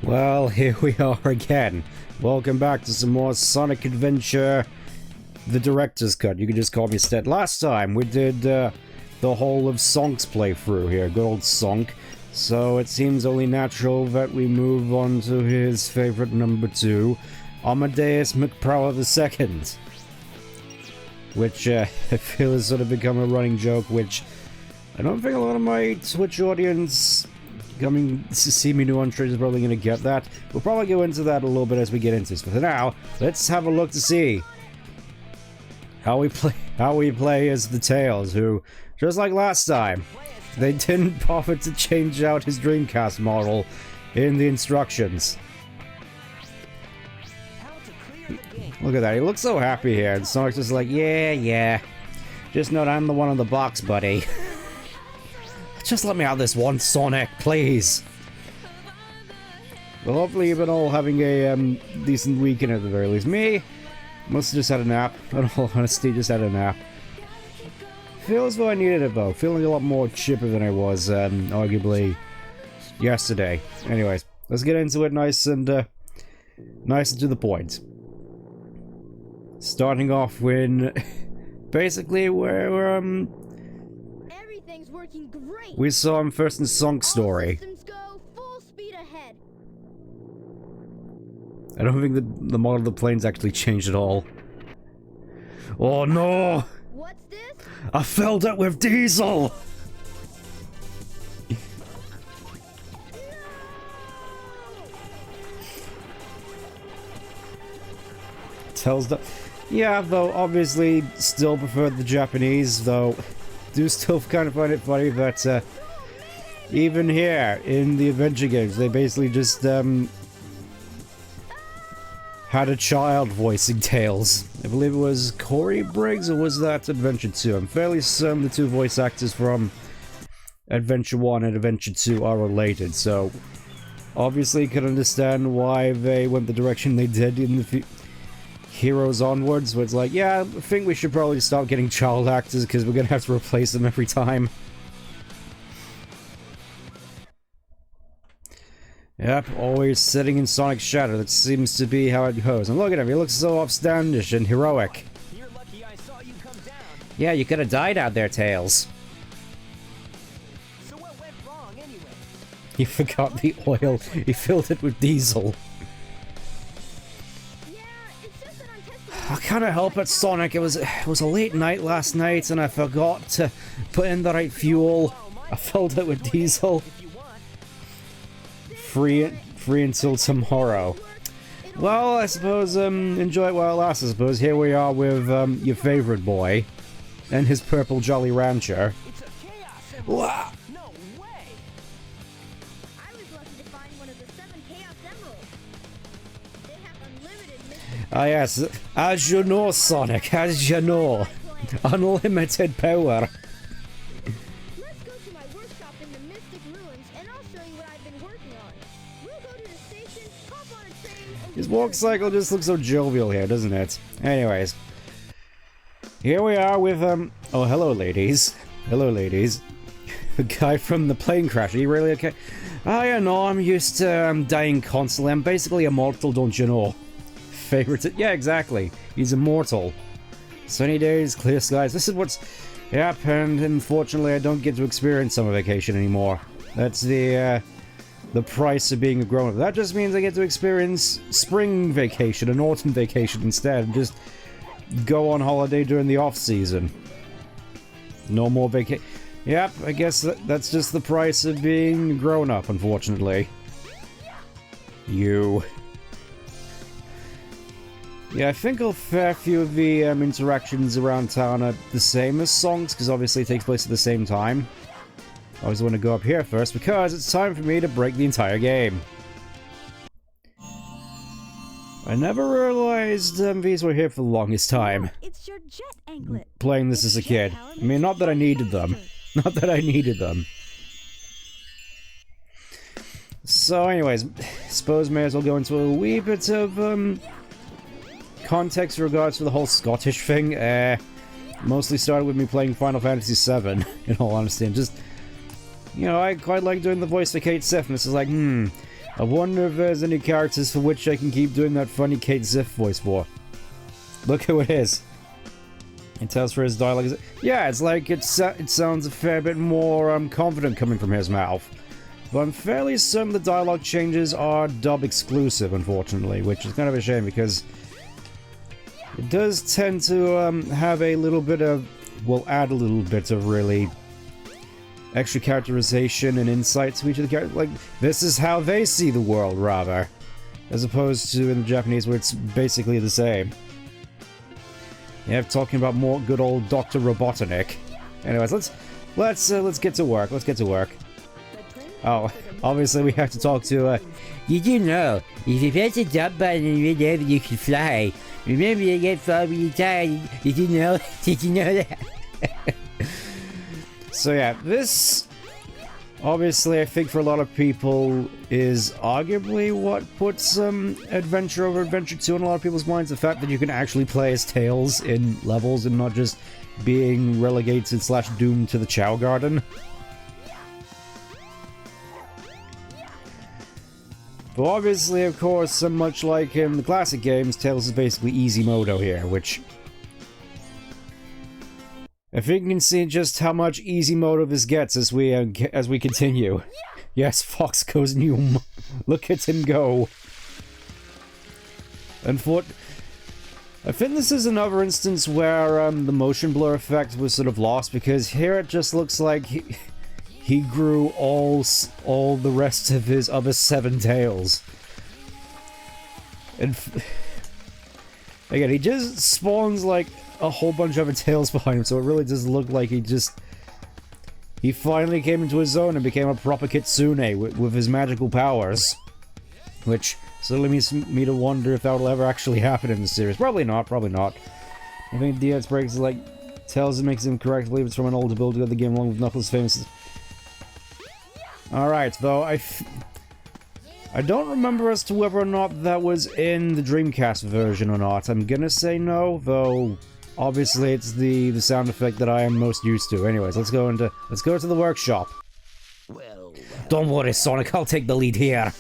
Well, here we are again. Welcome back to some more Sonic Adventure, the Director's Cut. You can just call me Stet. Last time we did the whole of Sonk's playthrough here, good old Sonk. So it seems only natural that we move on to his favorite number 2, Amadeus McPrower II. Which I feel has sort of become a running joke, which I don't think a lot of my Twitch audience coming to see me new on Twitch is probably going to get that. We'll probably go into that a little bit as we get into this. But for now, let's have a look to see how we play as the Tails, who, just like last time, they didn't bother to change out his Dreamcast model in the instructions. Look at that, he looks so happy here, and Sonic's just like, yeah. Just know that I'm the one on the box, buddy. Just let me out this one, Sonic, please. Well, hopefully you've been all having a decent weekend at the very least. Me, must have just had a nap. In all honesty, just had a nap. Feel as though I needed it though. Feeling a lot more chipper than I was, arguably, yesterday. Anyways, let's get into it nice and to the point. Starting off when, basically, we're Everything's working great. we saw him first in Sonk's story. All systems go, full speed ahead. I don't think the model of the plane's actually changed at all. Oh no! What's this? I filled it with diesel! Tells the... Yeah, though obviously still prefer the Japanese, though do still kind of find it funny that even here in the adventure games they basically just had a child voicing Tails. I believe it was Corey Briggs, or was that Adventure 2? I'm fairly certain the two voice actors from Adventure 1 and Adventure 2 are related, so obviously you can understand why they went the direction they did in the Heroes onwards, where it's like, yeah, I think we should probably stop getting child actors because we're gonna have to replace them every time. Yep, always sitting in Sonic's shadow. That seems to be how it goes. And look at him, he looks so upstandish and heroic. You're lucky I saw you come down. Yeah, you could have died out there, Tails. So what went wrong anyway? He forgot the oil. He filled it with diesel. Yeah, it's just that I'm testing. I can't help it, Sonic. It was a late night last night, and I forgot to put in the right fuel. I filled it with diesel. If you want. Free until tomorrow. Well, I suppose enjoy it while it lasts. I suppose here we are with your favorite boy and his purple Jolly Rancher. It's a chaos symbol. Wah! No way. I was lucky to find one of the 7 Chaos Emeralds. They have unlimited mystics. Ah yes, as you know, Sonic, as you know, unlimited power. Let's go to my workshop in the Mystic Ruins, and I'll show you what I've been working on. We'll go to the station, hop on a train, and His walk cycle just looks so jovial here, doesn't it? Anyways, here we are with oh, hello ladies. Hello ladies. The guy from the plane crash, are you really okay? Oh yeah, no, I'm used to dying constantly. I'm basically immortal, don't you know? Favorite, yeah, exactly. He's immortal. Sunny days, clear skies. This is what's... Yep, and unfortunately I don't get to experience summer vacation anymore. That's the price of being a grown-up. That just means I get to experience spring vacation and autumn vacation instead, and just go on holiday during the off-season. No more vacation. Yep, I guess that's just the price of being a grown-up, unfortunately. You... Yeah, I think a fair few of the interactions around town are the same as Sonk's, because obviously it takes place at the same time. I always want to go up here first, because it's time for me to break the entire game. I never realized these were here for the longest time. It's your jet anklet. Playing this as a kid. I mean, not that I needed them. Not that I needed them. So anyways, suppose may as well go into a wee bit of context in regards to the whole Scottish thing. Mostly started with me playing Final Fantasy VII, in all honesty, and just, you know, I quite like doing the voice for Kate Sif, and this is like, I wonder if there's any characters for which I can keep doing that funny Kate Ziff voice for. Look who it is. It tells for his dialogue. Yeah, it's like it sounds a fair bit more confident coming from his mouth. But I'm fairly certain the dialogue changes are dub exclusive, unfortunately, which is kind of a shame because it does tend to have a little bit of, well, add a little bit of really extra characterization and insight to each of the characters. Like, this is how they see the world, rather, as opposed to in the Japanese where it's basically the same. Yeah, talking about more good old Dr. Robotnik. Anyways, let's get to work. Let's get to work. Oh, obviously we have to talk to, You do know, if you press the jump button and you know that you can fly, remember you get far when you die, did you know? Did you know that? So yeah, this, obviously I think for a lot of people, is arguably what puts Adventure over Adventure 2 in a lot of people's minds. The fact that you can actually play as Tails in levels and not just being relegated / doomed to the Chow Garden. But obviously, of course, much like in the classic games, Tails is basically easy modo here, which I think you can see just how much easy modo this gets as we continue. Yes, Fox goes new. Look at him go. And I think this is another instance where the motion blur effect was sort of lost, because here it just looks like he grew all the rest of his other 7 tails. And again, he just spawns like a whole bunch of other tails behind him, so it really does look like he finally came into his own and became a proper Kitsune with his magical powers. Which certainly leads me to wonder if that will ever actually happen in the series. Probably not, probably not. I think DX breaks like Tails makes him correct, believe it's from an older build to get the game along with Knuckles' famous. Alright, though, I don't remember as to whether or not that was in the Dreamcast version or not. I'm gonna say no, though obviously it's the sound effect that I am most used to. Anyways, let's go to the workshop. Well, Don't worry, Sonic, I'll take the lead here.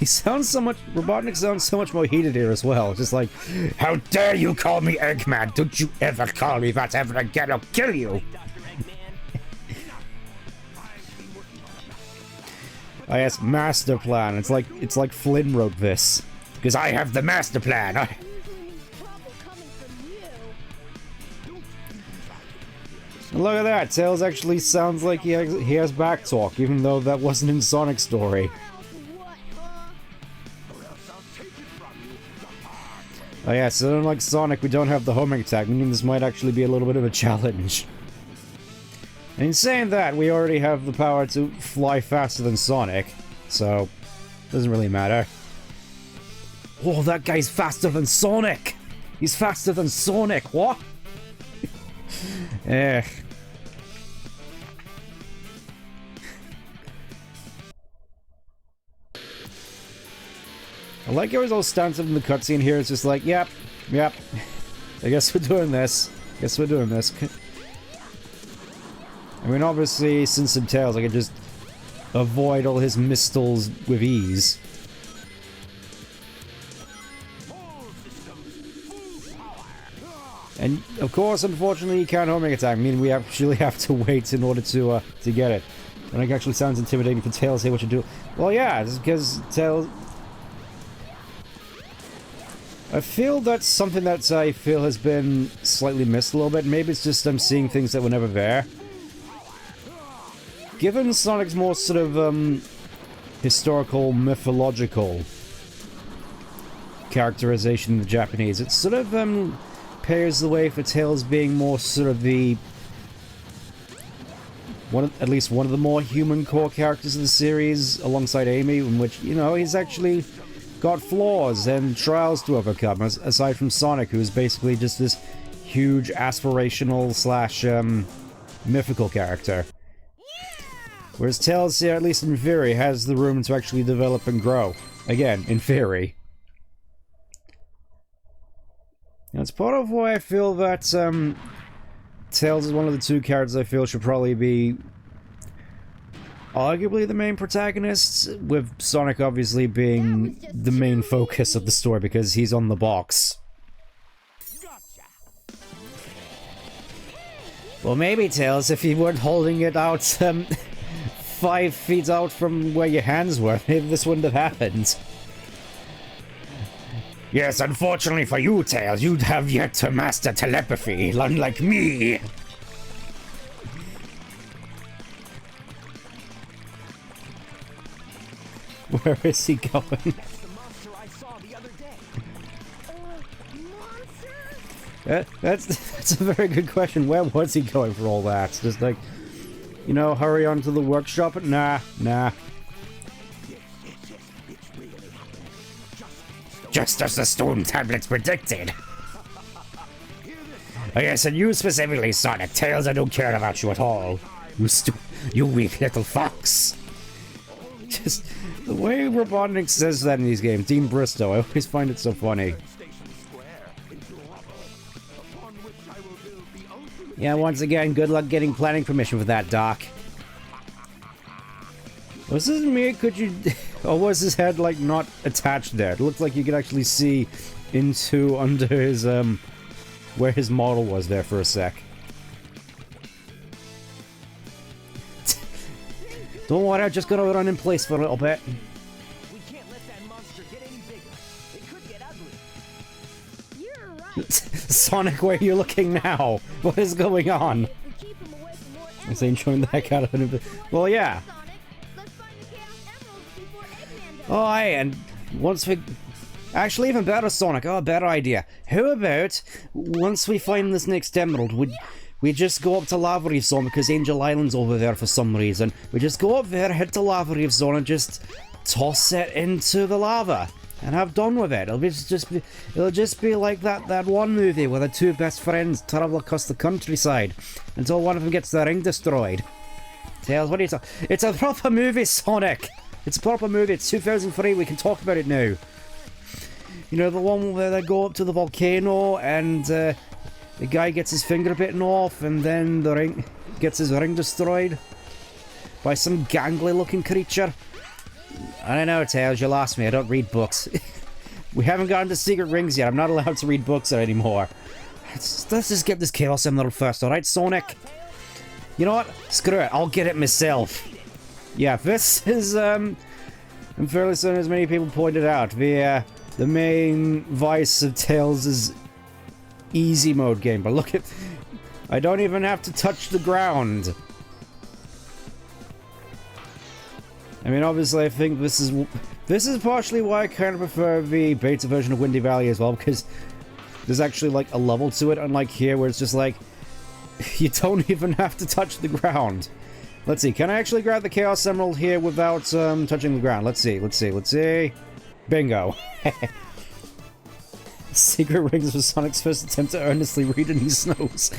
Robotnik sounds so much more heated here as well. Just like, How dare you call me Eggman? Don't you ever call me that ever again, I'll kill you! oh yes, master plan. It's like Flynn wrote this. Because I have the master plan. Trouble coming from you. And look at that, Tails actually sounds like he has back talk, even though that wasn't in Sonic's story. What, Oh yeah, so unlike Sonic, we don't have the homing attack, meaning this might actually be a little bit of a challenge. And in saying that, we already have the power to fly faster than Sonic, so doesn't really matter. Oh, that guy's faster than Sonic! He's faster than Sonic, what? Eh. I like how he's all stands up in the cutscene here. It's just like, yep. I guess we're doing this. I mean, obviously, since I'm Tails, I can just avoid all his missiles with ease. And, of course, unfortunately, you can't homing attack. I mean, we actually have to wait in order to get it. And it actually sounds intimidating for Tails here, what you do. Well, yeah, it's because Tails... I feel that's something that I feel has been slightly missed a little bit. Maybe it's just I'm seeing things that were never there. Given Sonic's more sort of, historical, mythological characterization in the Japanese, it sort of, paves the way for Tails being more sort of the... at least one of the more human core characters of the series, alongside Amy, in which, you know, he's actually got flaws and trials to overcome, aside from Sonic, who is basically just this huge aspirational / mythical character. Whereas Tails here, at least in theory, has the room to actually develop and grow. Again, in theory. And it's part of why I feel that Tails is one of the 2 characters I feel should probably be arguably the main protagonists, with Sonic obviously being the main focus of the story because he's on the box. Well, maybe, Tails, if you weren't holding it out 5 feet out from where your hands were, maybe this wouldn't have happened. Yes, unfortunately for you, Tails, you'd have yet to master telepathy, unlike me. Where is he going? That's the monster I saw the other day. Monster? That's a very good question. Where was he going for all that? Just like, you know, hurry on to the workshop? Nah. Just as the stone tablets predicted. Oh yes, and you specifically, Sonic. Tails, I don't care about you at all. You weak little fox. Just the way Robotnik says that in these games, Dean Bristow, I always find it so funny. Yeah, once again, good luck getting planning permission for that, Doc. Was this me? Could you... Or was his head, like, not attached there? It looked like you could actually see into under his, where his model was there for a sec. Don't worry, I'm just gonna run in place for a little bit. We can't let that monster get any bigger. It could get ugly. You're right. Sonic, where are you looking now? What is going on? If we keep him away from more I say enjoying the heck out of it. Well, yeah. Sonic, let's find the Chaos Emeralds before Eggman does. Oh, aye, and once we... Actually, even better, Sonic. Oh, better idea. How about, once we find this next emerald, we just go up to Lava Reef Zone because Angel Island's over there for some reason. We just go up there, hit the Lava Reef Zone, and just toss it into the lava. And have done with it. It'll just be like that one movie where the two best friends travel across the countryside until one of them gets the ring destroyed. Tails, what are you talking? It's a proper movie, Sonic! It's a proper movie, it's 2003, we can talk about it now. You know, the one where they go up to the volcano and the guy gets his finger bitten off and then the ring gets his ring destroyed by some gangly looking creature. I don't know, Tails, you lost me, I don't read books. We haven't gotten to Secret Rings yet, I'm not allowed to read books anymore. Let's just get this Chaos Emerald first, alright, Sonic? You know what? Screw it, I'll get it myself. Yeah, this is, I'm fairly certain, as many people pointed out, the main vice of Tails' easy mode game. But look at... I don't even have to touch the ground. I mean, obviously, I think this is partially why I kind of prefer the beta version of Windy Valley as well, because there's actually, like, a level to it, unlike here, where it's just like... You don't even have to touch the ground. Let's see, can I actually grab the Chaos Emerald here without touching the ground? Let's see. Bingo. Secret Rings was Sonic's first attempt to earnestly read and he snows.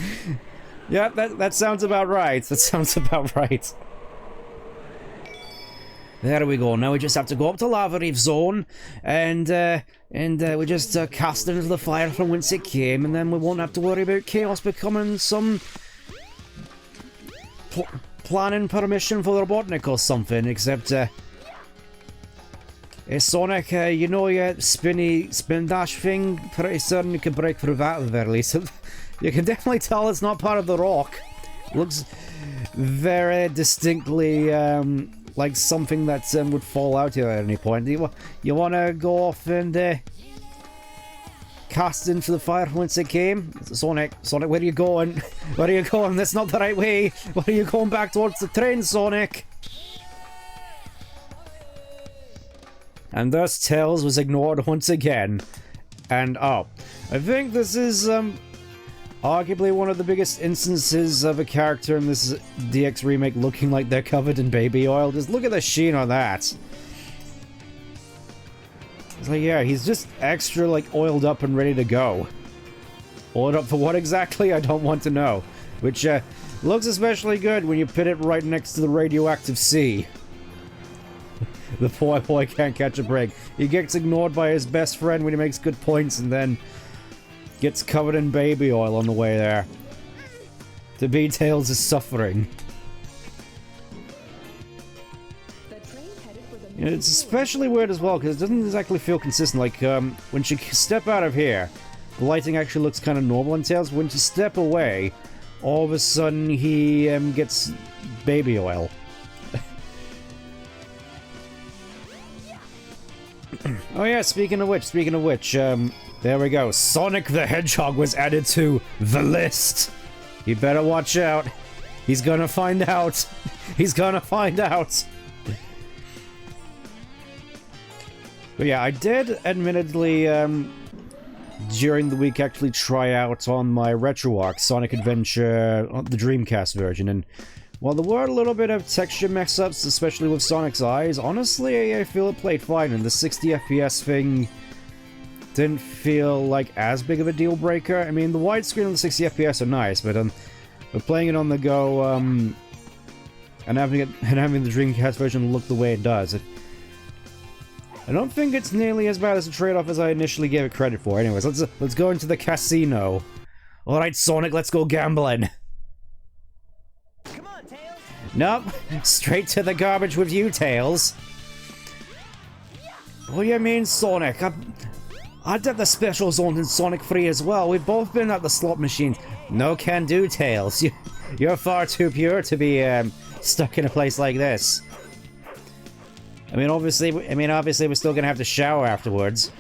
Yeah, that sounds about right. There we go. Now we just have to go up to Lava Reef Zone and we just cast it into the fire from whence it came, and then we won't have to worry about Chaos becoming some planning permission for the Robotnik or something, except Sonic, you know your spin dash thing? Pretty certain you can break through that at the very least. You can definitely tell it's not part of the rock. Looks very distinctly like something that would fall out here at any point. You want to go off and cast into the fire whence it came? Sonic, where are you going? Where are you going? That's not the right way. Where are you going back towards the train, Sonic? And thus Tails was ignored once again. And oh, I think this is arguably one of the biggest instances of a character in this DX remake looking like they're covered in baby oil. Just look at the sheen on that. It's like, yeah, he's just extra, like, oiled up and ready to go. Oiled up for what exactly? I don't want to know. Which, looks especially good when you put it right next to the radioactive sea. The poor boy can't catch a break. He gets ignored by his best friend when he makes good points and then gets covered in baby oil on the way there. To be Tails is suffering. It's especially weird as well, because it doesn't exactly feel consistent. Like, when you step out of here, the lighting actually looks kind of normal on Tails. When you step away, all of a sudden he gets baby oil. Oh yeah, speaking of which, there we go. Sonic the Hedgehog was added to the list. You better watch out. He's gonna find out. He's gonna find out. But yeah, I did admittedly, during the week actually try out on my RetroArch Sonic Adventure, the Dreamcast version, and while there were a little bit of texture mix-ups, especially with Sonic's eyes, honestly, I feel it played fine, and the 60 FPS thing didn't feel like as big of a deal breaker. I mean, the widescreen and the 60 FPS are nice, but playing it on the go, and having the Dreamcast version look the way it does, I don't think it's nearly as bad as a trade-off as I initially gave it credit for. Anyways, let's go into the casino. All right, Sonic, let's go gambling. Come on, Tails. Nope, straight to the garbage with you, Tails. What do you mean, Sonic? I did the special zone in Sonic 3 as well. We've both been at the slot machines. No can do, Tails. You're far too pure to be stuck in a place like this. I mean, obviously, we're still gonna have to shower afterwards.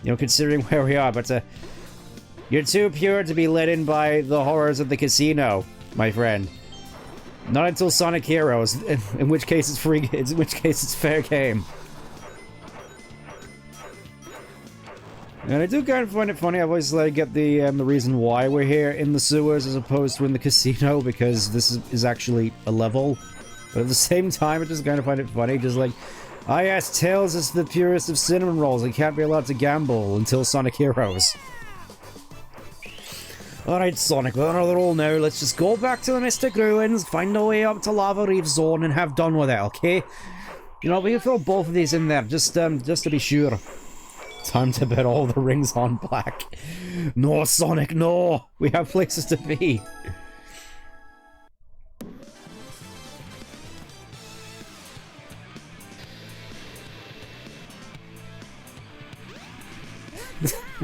You know, considering where we are, but you're too pure to be led in by the horrors of the casino, my friend. Not until Sonic Heroes, in which case it's free. In which case it's fair game. And I do kind of find it funny. I always get the reason why we're here in the sewers as opposed to in the casino, because this is actually a level. But at the same time, I just kind of find it funny, just like, ah yes, Tails is the purest of cinnamon rolls and can't be allowed to gamble until Sonic Heroes. Alright, Sonic, we're on a roll now. Let's just go back to the Mystic Ruins, find our way up to Lava Reef Zone, and have done with it, okay? You know, we can throw both of these in there, just to be sure. Time to bet all the rings on black. No, Sonic, no! We have places to be.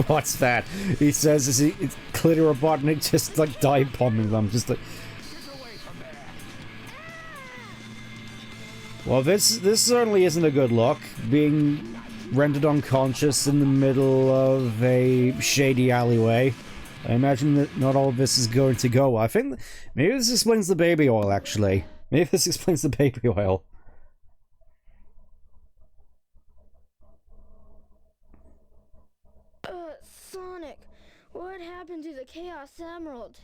What's that? He says it's clearly Robotnik just like dive bombing them, just like. Well, this certainly isn't a good look. Being rendered unconscious in the middle of a shady alleyway. I imagine that not all of this is going to go well. I think maybe this explains the baby oil. Actually, maybe this explains the baby oil. Sonic, what happened to the Chaos Emerald?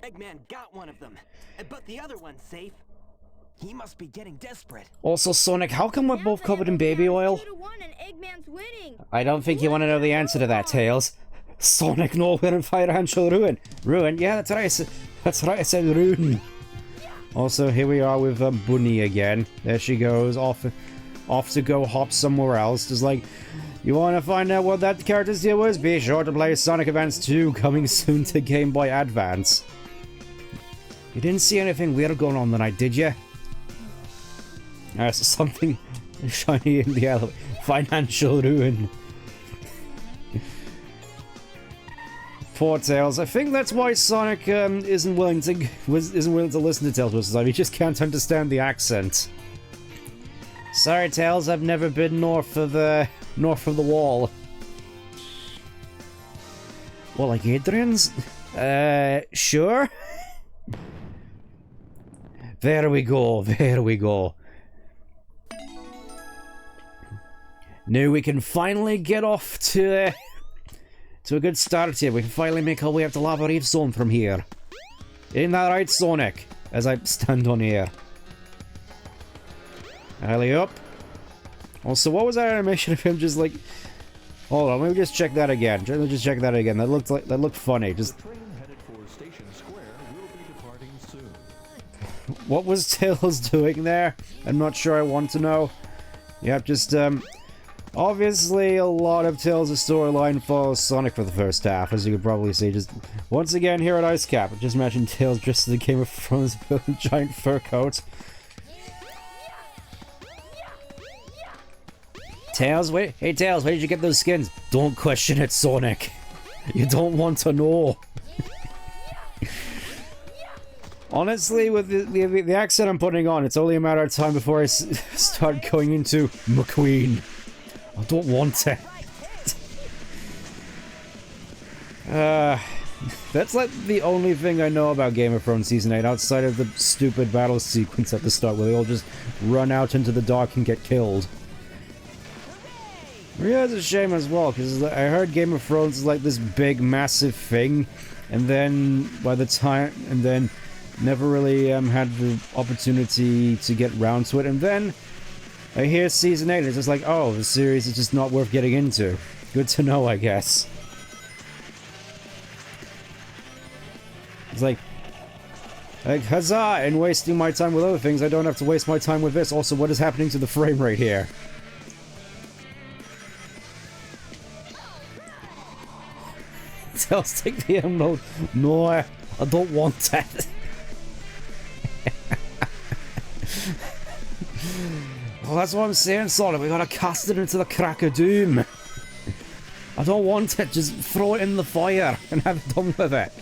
Eggman got one of them, but the other one's safe. He must be getting desperate. Also, Sonic, how come we're both covered in baby oil? 2-1 and Eggman's winning. I don't think you want to know the answer to that, Tails. Sonic, no, we're in Financial Ruin. Ruin? Yeah, that's right. That's right, I said ruin. Also, here we are with Bunny again. There she goes, off to go hop somewhere else. Just like, you want to find out what that character's deal was? Be sure to play Sonic Advance 2, coming soon to Game Boy Advance. You didn't see anything weird going on tonight, did you? So something shiny in the elevator. Financial ruin. Poor Tails. I think that's why Sonic isn't willing to listen to Tails most of the time. He just can't understand the accent. Sorry, Tails. I've never been north of the wall. Well, like Adrian's? Sure. There we go. There we go. Now we can finally get off to a good start here. We can finally make our way up to Lava Reef Zone from here. Isn't that right, Sonic? As I stand on here. Alley up. Also, what was that animation of him just like... Hold on, let me just check that again. Let me just check that again. That looked funny. Just... What was Tails doing there? I'm not sure I want to know. Yep, just, obviously, a lot of Tails' storyline follows Sonic for the first half, as you can probably see. Just once again here at Ice Cap, just imagine Tails dressed as a Game of Thrones with a giant fur coat. Tails, wait, hey Tails, where did you get those skins? Don't question it, Sonic. You don't want to know. Honestly, with the accent I'm putting on, it's only a matter of time before I start going into McQueen. I don't want it. That's like the only thing I know about Game of Thrones Season 8, outside of the stupid battle sequence at the start where they all just run out into the dark and get killed. Yeah, it's a shame as well, because I heard Game of Thrones is like this big, massive thing, and then never really had the opportunity to get round to it, and then I hear Season 8, and it's just like, oh, the series is just not worth getting into. Good to know, I guess. It's like, huzzah, and wasting my time with other things, I don't have to waste my time with this. Also, what is happening to the frame rate here? Tails, take the emerald. No, I don't want it. Well, that's what I'm saying, Sonic. We gotta cast it into the crack of doom. I don't want it. Just throw it in the fire and have it done with it.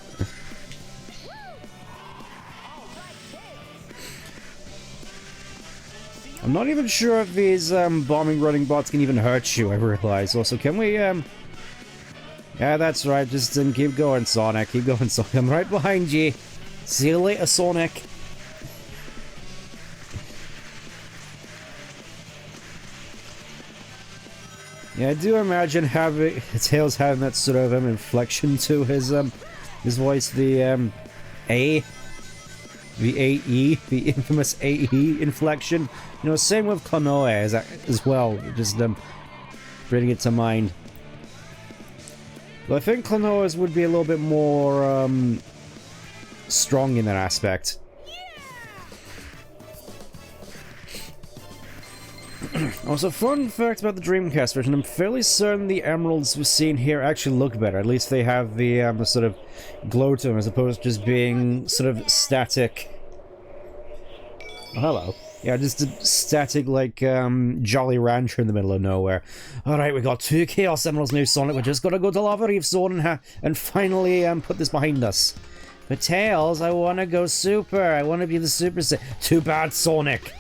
I'm not even sure if these bombing running bots can even hurt you, I realize. Also, can we, yeah, that's right. Just keep going, Sonic. Keep going, Sonic. I'm right behind you. See you later, Sonic. Yeah, I do imagine Tails having that sort of inflection to his voice, the AE, the infamous AE inflection. You know, same with Klonoa as well. Just bringing it to mind. But I think Klonoa's would be a little bit more strong in that aspect. Also, fun fact about the Dreamcast version, I'm fairly certain the emeralds we've seen here actually look better. At least they have the sort of glow to them, as opposed to just being sort of static. Oh, hello. Yeah, just a static, like, Jolly Rancher in the middle of nowhere. Alright, we got 2 Chaos Emeralds now, Sonic. We just gotta go to Lava Reef Zone and finally put this behind us. But Tails, I wanna go Super. I wanna be the Super Too bad, Sonic.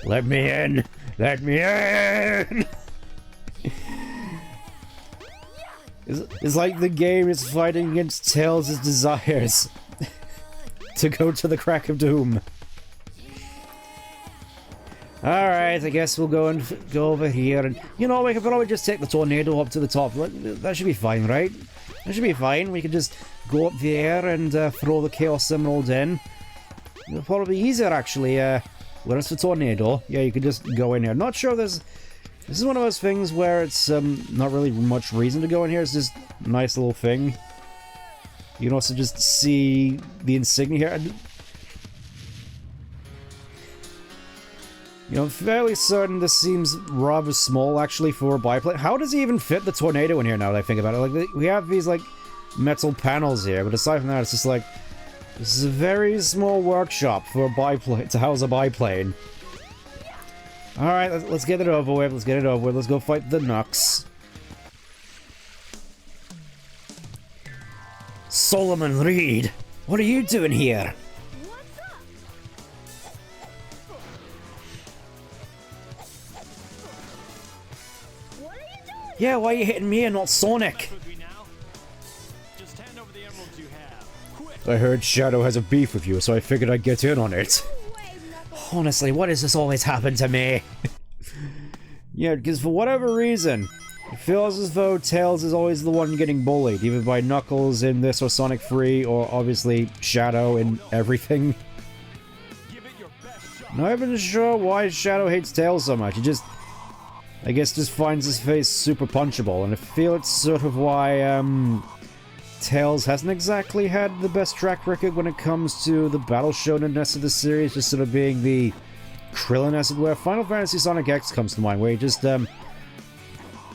Let me in. Let me in! It's like the game is fighting against Tails' desires to go to the crack of doom. Alright, I guess we'll go over here, and you know, we could probably just take the tornado up to the top. That should be fine, right? That should be fine. We could just go up there and throw the Chaos Emerald in. It'll probably be easier, actually. Where's the tornado? Yeah, you could just go in here. Not sure there's... This is one of those things where it's not really much reason to go in here. It's just a nice little thing. You can also just see the insignia here. You know, I'm fairly certain this seems rather small, actually, for a biplane. How does he even fit the tornado in here now that I think about it? Like, we have these, like, metal panels here, but aside from that, it's just like... This is a very small workshop for a biplane, to house a biplane. Alright, let's get it over with, let's go fight the Nux. Solomon Reed, what are you doing here? What's up? What are you doing? Yeah, why are you hitting me and not Sonic? I heard Shadow has a beef with you, so I figured I'd get in on it. Honestly, why does this always happen to me? Yeah, because for whatever reason, it feels as though Tails is always the one getting bullied, either by Knuckles in this or Sonic 3, or obviously Shadow in everything. Not even sure why Shadow hates Tails so much. He just, I guess, just finds his face super punchable, and I feel it's sort of why, Tails hasn't exactly had the best track record when it comes to the battle shonen-ness of the series, just sort of being the Krillin, as it were. Final Fantasy Sonic X comes to mind, where he just,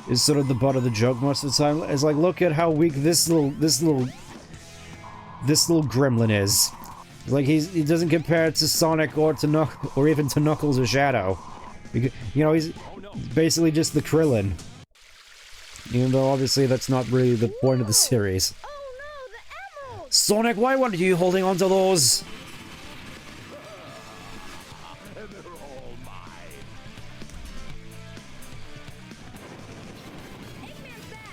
is sort of the butt of the joke most of the time. It's like, look at how weak this little gremlin is. It's like he doesn't compare to Sonic or to or even to Knuckles or Shadow. Because, you know, he's basically just the Krillin. Even though obviously that's not really the point of the series. Oh no, the emeralds! Sonic, why weren't you holding on to those? They're all mine. Eggman's back!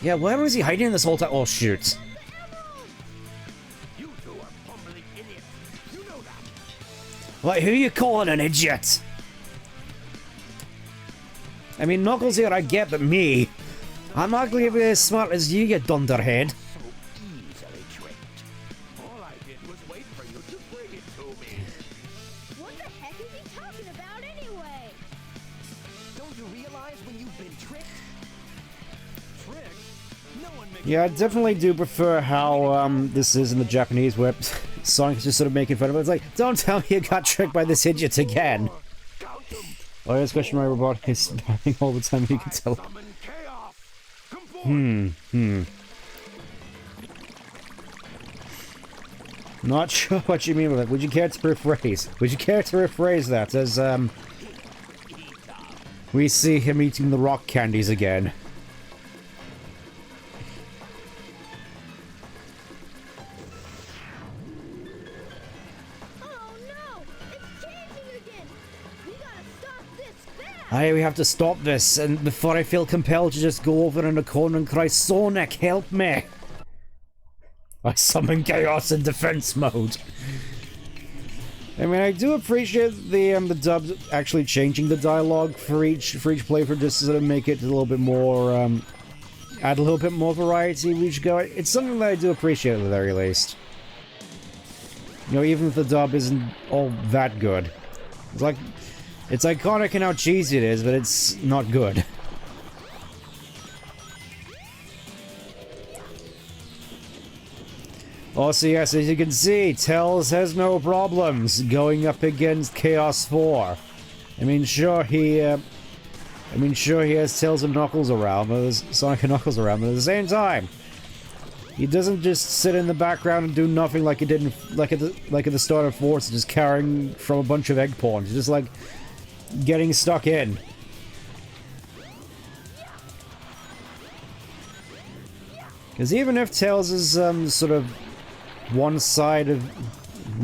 Yeah, where was he hiding this whole time? Oh, shoot. You two are bumbling idiots. You know that. Like, who you calling an idiot? I mean, Knuckles here I get, but me. I'm not going to be as smart as you, you dunderhead. So easily tricked. All I did was wait for you to bring it to me. What the heck is he talking about anyway? Don't you realize when you've been tricked? Tricked? No one makes Yeah, I definitely do prefer how this is in the Japanese, where Sonic's just sort of making fun of it. It's like, don't tell me you got tricked by this idiot again. Count them. Oh, yes, question my robot is spamming all the time, you can tell. Summon chaos. Come forth. Not sure what you mean with it. Would you care to rephrase? Would you care to rephrase that as, we see him eating the rock candies again? Oh no! It's changing again! We gotta stop this fast! Aye, we have to stop this, and before I feel compelled to just go over in a corner and cry, Sonic, help me! I summon chaos in defense mode. I mean, I do appreciate the dub actually changing the dialogue for each playthrough just to sort of make it a little bit more, add a little bit more variety we each go. It's something that I do appreciate at the very least. You know, even if the dub isn't all that good. It's like, it's iconic in how cheesy it is, but it's not good. Also, yes, as you can see, Tails has no problems going up against Chaos 4. I mean, sure he has Tails and Knuckles around, but there's Sonic and Knuckles around, but at the same time, he doesn't just sit in the background and do nothing like he did in, like at the start of Forza, just carrying from a bunch of egg pawns. He's just like getting stuck in. Because even if Tails is sort of one side of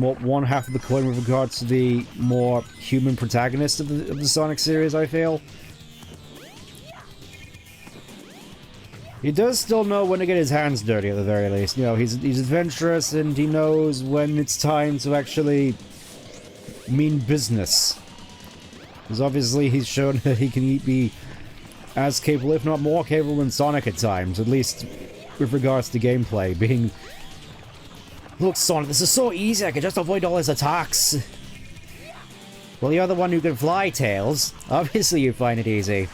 one half of the coin with regards to the more human protagonist of the Sonic series, I feel he does still know when to get his hands dirty at the very least. You know, he's adventurous and he knows when it's time to actually mean business. Because obviously he's shown that he can be as capable, if not more capable, than Sonic at times, at least with regards to gameplay, being, look, Sonic, this is so easy, I can just avoid all his attacks. Well, you're the one who can fly, Tails. Obviously you find it easy.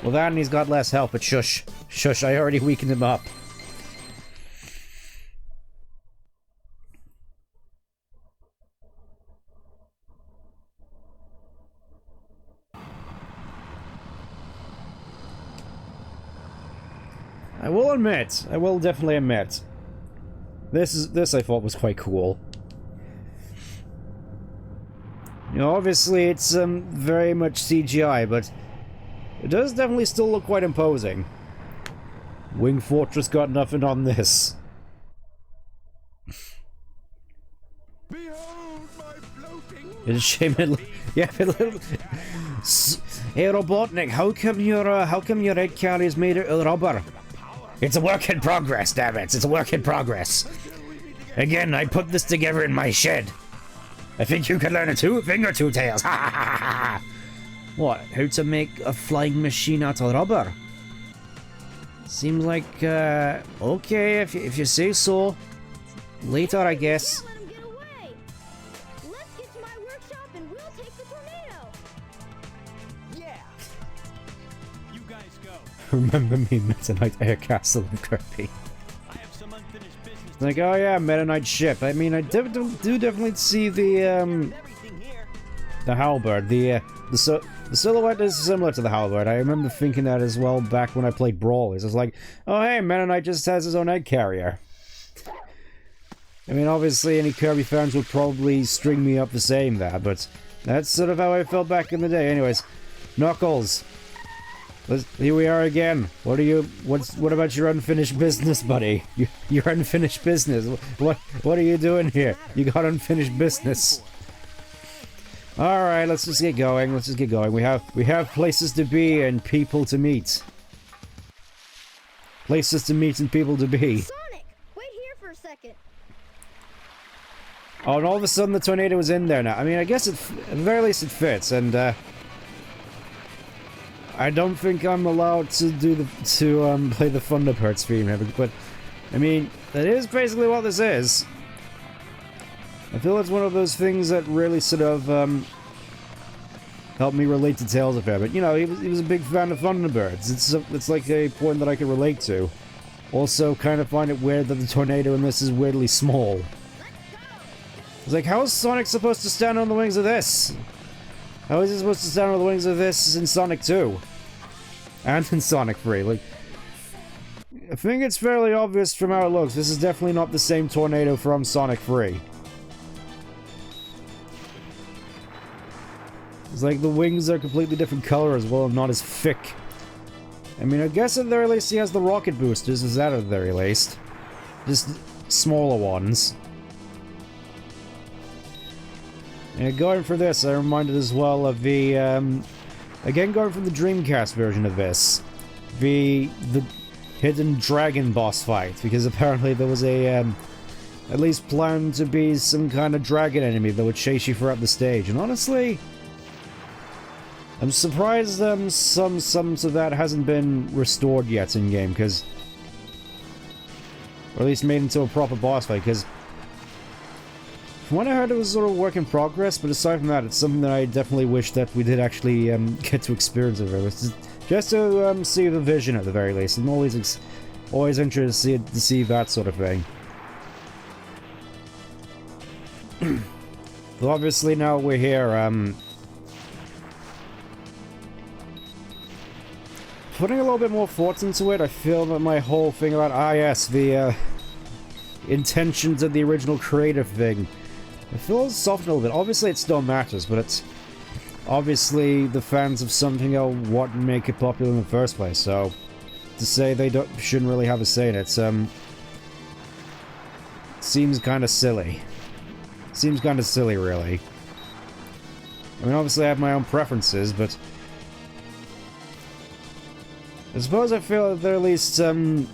Well, that and he's got less health, but shush. Shush, I already weakened him up. I will definitely admit, this I thought was quite cool. You know, obviously it's very much CGI, but it does definitely still look quite imposing. Wing Fortress got nothing on this. Behold my floating. It's a shame it. Yeah, but hey Robotnik, how come your egg carrier is made out of rubber? It's a work in progress, damn it! It's a work in progress. Again, I put this together in my shed. I think you could learn a thing or two tails. Ha ha ha ha! What? How to make a flying machine out of rubber? Seems like okay, if you say so. Later, I guess. Can't let him get away! Let's get to my workshop and we'll take the tornado! Yeah. You guys go. Remember me, Meta Knight Air Castle and Kirby. I have some unfinished business. It's like, oh yeah, Meta Knight ship. I mean, I do definitely see the Everything here. the halberd. The silhouette is similar to the halberd. I remember thinking that as well back when I played Brawlers. It's like, oh hey, Meta Knight just has his own egg carrier. I mean, obviously, any Kirby fans would probably string me up for saying that, but That's sort of how I felt back in the day. Anyways, Knuckles. Here we are again. What about your unfinished business, buddy? Your unfinished business. What are you doing here? You got unfinished business. All right, let's just get going. Let's just get going. We have places to be and people to meet. Places to meet and people to be. Sonic, wait here for a second. Oh, and all of a sudden the tornado was in there now. I mean, I guess at the very least it fits, and I don't think I'm allowed to play the Thunderbirds theme, but I mean, that is basically what this is. I feel it's one of those things that really sort of helped me relate to Tails a fair bit. You know, he was a big fan of Thunderbirds. It's like a point that I can relate to. Also, kind of find it weird that the tornado in this is weirdly small. It's like, how is Sonic supposed to stand on the wings of this? How is he supposed to stand on the wings of this in Sonic 2? And in Sonic 3? Like, I think it's fairly obvious from how it looks. This is definitely not the same tornado from Sonic 3. It's like the wings are a completely different color as well, and not as thick. I mean, I guess at the very least he has the rocket boosters, is that at the very least? Just smaller ones. And going for this, I'm reminded as well of the, again going from the Dreamcast version of this, the hidden dragon boss fight, because apparently there was a, at least planned to be some kind of dragon enemy that would chase you throughout the stage, and honestly, I'm surprised some of that hasn't been restored yet in-game, because, or at least made into a proper boss fight, because from what I heard, it was sort of a work in progress, but aside from that, it's something that I definitely wish that we did actually get to experience it. Just to see the vision at the very least. I'm always interested to see that sort of thing. But obviously now we're here, putting a little bit more thought into it. I feel that my whole thing about, the intentions of the original creative thing, I feel it's softened a little bit. Obviously it still matters, but it's obviously the fans of something are what make it popular in the first place, so to say they shouldn't really have a say in it, seems kind of silly. Seems kind of silly, really. I mean, obviously I have my own preferences, but I suppose I feel that there at least some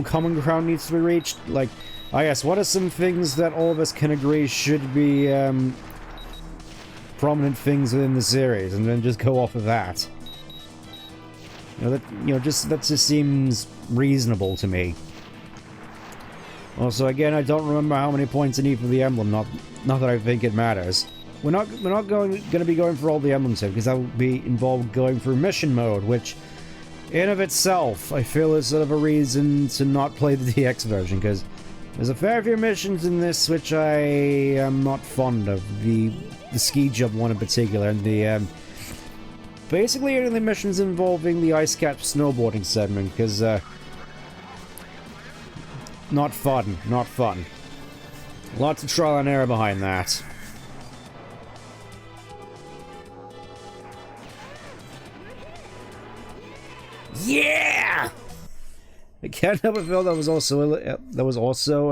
common ground needs to be reached. Like, yes, what are some things that all of us can agree should be prominent things within the series, and then just go off of that. That just seems reasonable to me. Also, again, I don't remember how many points I need for the emblem. Not that I think it matters. We're not going to be going for all the emblems here, because that would be involved going through mission mode, which, in of itself, I feel is sort of a reason to not play the DX version, because there's a fair few missions in this which I am not fond of. The ski jump one in particular, and the basically any of the missions involving the ice cap snowboarding segment, because not fun, not fun. Lots of trial and error behind that. Yeah! I can't help but feel that was also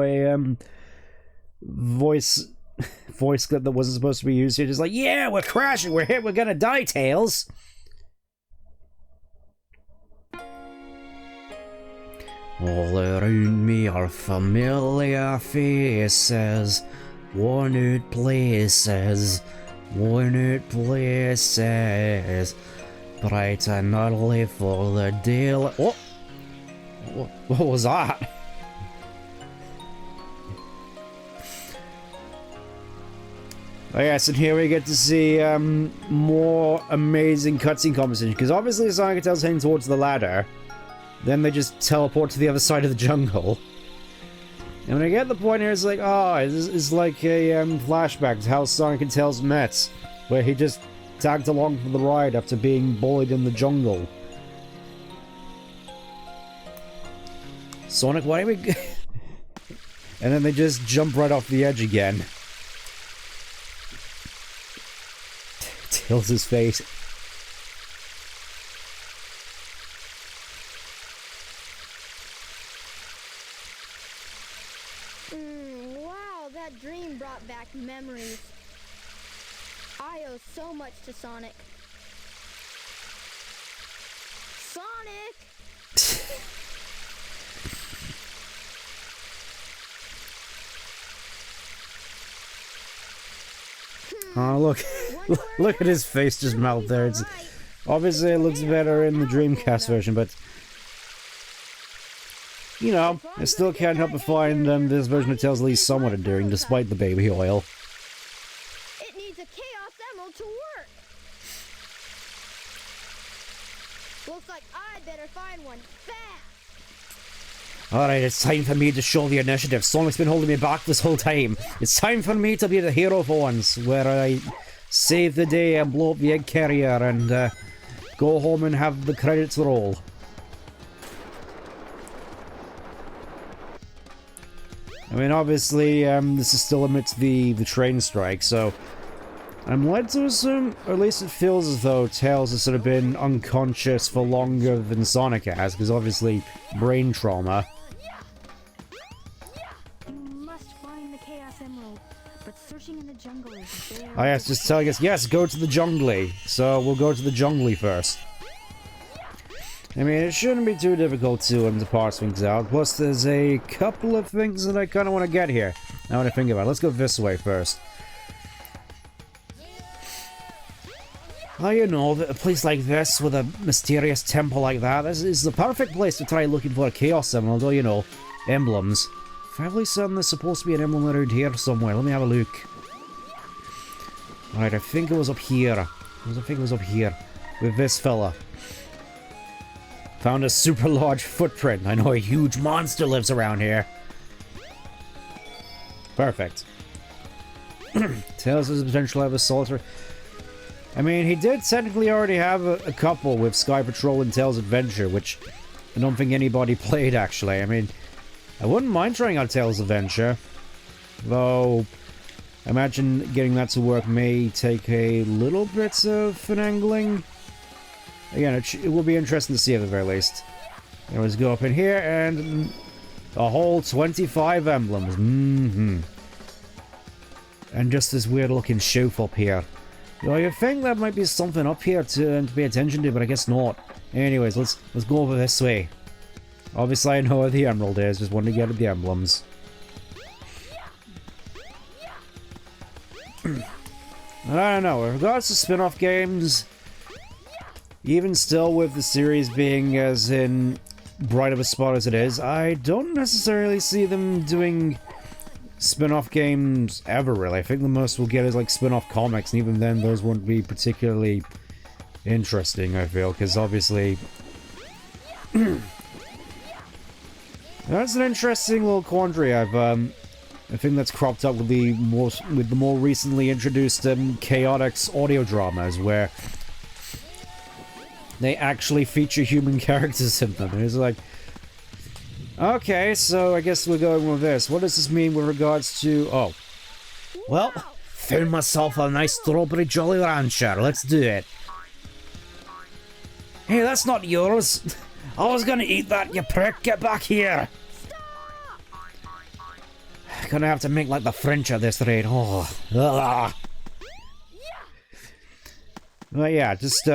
a voice clip that wasn't supposed to be used here. Just like, yeah, we're crashing, we're hit, we're gonna die, Tails. All around me are familiar faces, worn out places, bright and early for the daily. Oh! What was that? Oh yes, and here we get to see more amazing cutscene conversation, because obviously Sonic and Tails heading towards the ladder, then they just teleport to the other side of the jungle. And when I get the point here, it's like, oh, it's like a flashback to how Sonic and Tails met, where he just tagged along for the ride after being bullied in the jungle. Sonic, why are we... And then they just jump right off the edge again. Tails' face. Wow, that dream brought back memories. I owe so much to Sonic. Sonic! Oh, look. Look at his face just melt there. It's, obviously, it looks better in the Dreamcast version, but... You know, I still can't help but find this version of Tails at least somewhat endearing, despite the baby oil. It needs a Chaos Emerald to work. Looks like I'd better find one fast. Alright, it's time for me to show the initiative. Sonic's been holding me back this whole time. It's time for me to be the hero for once, where I save the day and blow up the egg carrier and go home and have the credits roll. I mean, obviously, this is still amidst the train strike, so I'm led to assume, or at least it feels as though Tails has sort of been unconscious for longer than Sonic has, because obviously, brain trauma. You must find the Chaos Emerald, but searching in the jungle is very... Oh yes, just telling us, yes, go to the jungly. So we'll go to the jungly first. I mean, it shouldn't be too difficult to parse things out. Plus, there's a couple of things that I kind of want to get here. Now when I think about it, let's go this way first. Oh, you know, a place like this with a mysterious temple like that, this is the perfect place to try looking for a Chaos Emerald, or, you know, emblems. Fairly certain there's supposed to be an emblem around here somewhere. Let me have a look. Alright, I think it was up here. I think it was up here. With this fella. Found a super large footprint. I know a huge monster lives around here. Perfect. Tails has the potential to have a solitary... I mean, he did technically already have a couple with Sky Patrol and Tails Adventure, which I don't think anybody played, actually. I mean, I wouldn't mind trying out Tails Adventure. Though, I imagine getting that to work may take a little bit of finagling. Again, it will be interesting to see at the very least. Let's go up in here and a whole 25 emblems. And just this weird looking shelf up here. Well, you'd think that might be something up here to pay attention to, but I guess not. Anyways, let's go over this way. Obviously, I know where the emerald is. Just wanted to get at the emblems. I don't know. With regards to spin-off games, even still with the series being as in bright of a spot as it is, I don't necessarily see them doing spin-off games ever, really. I think the most we'll get is like spin-off comics, and even then those won't be particularly interesting, I feel, because obviously that's an interesting little quandary I think that's cropped up with the more recently introduced Chaotix audio dramas, where they actually feature human characters in them. And it's like, okay, so I guess we're going with this. What does this mean with regards to... Oh. Well, found myself a nice strawberry Jolly Rancher. Let's do it. Hey, that's not yours. I was gonna eat that, you prick. Get back here. Gonna have to make like the French at this rate. Oh. Ugh. Well, yeah, just,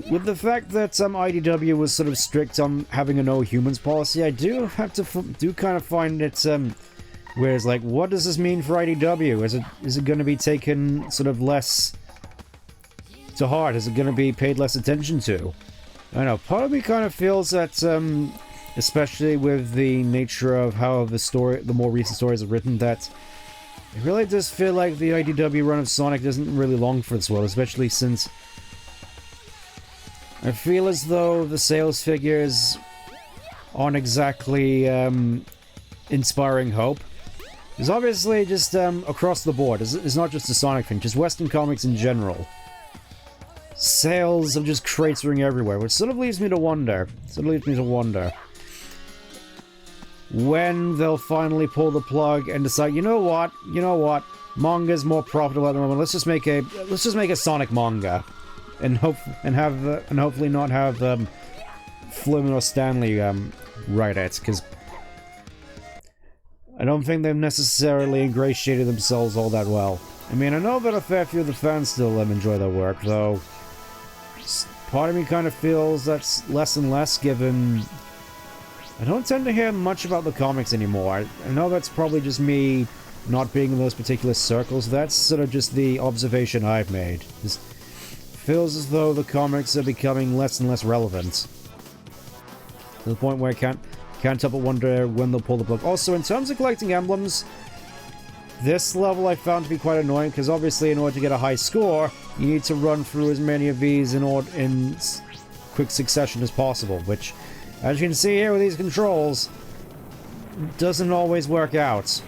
with the fact that IDW was sort of strict on having a no humans policy, I do have to kind of find it where it's like, what does this mean for IDW? Is it going to be taken sort of less to heart? Is it going to be paid less attention to? I don't know. Part of me kind of feels that, especially with the nature of how the more recent stories are written, that it really does feel like the IDW run of Sonic isn't really long for this world, especially since I feel as though the sales figures aren't exactly inspiring hope. It's obviously just across the board. It's not just a Sonic thing, just Western comics in general. Sales are just cratering everywhere, which sort of leaves me to wonder. when they'll finally pull the plug and decide, you know what, manga's more profitable at the moment. Let's just make a Sonic manga, and hopefully not have Flumin or Stanley write it, because I don't think they've necessarily ingratiated themselves all that well. I mean, I know that a fair few of the fans still enjoy their work, though part of me kind of feels that's less and less, given I don't tend to hear much about the comics anymore. I know that's probably just me not being in those particular circles. That's sort of just the observation I've made. It feels as though the comics are becoming less and less relevant, to the point where I can't help but wonder when they'll pull the plug. Also, in terms of collecting emblems, this level I found to be quite annoying, because obviously in order to get a high score, you need to run through as many of these in quick succession as possible, which, as you can see here with these controls, doesn't always work out.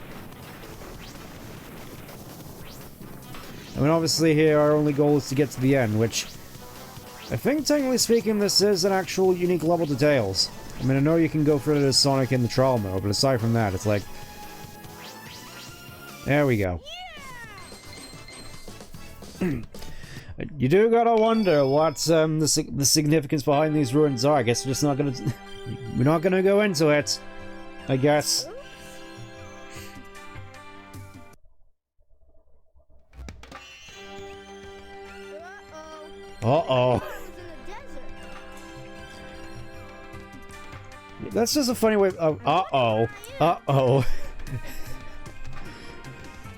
I mean, obviously here our only goal is to get to the end, which I think, technically speaking, this is an actual unique level to Tails. I mean, I know you can go further to Sonic in the trial mode, but aside from that, it's like... There we go. You do gotta wonder what the significance behind these ruins are. I guess we're just not gonna... We're not gonna go into it, I guess. Uh-oh. That's just a funny way of... Uh-oh. Uh-oh.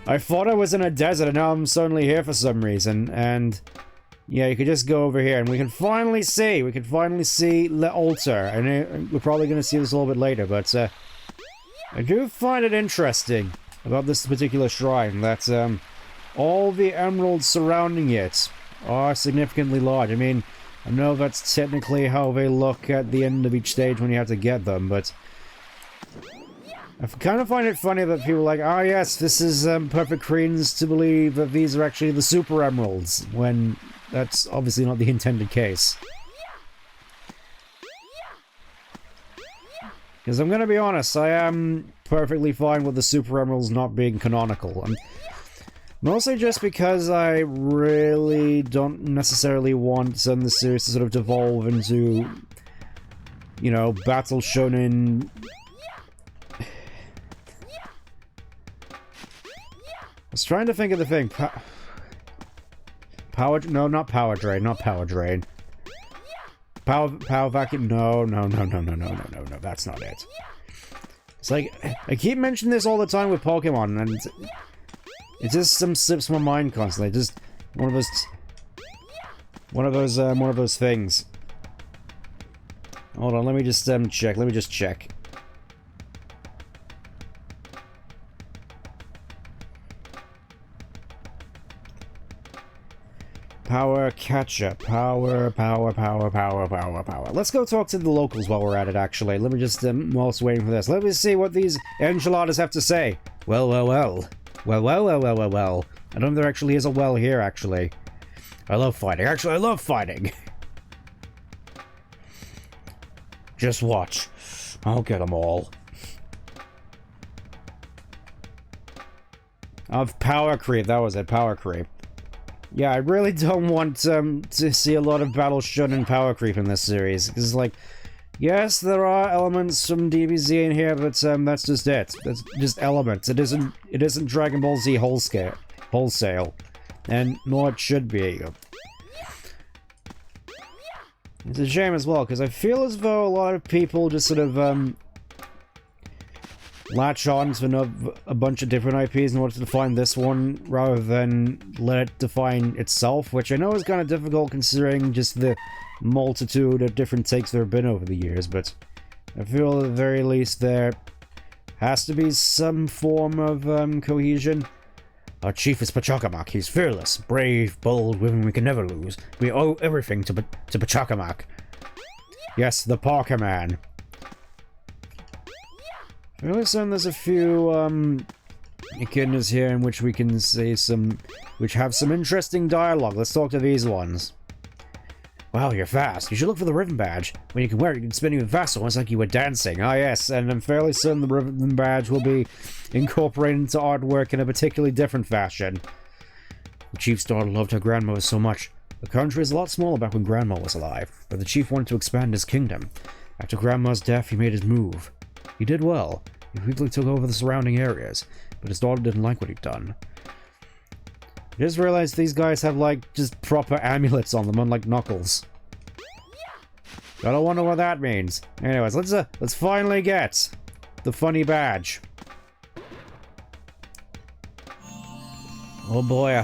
I thought I was in a desert, and now I'm suddenly here for some reason, and... Yeah, you could just go over here, and we can finally see Le Altar, and we're probably going to see this a little bit later, but, I do find it interesting about this particular shrine, that, all the emeralds surrounding it are significantly large. I mean, I know that's technically how they look at the end of each stage when you have to get them, but... I kind of find it funny that people are like, oh yes, this is perfect credence to believe that these are actually the Super Emeralds, when that's obviously not the intended case. Because I'm gonna be honest, I am perfectly fine with the Super Emeralds not being canonical. Mostly just because I really don't necessarily want the series to sort of devolve into, you know, Battle Shonen... I was trying to think of the thing. Power... No, not Power Drain. Not Power Drain. Power Vacuum... No, that's not it. It's like... I keep mentioning this all the time with Pokemon, and... It just slips my mind constantly. Just... One of those things. Hold on, let me just check. Let me just check. Power catcher. Power. Let's go talk to the locals while we're at it, actually. Let me just, whilst waiting for this, let me see what these enchiladas have to say. Well. I don't think there actually is a well here, actually. I love fighting. Actually, I love fighting. Just watch. I'll get them all. Of power creep. That was it. Power creep. Yeah, I really don't want to see a lot of Battle Shonen power creep in this series. Because, like, yes, there are elements from DBZ in here, but that's just it. That's just elements. It isn't Dragon Ball Z wholesale. And nor it should be. It's a shame as well, because I feel as though a lot of people just sort of latch on to a bunch of different IPs in order to define this one, rather than let it define itself, which I know is kind of difficult considering just the multitude of different takes there have been over the years, but I feel at the very least there has to be some form of cohesion. Our chief is Pachacamac. He's fearless, brave, bold, women we can never lose. We owe everything to Pachacamac. Yes, the Parker Man. I really assume there's a few echidnas here in which we can say which have some interesting dialogue. Let's talk to these ones. Wow, you're fast. You should look for the ribbon badge. When you can wear it, you can spin even faster, almost like you were dancing. Ah, yes, and I'm fairly certain the ribbon badge will be incorporated into artwork in a particularly different fashion. The chief's daughter loved her grandmother so much. The country was a lot smaller back when Grandma was alive, but the chief wanted to expand his kingdom. After Grandma's death, he made his move. He did well. He quickly took over the surrounding areas, but his daughter didn't like what he'd done. I just realized these guys have, like, just proper amulets on them, unlike Knuckles. I don't wonder what that means. Anyways, let's finally get the funny badge. Oh boy,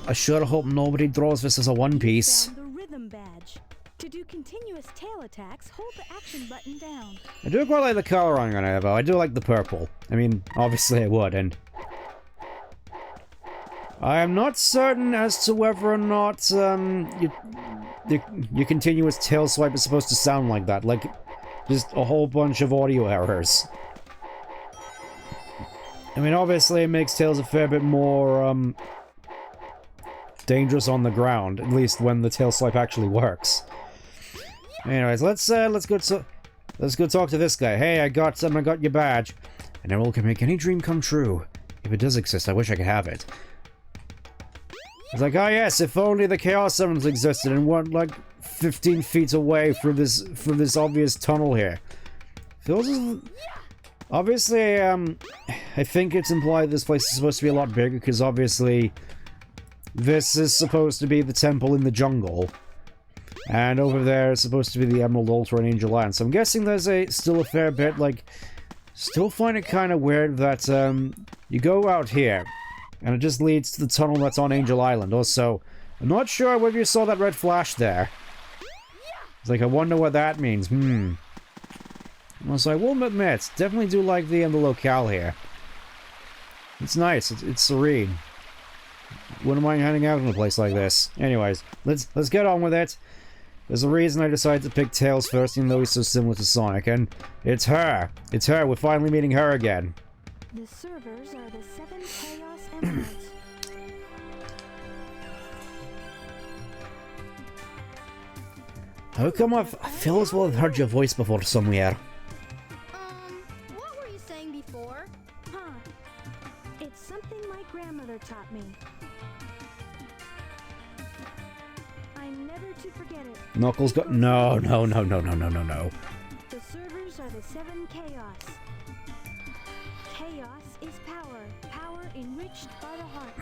I sure hope nobody draws this as a One Piece. Found the rhythm badge. To do continuous tail attacks, hold the action button down. I do quite like the coloring on it, though. I do like the purple. I mean, obviously I would, and I am not certain as to whether or not your continuous tail swipe is supposed to sound like that. Like, just a whole bunch of audio errors. I mean, obviously it makes Tails a fair bit more, dangerous on the ground, at least when the tail swipe actually works. Anyways, let's go talk to this guy. Hey, I got your badge. An emerald can make any dream come true. If it does exist, I wish I could have it. It's like, oh yes, if only the Chaos Emeralds existed and weren't like 15 feet away from this obvious tunnel here. Feels as... Obviously, I think it's implied this place is supposed to be a lot bigger, because obviously this is supposed to be the temple in the jungle. And over there is supposed to be the Emerald Altar and Angel Island. So I'm guessing there's still a fair bit, like... Still find it kind of weird that, you go out here, and it just leads to the tunnel that's on Angel Island. Also, I'm not sure whether you saw that red flash there. It's like, I wonder what that means. Also, I will admit, definitely do like the locale here. It's nice. It's serene. Wouldn't mind hanging out in a place like this. Anyways, let's get on with it. There's a reason I decided to pick Tails first, even though he's so similar to Sonic, and it's her. It's her. We're finally meeting her again. The servers are the 7 Chaos Emeralds. How come I feel as well I've heard your voice before somewhere? What were you saying before? Huh. It's something my grandmother taught me. I'm never to forget it. Knuckles got... No. The servers are the 7 Chaos. Chaos is power. Power enriched by the heart.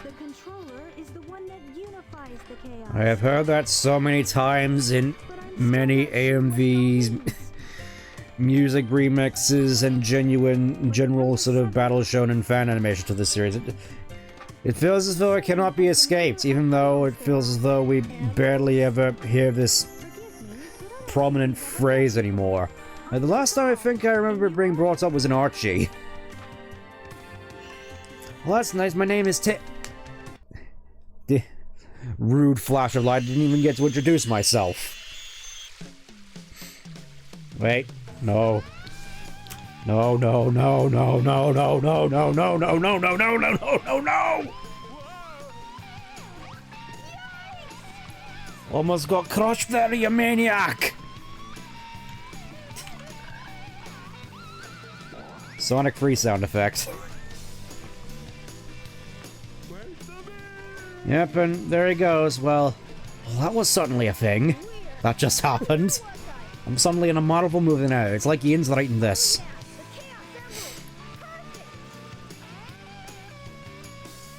The controller is the one that unifies the chaos. I have heard that so many times in many AMV's music remixes and general sort of battle shonen fan animation to this series. It feels as though it cannot be escaped, even though it feels as though we barely ever hear this prominent phrase anymore. The last time I think I remember it being brought up was in Archie. Well, that's nice. My name is Rude flash of light. I didn't even get to introduce myself. Wait. No. No. Almost got crushed there, you maniac! Sonic free sound effect. Yep, and there he goes. Well, that was suddenly a thing. That just happened. I'm suddenly in a Marvel movie now. It's like Ian's writing this.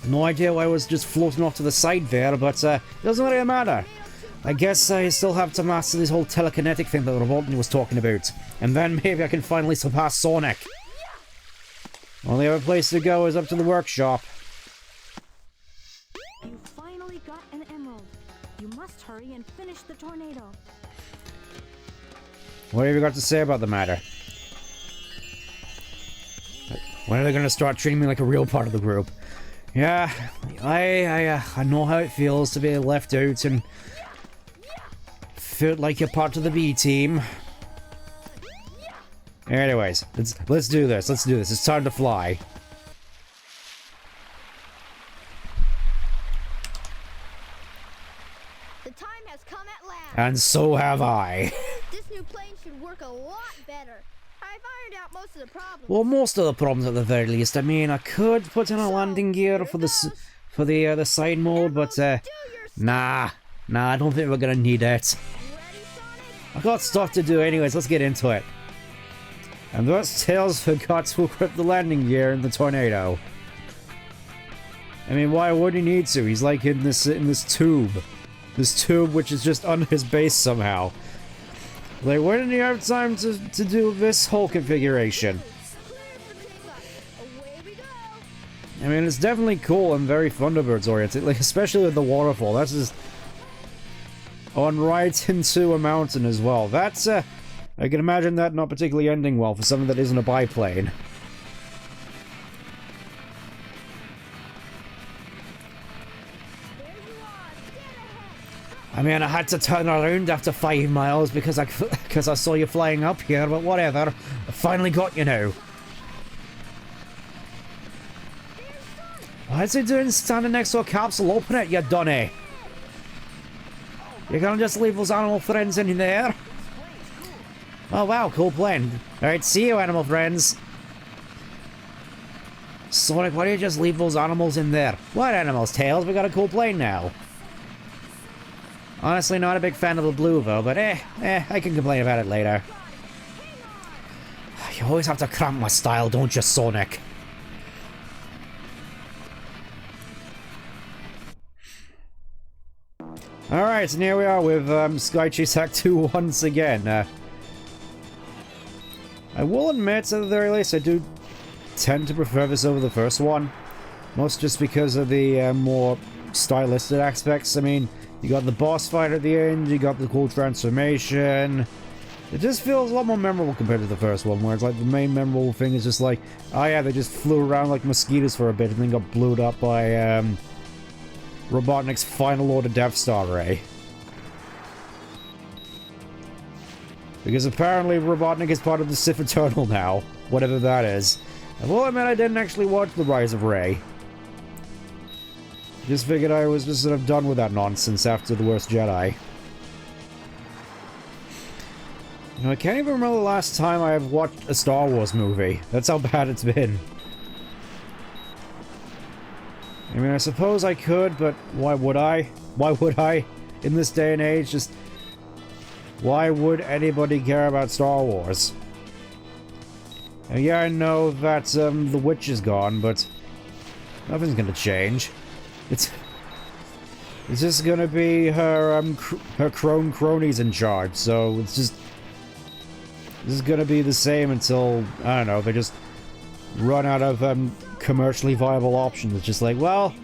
No idea why I was just floating off to the side there, but it doesn't really matter. I guess I still have to master this whole telekinetic thing that Revolting was talking about. And then maybe I can finally surpass Sonic. Only other place to go is up to the workshop. You finally got an emerald. You must hurry and finish the tornado. What have you got to say about the matter? When are they going to start treating me like a real part of the group? Yeah, I know how it feels to be left out and feel like you're part of the B team. Anyways, let's do this. Let's do this. It's time to fly. And so have I. This new plane should work a lot better. I've ironed out most of the problems. Well, most of the problems at the very least. I mean, I could put in a landing gear for the side mode, but nah, I don't think we're gonna need it. Ready, Sonic? I've got stuff to do anyways. Let's get into it. And thus Tails forgot to equip the landing gear in the tornado. I mean, why would he need to? He's like in this tube. This tube which is just under his base somehow. Like, why didn't he have time to do this whole configuration? Clear for takeoff. Away we go. I mean, it's definitely cool and very Thunderbirds oriented, like especially with the waterfall. That's just on right into a mountain as well. That's I can imagine that not particularly ending well for something that isn't a biplane. There you are. Get ahead. I mean, I had to turn around after 5 miles because I saw you flying up here, but whatever. I finally got you now. What's he doing standing next to a capsule? Open it, you dunny. You're gonna just leave those animal friends in there? Oh wow, cool plane. Alright, see you, animal friends. Sonic, why don't you just leave those animals in there? What animals, Tails? We got a cool plane now. Honestly, not a big fan of the blue though, but I can complain about it later. You always have to cramp my style, don't you, Sonic? Alright, and here we are with Sky Chase Act 2 once again. I will admit, at the very least, I do tend to prefer this over the first one. Most just because of the more stylistic aspects. I mean, you got the boss fight at the end, you got the cool transformation. It just feels a lot more memorable compared to the first one, where it's like the main memorable thing is just like, oh yeah, they just flew around like mosquitoes for a bit and then got blew up by Robotnik's Final Order Death Star Ray. Because apparently Robotnik is part of the Sith Eternal now, whatever that is. I will admit I didn't actually watch The Rise of Rey. Just figured I was just sort of done with that nonsense after The Worst Jedi. You know, I can't even remember the last time I've watched a Star Wars movie. That's how bad it's been. I mean, I suppose I could, but why would I? Why would I? In this day and age, just... why would anybody care about Star Wars? And yeah, I know that The Witch is gone, but nothing's gonna change. It's just gonna be her her cronies in charge, so it's just... this is gonna be the same until, I don't know, they just run out of commercially viable options. It's just like, well,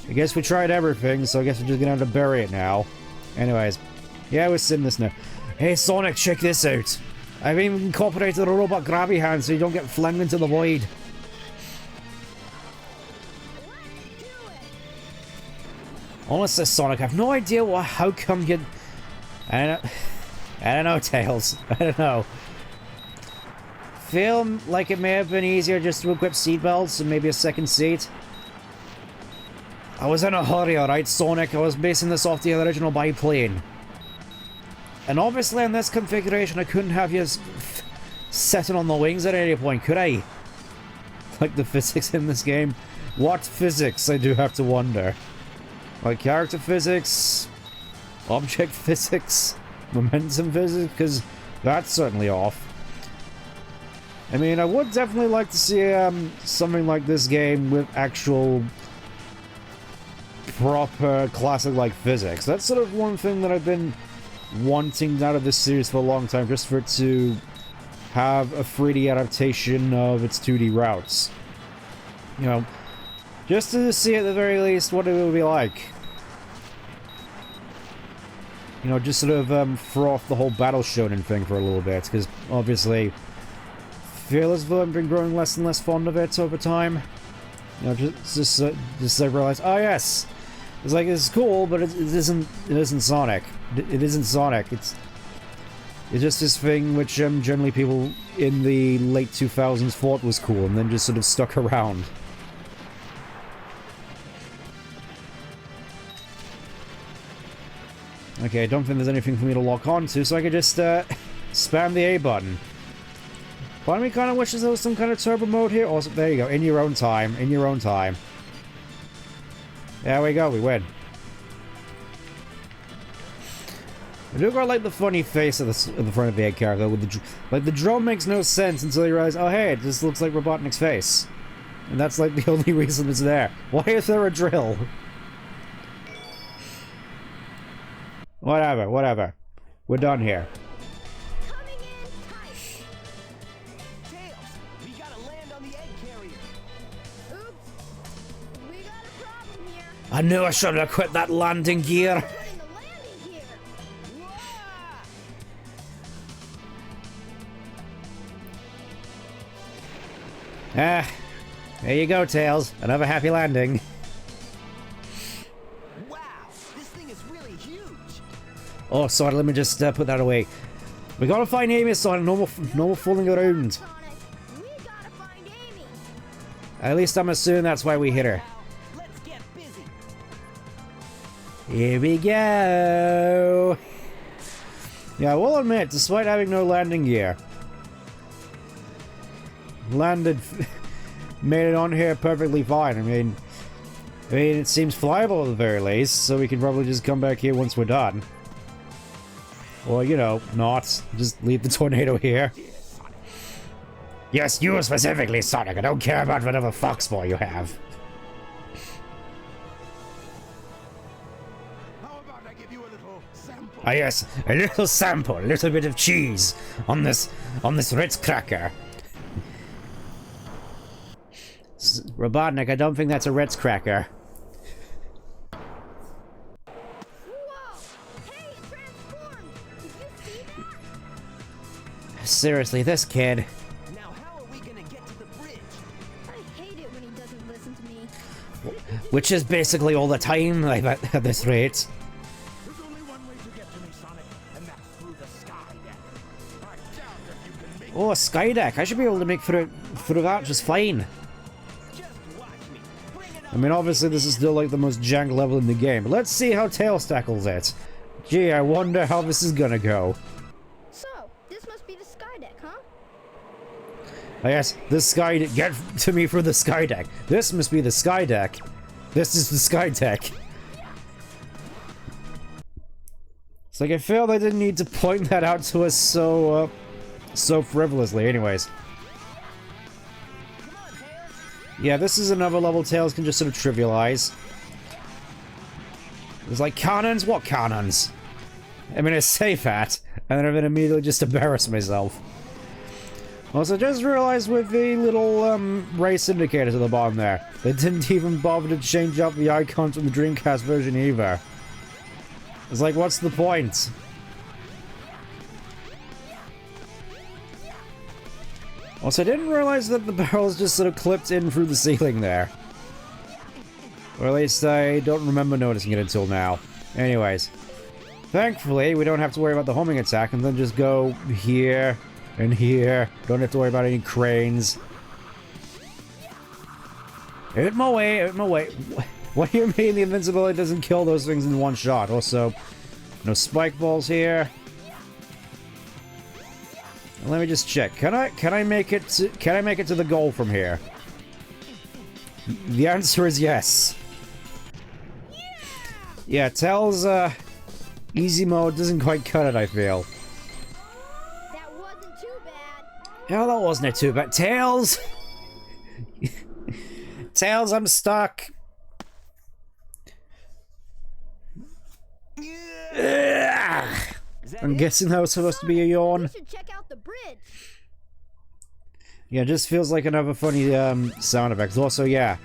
I guess we tried everything, so I guess we're just gonna have to bury it now. Anyways, yeah, we're sitting this now. Hey Sonic, check this out! I've even incorporated a robot grabby hand so you don't get flung into the void. Honestly, Sonic, I've no idea how come you... I don't know, Tails. I don't know. Feel like it may have been easier just to equip seatbelts and maybe a second seat. I was in a hurry, alright, Sonic. I was basing this off the original biplane. And obviously in this configuration I couldn't have you setting on the wings at any point, could I? Like the physics in this game. What physics, I do have to wonder. Like character physics, object physics, momentum physics, because that's certainly off. I mean, I would definitely like to see something like this game with actual proper classic-like physics. That's sort of one thing that I've been wanting out of this series for a long time, just for it to have a 3D adaptation of its 2D routes. You know, just to see at the very least what it would be like. You know, just sort of throw off the whole Battle Shonen thing for a little bit, because obviously I feel as though I've been growing less and less fond of it over time. You know, just I realize, oh yes, it's like, it's cool, but it isn't Sonic. It isn't Sonic. It's just this thing which generally people in the late 2000s thought was cool, and then just sort of stuck around. Okay, I don't think there's anything for me to lock onto, so I could just spam the A button. Part of me kind of wishes there was some kind of turbo mode here. Also, there you go, in your own time, in your own time. There we go, we win. I do quite like the funny face of the front of the egg character. With the drum makes no sense until you realize, oh hey, it just looks like Robotnik's face. And that's like the only reason it's there. Why is there a drill? Whatever, whatever. We're done here. Coming in tight. Tails, we gotta land on the egg carrier. Oops. We got a problem here. I knew I should have quit that landing gear. Putting the landing gear. Ah, there you go, Tails. Another happy landing. Wow, this thing is really huge. Oh, sorry, let me just put that away. We gotta find Amy, son. No more fooling around. Sonic, we gotta find Amy. At least I'm assuming that's why we hit her. Let's get busy. Here we go. Yeah, I will admit, despite having no landing gear, made it on here perfectly fine. I mean, it seems flyable at the very least, so we can probably just come back here once we're done. Or, you know, not. Just leave the tornado here. Yes, you specifically, Sonic. I don't care about whatever foxball you have. How about I give you a little sample? Ah, yes, a little sample, a little bit of cheese on this Ritz cracker. Robotnik, I don't think that's a Ritz cracker. Whoa! Hey, it transformed. Did you see that? Seriously, this kid. Now how are we gonna get to the bridge? I hate it when he doesn't listen to me. Which is basically all the time, like, at this rate. There's only one way to get to me, Sonic, and that's through the sky deck. I doubt if you can make Oh, a sky deck. I should be able to make through that just fine. Just watch me. Bring it I mean, obviously this is still like the most jank level in the game, but let's see how Tails tackles it. Gee, I wonder how this is gonna go. So, this must be the sky deck, huh? Oh yes, this sky deck. Get to me for the sky deck. This must be the sky deck. This is the sky deck. It's like I feel they didn't need to point that out to us so frivolously. Anyways. Yeah, this is another level Tails can just sort of trivialize. It's like, cannons? What cannons? I mean, it's safe at, and then I'm gonna immediately just embarrass myself. Also, just realized with the little race indicators at the bottom there, they didn't even bother to change up the icons from the Dreamcast version either. It's like, what's the point? Also, I didn't realize that the barrels just sort of clipped in through the ceiling there. Or at least I don't remember noticing it until now. Anyways. Thankfully, we don't have to worry about the homing attack and then just go here and here. Don't have to worry about any cranes. Out my way, out my way. What do you mean the invincibility doesn't kill those things in one shot? Also, no spike balls here. Let me just check. Can I make it to the goal from here? The answer is yes. Yeah, Tails easy mode doesn't quite cut it, I feel. That wasn't too bad. Yeah, that wasn't too bad. Tails! Tails, I'm stuck. Ugh. I'm guessing that was supposed to be a yawn. We should check out the bridge. Yeah, it just feels like another funny sound effect. Also, yeah.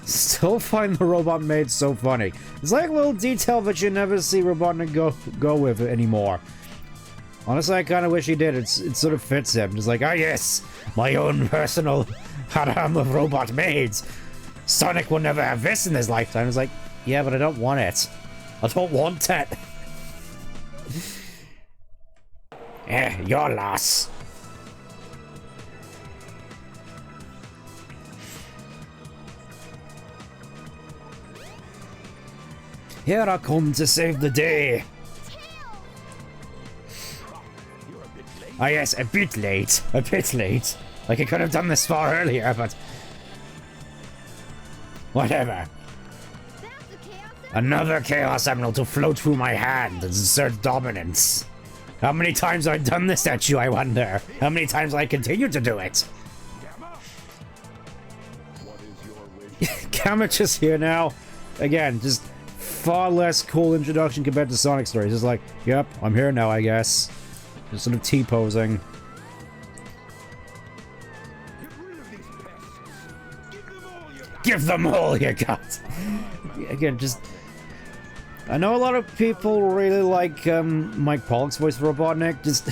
Still find the robot maid so funny. It's like a little detail that you never see Robotnik go with anymore. Honestly, I kind of wish he did. It sort of fits him. Just like, ah yes, my own personal harem of robot maids. Sonic will never have this in his lifetime. It's like, yeah, but I don't want it. I don't want it. Your loss. Here I come to save the day. Ah yes, a bit late. A bit late. Like I could have done this far earlier, but... whatever. Another Chaos Emerald to float through my hand and assert dominance. How many times have I done this at you, I wonder? How many times will I continue to do it? Gamma just here now. Again, just far less cool introduction compared to Sonic stories. Just like, yep, I'm here now, I guess. Just sort of T-posing. Give them all you got! Again, just... I know a lot of people really like Mike Pollock's voice for Robotnik. Just...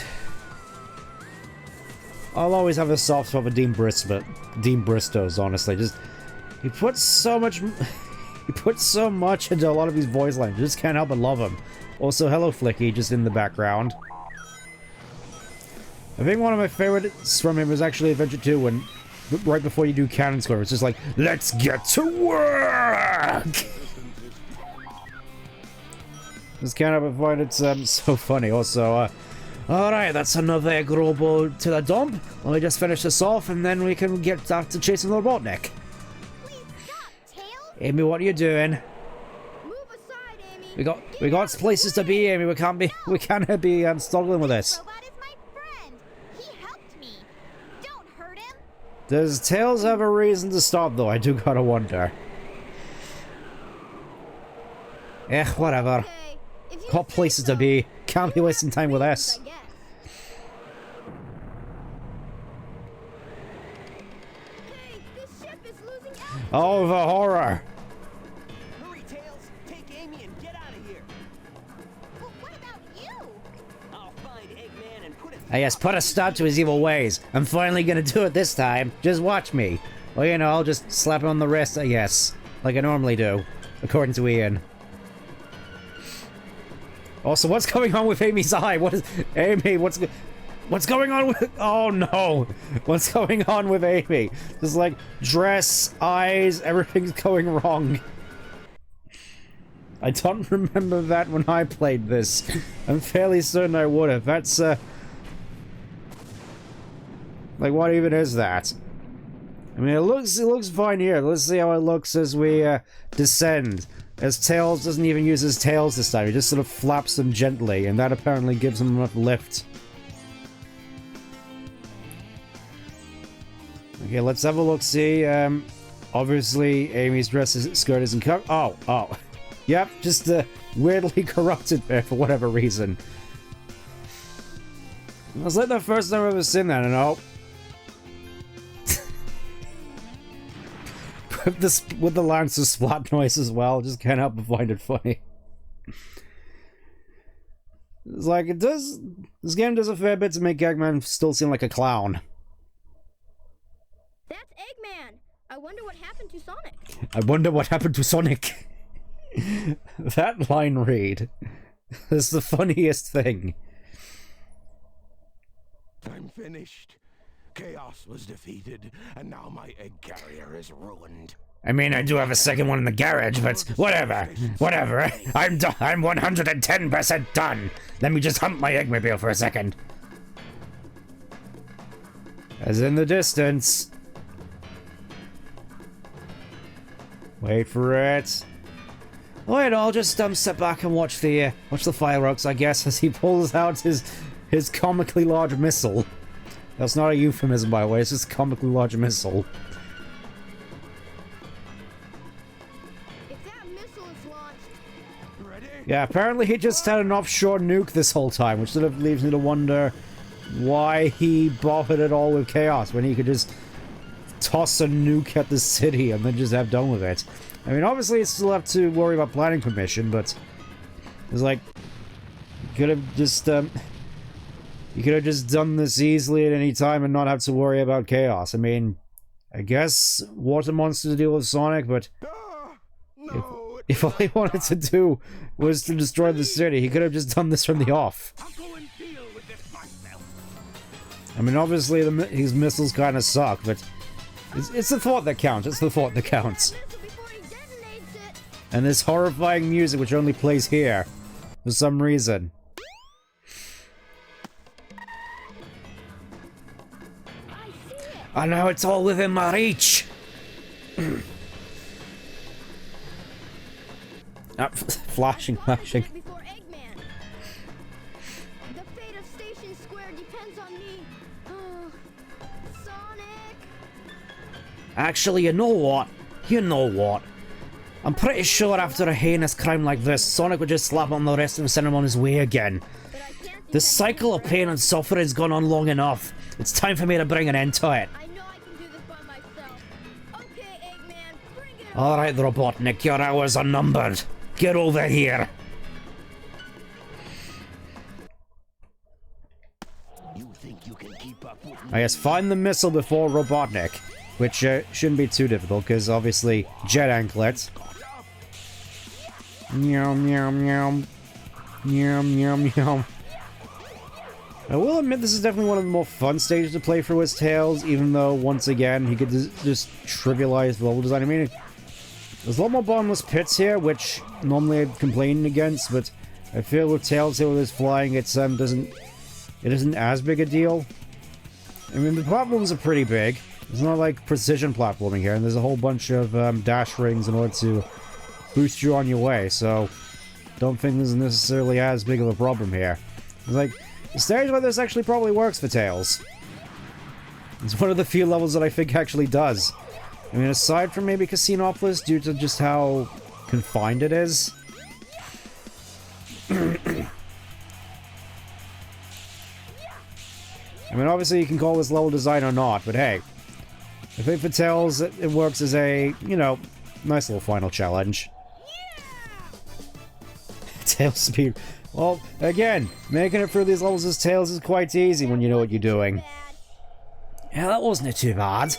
I'll always have a soft spot for Dean Bristow's, honestly. Just... He puts so much... he puts so much into a lot of these voice lines. You just can't help but love him. Also, hello Flicky, just in the background. I think one of my favorites from him was actually Adventure 2 when... right before you do Cannon Score, it's just like, let's get to work! Just can't help but find it so funny. Also, alright, that's another egg robo to the dump. Let me just finish this off and then we can get back to chasing the Robotnik. Amy, what are you doing? Move aside, Amy. We got places to be, Amy. We can't be struggling with this. Robot is my friend. He helped me. Don't hurt him. Does Tails have a reason to stop, though? I do gotta wonder. Whatever. Okay. If you Got say places so. to be. Can't be wasting time with us. I guess. Hey, this ship is losing altitude. Oh, the horror! Hurry, Tails! Take Amy and get out of here! Well, what about you? I'll find Eggman and put it... I yes, put a stop to his evil ways. I'm finally gonna do it this time. Just watch me. Well, you know, I'll just slap him on the wrist, I guess. Like I normally do. According to Ian. Also, what's going on with Amy's eye? What is... Amy, what's going on with... Oh, no. What's going on with Amy? Just like, dress, eyes, everything's going wrong. I don't remember that when I played this. I'm fairly certain I would have. That's, like, what even is that? I mean, it looks fine here. Let's see how it looks as we, descend. As Tails doesn't even use his tails this time, he just sort of flaps them gently, and that apparently gives him enough lift. Okay, let's have a look-see. Obviously, Amy's skirt isn't covered. Oh. Yep, just weirdly corrupted there for whatever reason. It was like the first time I've ever seen that, and oh. With the Lancer splat noise as well, just can't help but find it funny. It's like, this game does a fair bit to make Eggman still seem like a clown. That's Eggman. I wonder what happened to Sonic. I wonder what happened to Sonic. That line read is the funniest thing. I'm finished. Chaos was defeated, and now my egg carrier is ruined. I mean, I do have a second one in the garage, but whatever. I'm 110% done. Let me just hump my Eggmobile for a second. As in the distance. Wait for it. Alright, I'll just sit back and watch the fireworks, I guess, as he pulls out his comically large missile. That's not a euphemism, by the way, it's just a comically large missile. If that missile is launched... Ready? Yeah, apparently he just had an offshore nuke this whole time, which sort of leaves me to wonder why he bothered at all with Chaos when he could just toss a nuke at the city and then just have done with it. I mean, obviously you still have to worry about planning permission, but it's like, you could have just, you could have just done this easily at any time and not have to worry about Chaos. I mean, I guess water monster to deal with Sonic, but No, if all he wanted to do was to destroy the city, he could have just done this from the off. I'll go and deal with this myself. I mean, obviously his missiles kind of suck, but it's the thought that counts. It's the thought that counts. Missile before he detonates it. And this horrifying music which only plays here. For some reason. And now it's all within my reach! Flashing. Before Eggman. The fate of Station Square depends on me. Sonic. Actually, you know what? I'm pretty sure after a heinous crime like this, Sonic would just slap on the rest and send him on his way again. But I can't do The that cycle of pain and suffering's gone on long enough. It's time for me to bring an end to it. I know I can do this by myself. Okay, Eggman, bring it on. Alright, Robotnik, your hours are numbered. Get over here. You think you can keep up with me? I guess find the missile before Robotnik. Which shouldn't be too difficult, because obviously jet anklets. Meow meow meow. Meow meow meow. I will admit this is definitely one of the more fun stages to play through as Tails, even though, once again, he could just trivialize the level design. I mean, there's a lot more bottomless pits here, which normally I'd complain against, but I feel with Tails here with his flying, it isn't as big a deal. I mean, the platforms are pretty big. It's not like precision platforming here, and there's a whole bunch of dash rings in order to boost you on your way, so don't think this is necessarily as big of a problem here. It's like, a stage like this actually probably works for Tails. It's one of the few levels that I think actually does. I mean, aside from maybe Casinopolis, due to just how confined it is. I mean, obviously you can call this level design or not, but hey. I think for Tails, it works as a, you know, nice little final challenge. Tails speed. Well, again, making it through these levels as Tails is quite easy when you know what you're doing. Yeah, that wasn't too bad.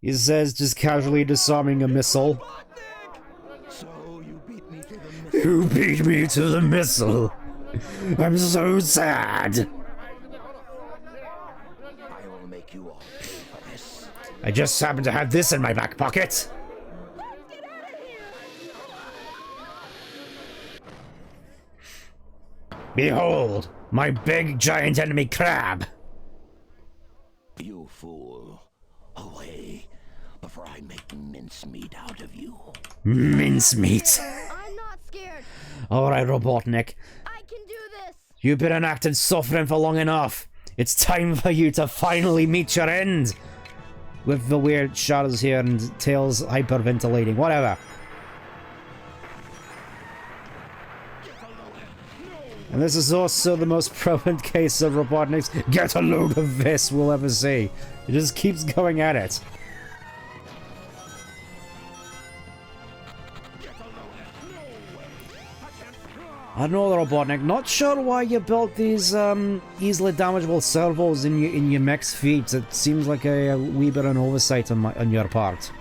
He says, just casually disarming a missile. So you beat me to the missile. You beat me to the missile. I'm so sad. I will make you all pay for this. I just happen to have this in my back pocket. Behold, my big giant enemy crab. You fool. Away, before I make mincemeat out of you. Mincemeat. I'm not scared. Alright, Robotnik. I can do this. You've been enacting suffering for long enough. It's time for you to finally meet your end. With the weird shadows here and Tails hyperventilating, whatever. And this is also the most prevalent case of Robotnik's get a load of this we'll ever see. It just keeps going at it. I know, Robotnik, not sure why you built these easily damageable servos in your mech's feet. It seems like a wee bit of an oversight on your part.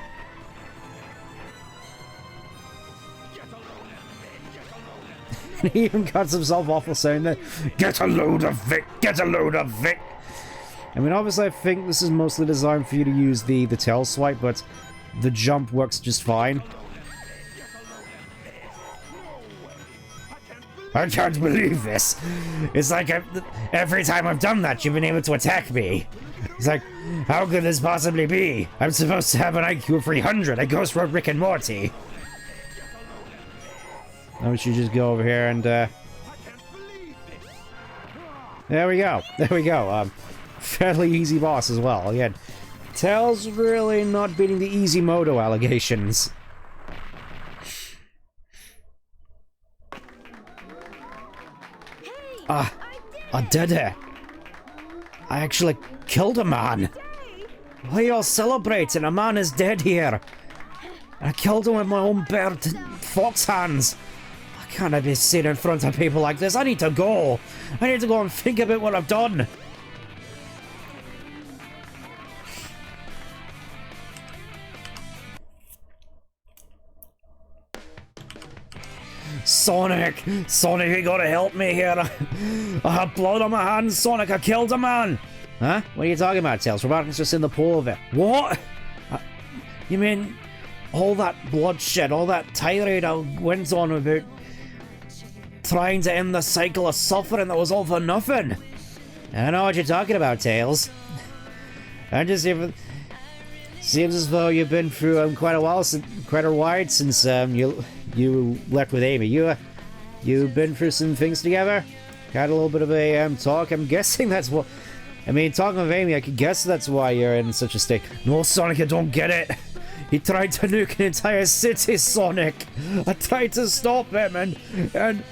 And he even cuts himself off for saying that, get a load of it, get a load of it. I mean, obviously I think this is mostly designed for you to use the tail swipe, but the jump works just fine. I can't believe this. It's like every time I've done that, you've been able to attack me. It's like, how could this possibly be? I'm supposed to have an IQ of 300. I ghost wrote Rick and Morty. Now we should just go over here and, there we go. There we go. Fairly easy boss as well. Again, Tails really not beating the easy moto allegations. I did it. I actually killed a man. Why are you all celebrating? A man is dead here. I killed him with my own bare fox hands. I can't be seen in front of people like this. I need to go. I need to go and think about what I've done. Sonic! Sonic, you gotta help me here. I have blood on my hands, Sonic. I killed a man. Huh? What are you talking about, Tails? Robotnik's just in the pool of it. What? You mean all that bloodshed, all that tirade I went on about trying to end the cycle of suffering that was all for nothing. I know what you're talking about, Tails. I just even seems as though you've been through quite a while, quite a ride since you left with Amy. You've been through some things together. Had a little bit of a talk. I'm guessing that's what. I mean, talking with Amy, I could guess that's why you're in such a state. No, Sonic, I don't get it. He tried to nuke an entire city, Sonic. I tried to stop him, and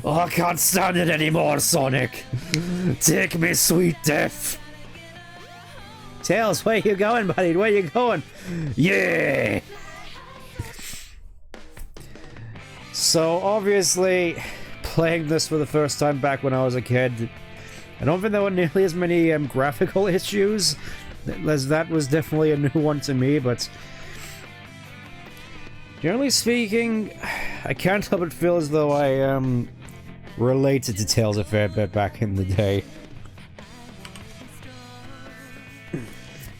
oh, I can't stand it anymore, Sonic. Take me, sweet death. Tails, where you going, buddy? Where you going? Yeah. So obviously, playing this for the first time back when I was a kid, I don't think there were nearly as many graphical issues, as that was definitely a new one to me, but generally speaking, I can't help but feel as though I related to Tails a fair bit back in the day.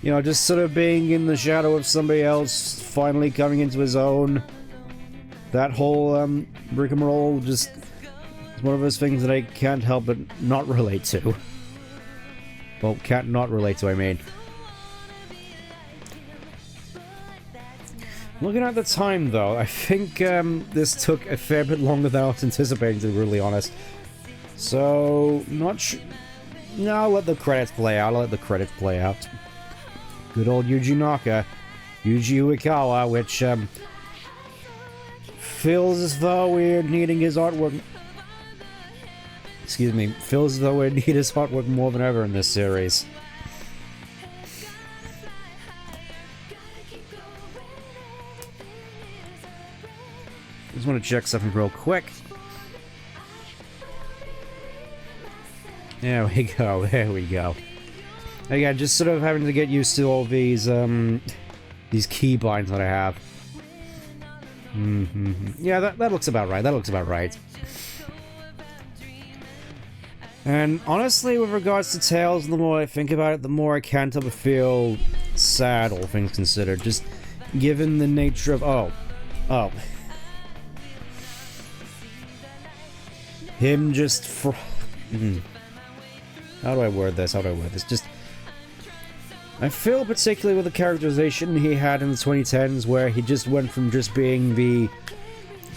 You know, just sort of being in the shadow of somebody else, finally coming into his own. That whole rigmarole just is one of those things that I can't help but not relate to. Well, can't not relate to, I mean. Looking at the time, though, I think this took a fair bit longer than I was anticipating, to be really honest. So, not sure. No, I'll let the credits play out. I'll let the credits play out. Good old Yuji Naka, Yuji Uekawa, which feels as though we're needing his artwork. Excuse me, feels as though we need his artwork more than ever in this series. Just want to check something real quick. There we go, there we go. Again, just sort of having to get used to all these keybinds that I have. Yeah, that looks about right, that looks about right. And honestly, with regards to Tails, the more I think about it, the more I can't help but feel sad, all things considered. Just given the nature of... Oh. Him just... How do I word this? Just... I feel particularly with the characterization he had in the 2010s, where he just went from just being the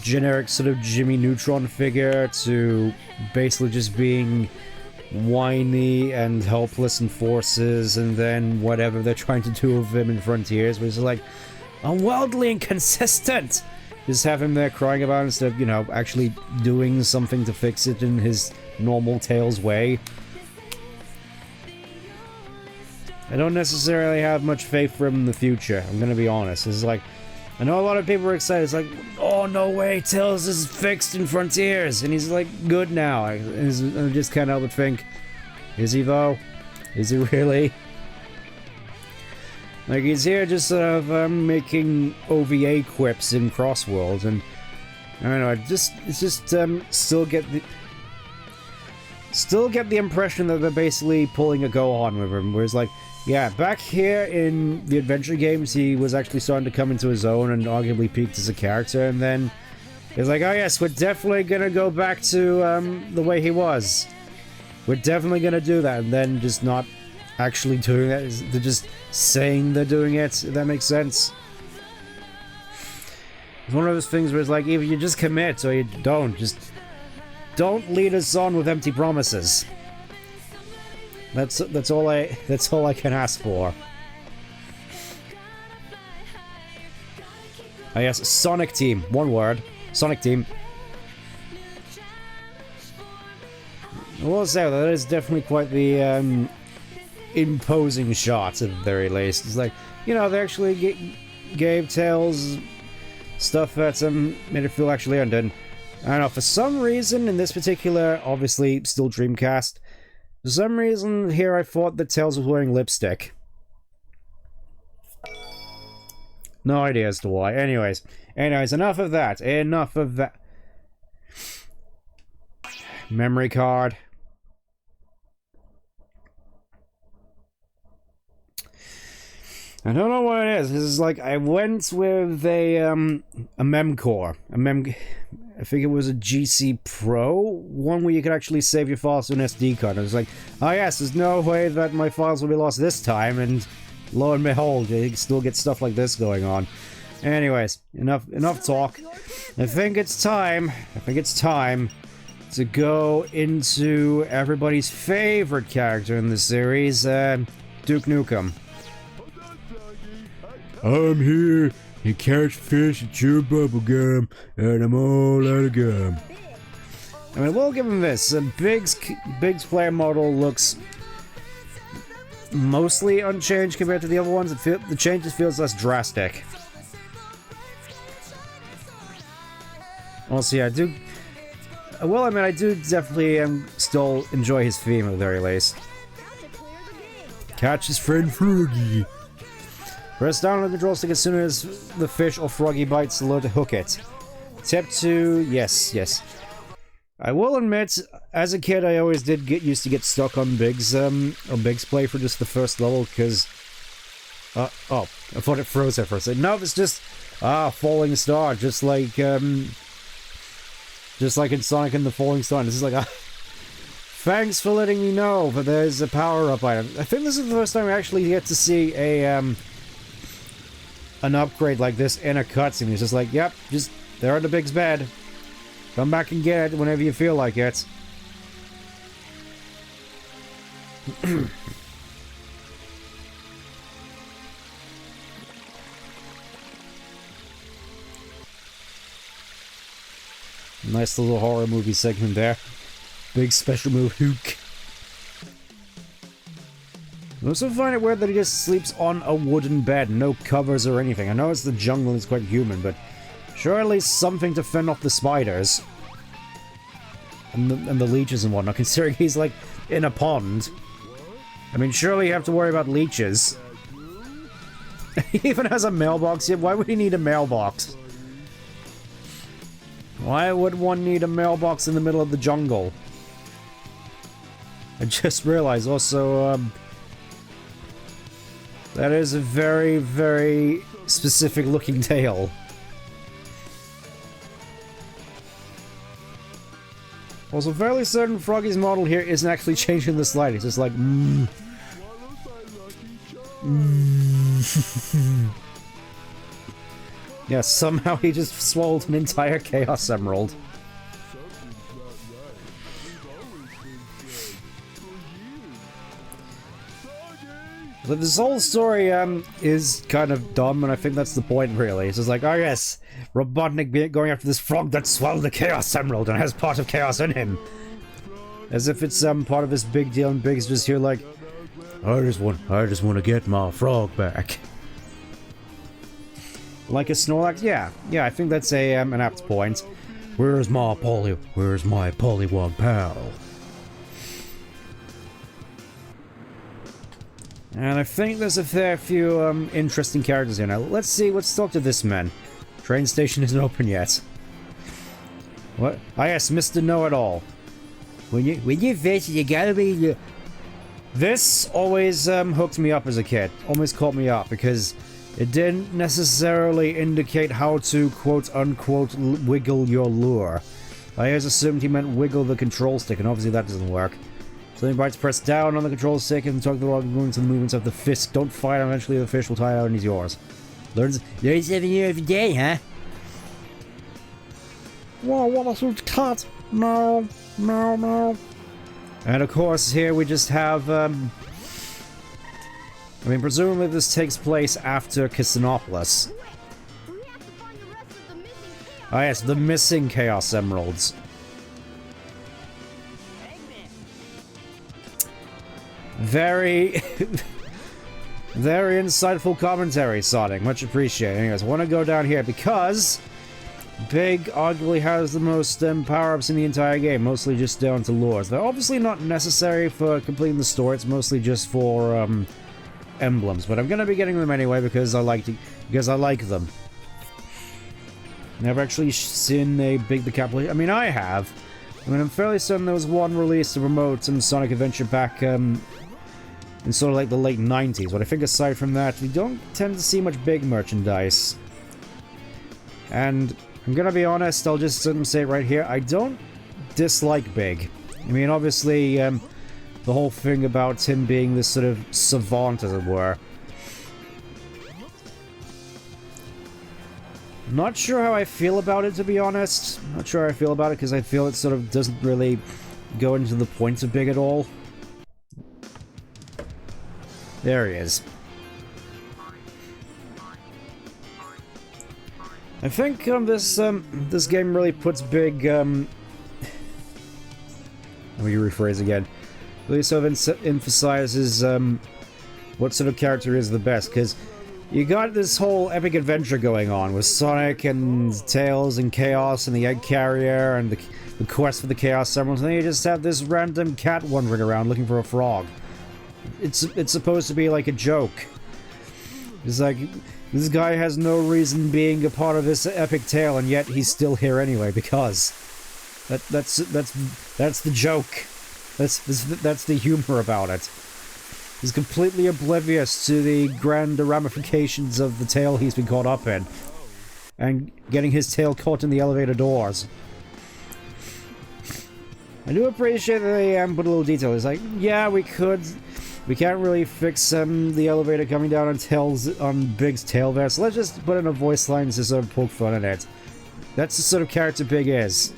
generic sort of Jimmy Neutron figure to basically just being whiny and helpless in Forces, and then whatever they're trying to do with him in Frontiers, which is like unwildly inconsistent. Just have him there crying about it instead of, you know, actually doing something to fix it in his normal Tails way. I don't necessarily have much faith for him in the future, I'm gonna be honest. It's like, I know a lot of people are excited, it's like, oh no way, Tails is fixed in Frontiers, and he's like, good now. I just can't help but think, is he though? Is he really? Like, he's here just sort of making OVA quips in Crossworld, and I don't know, it's just still get the impression that they're basically pulling a go-on with him, where it's like, yeah, back here in the adventure games, he was actually starting to come into his own and arguably peaked as a character, and then it's like, oh yes, we're definitely gonna go back to the way he was. We're definitely gonna do that, and then just not actually doing it. They're just saying they're doing it, if that makes sense. It's one of those things where it's like, either you just commit or you don't. Just don't lead us on with empty promises. That's all I can ask for. Oh yes, Sonic Team. One word. Sonic Team. I will say that is definitely quite the imposing shot at the very least. It's like, you know, they actually gave Tails stuff that made it feel actually earned. And I don't know, for some reason in this particular, obviously still Dreamcast, for some reason here I thought that Tails was wearing lipstick. No idea as to why. Anyways, enough of that. Memory card. I don't know what it is. This is like, I went with a memcore. I think it was a GC Pro, one where you could actually save your files to an SD card. I was like, oh yes, there's no way that my files will be lost this time, and lo and behold, you can still get stuff like this going on. Anyways, enough talk. I think it's time to go into everybody's favorite character in the series, Duke Nukem. I'm here to catch fish and chew bubblegum, and I'm all out of gum. I mean, we'll give him this. Big's player model looks mostly unchanged compared to the other ones. The changes feels less drastic. Also, yeah, I do... Well, I mean, I do definitely still enjoy his theme at the very least. Catch his friend Froggy. Press down on the control stick as soon as the fish or froggy bites the lure to hook it. Tip 2, yes. I will admit, as a kid, I always did used to get stuck on Big's play for just the first level, because... oh, I thought it froze there for a second. No, it's just... falling star, just like in Sonic and the Falling Star. This is like, thanks for letting me know, but there's a power-up item. I think this is the first time we actually get to see an upgrade like this in a cutscene. It's just like, yep, just there on the Big's bed. Come back and get it whenever you feel like it. Nice little horror movie segment there. Big special move, Hook. I also find it weird that he just sleeps on a wooden bed, no covers or anything. I know it's the jungle and it's quite human, but sure, at least something to fend off the spiders. And the leeches and whatnot, considering he's like in a pond. I mean, surely you have to worry about leeches. He even has a mailbox here. Why would he need a mailbox? Why would one need a mailbox in the middle of the jungle? I just realized also, that is a very, very specific looking tail. Also, fairly certain Froggy's model here isn't actually changing the slide. It's just like, Yeah, somehow he just swallowed an entire Chaos Emerald. But this whole story is kind of dumb, and I think that's the point, really. It's just like, oh yes, Robotnik going after this frog that swallowed the Chaos Emerald and has part of Chaos in him. As if it's part of this big deal, and Big's just here like, I just want to get my frog back. Like a Snorlax? Yeah, I think that's an apt point. Where's my Poliwag pal? And I think there's a fair few interesting characters here now. Let's talk to this man. Train station isn't open yet. What? Ah yes, Mr. Know-It-All. When you visit, you gotta be... This always hooked me up as a kid. Always caught me up, because it didn't necessarily indicate how to quote-unquote wiggle your lure. I always assumed he meant wiggle the control stick, and obviously that doesn't work. So bites, press down on the control stick and tug the rod going to the movements of the fist. Don't fight, eventually the fish will tie out and he's yours. Learn 37 years every day, huh? Whoa, what a huge cat! No. And of course, here we just have, I mean, presumably this takes place after Kissanopolis. Ah yes, the missing Chaos Emeralds. Very, very insightful commentary, Sonic. Much appreciated. Anyways, I want to go down here because Big arguably has the most power-ups in the entire game, mostly just down to lures. They're obviously not necessary for completing the story, it's mostly just for emblems, but I'm going to be getting them anyway because I like them. Never actually seen a Big the Capital. I mean, I have. I mean, I'm fairly certain there was one release to promote some Sonic Adventure Pack in sort of like the late 90s. But I think aside from that, we don't tend to see much big merchandise. And I'm gonna be honest, I'll just say it right here, I don't dislike Big. I mean, obviously, the whole thing about him being this sort of savant, as it were. Not sure how I feel about it, to be honest. Not sure how I feel about it, because I feel it sort of doesn't really go into the point of Big at all. There he is. I think this game really puts Big, let me rephrase again. Really sort of emphasizes what sort of character is the best, because you got this whole epic adventure going on with Sonic and Tails and Chaos and the Egg Carrier and the quest for the Chaos Emeralds, and then you just have this random cat wandering around looking for a frog. It's supposed to be like a joke. It's like, this guy has no reason being a part of this epic tale, and yet he's still here anyway, because that's the joke. That's the humor about it. He's completely oblivious to the grand ramifications of the tale he's been caught up in, and getting his tail caught in the elevator doors. I do appreciate that they put a little detail. It's like, yeah, we can't really fix the elevator coming down on Big's tail there, so let's just put in a voice line to sort of poke fun at it. That's the sort of character Big is.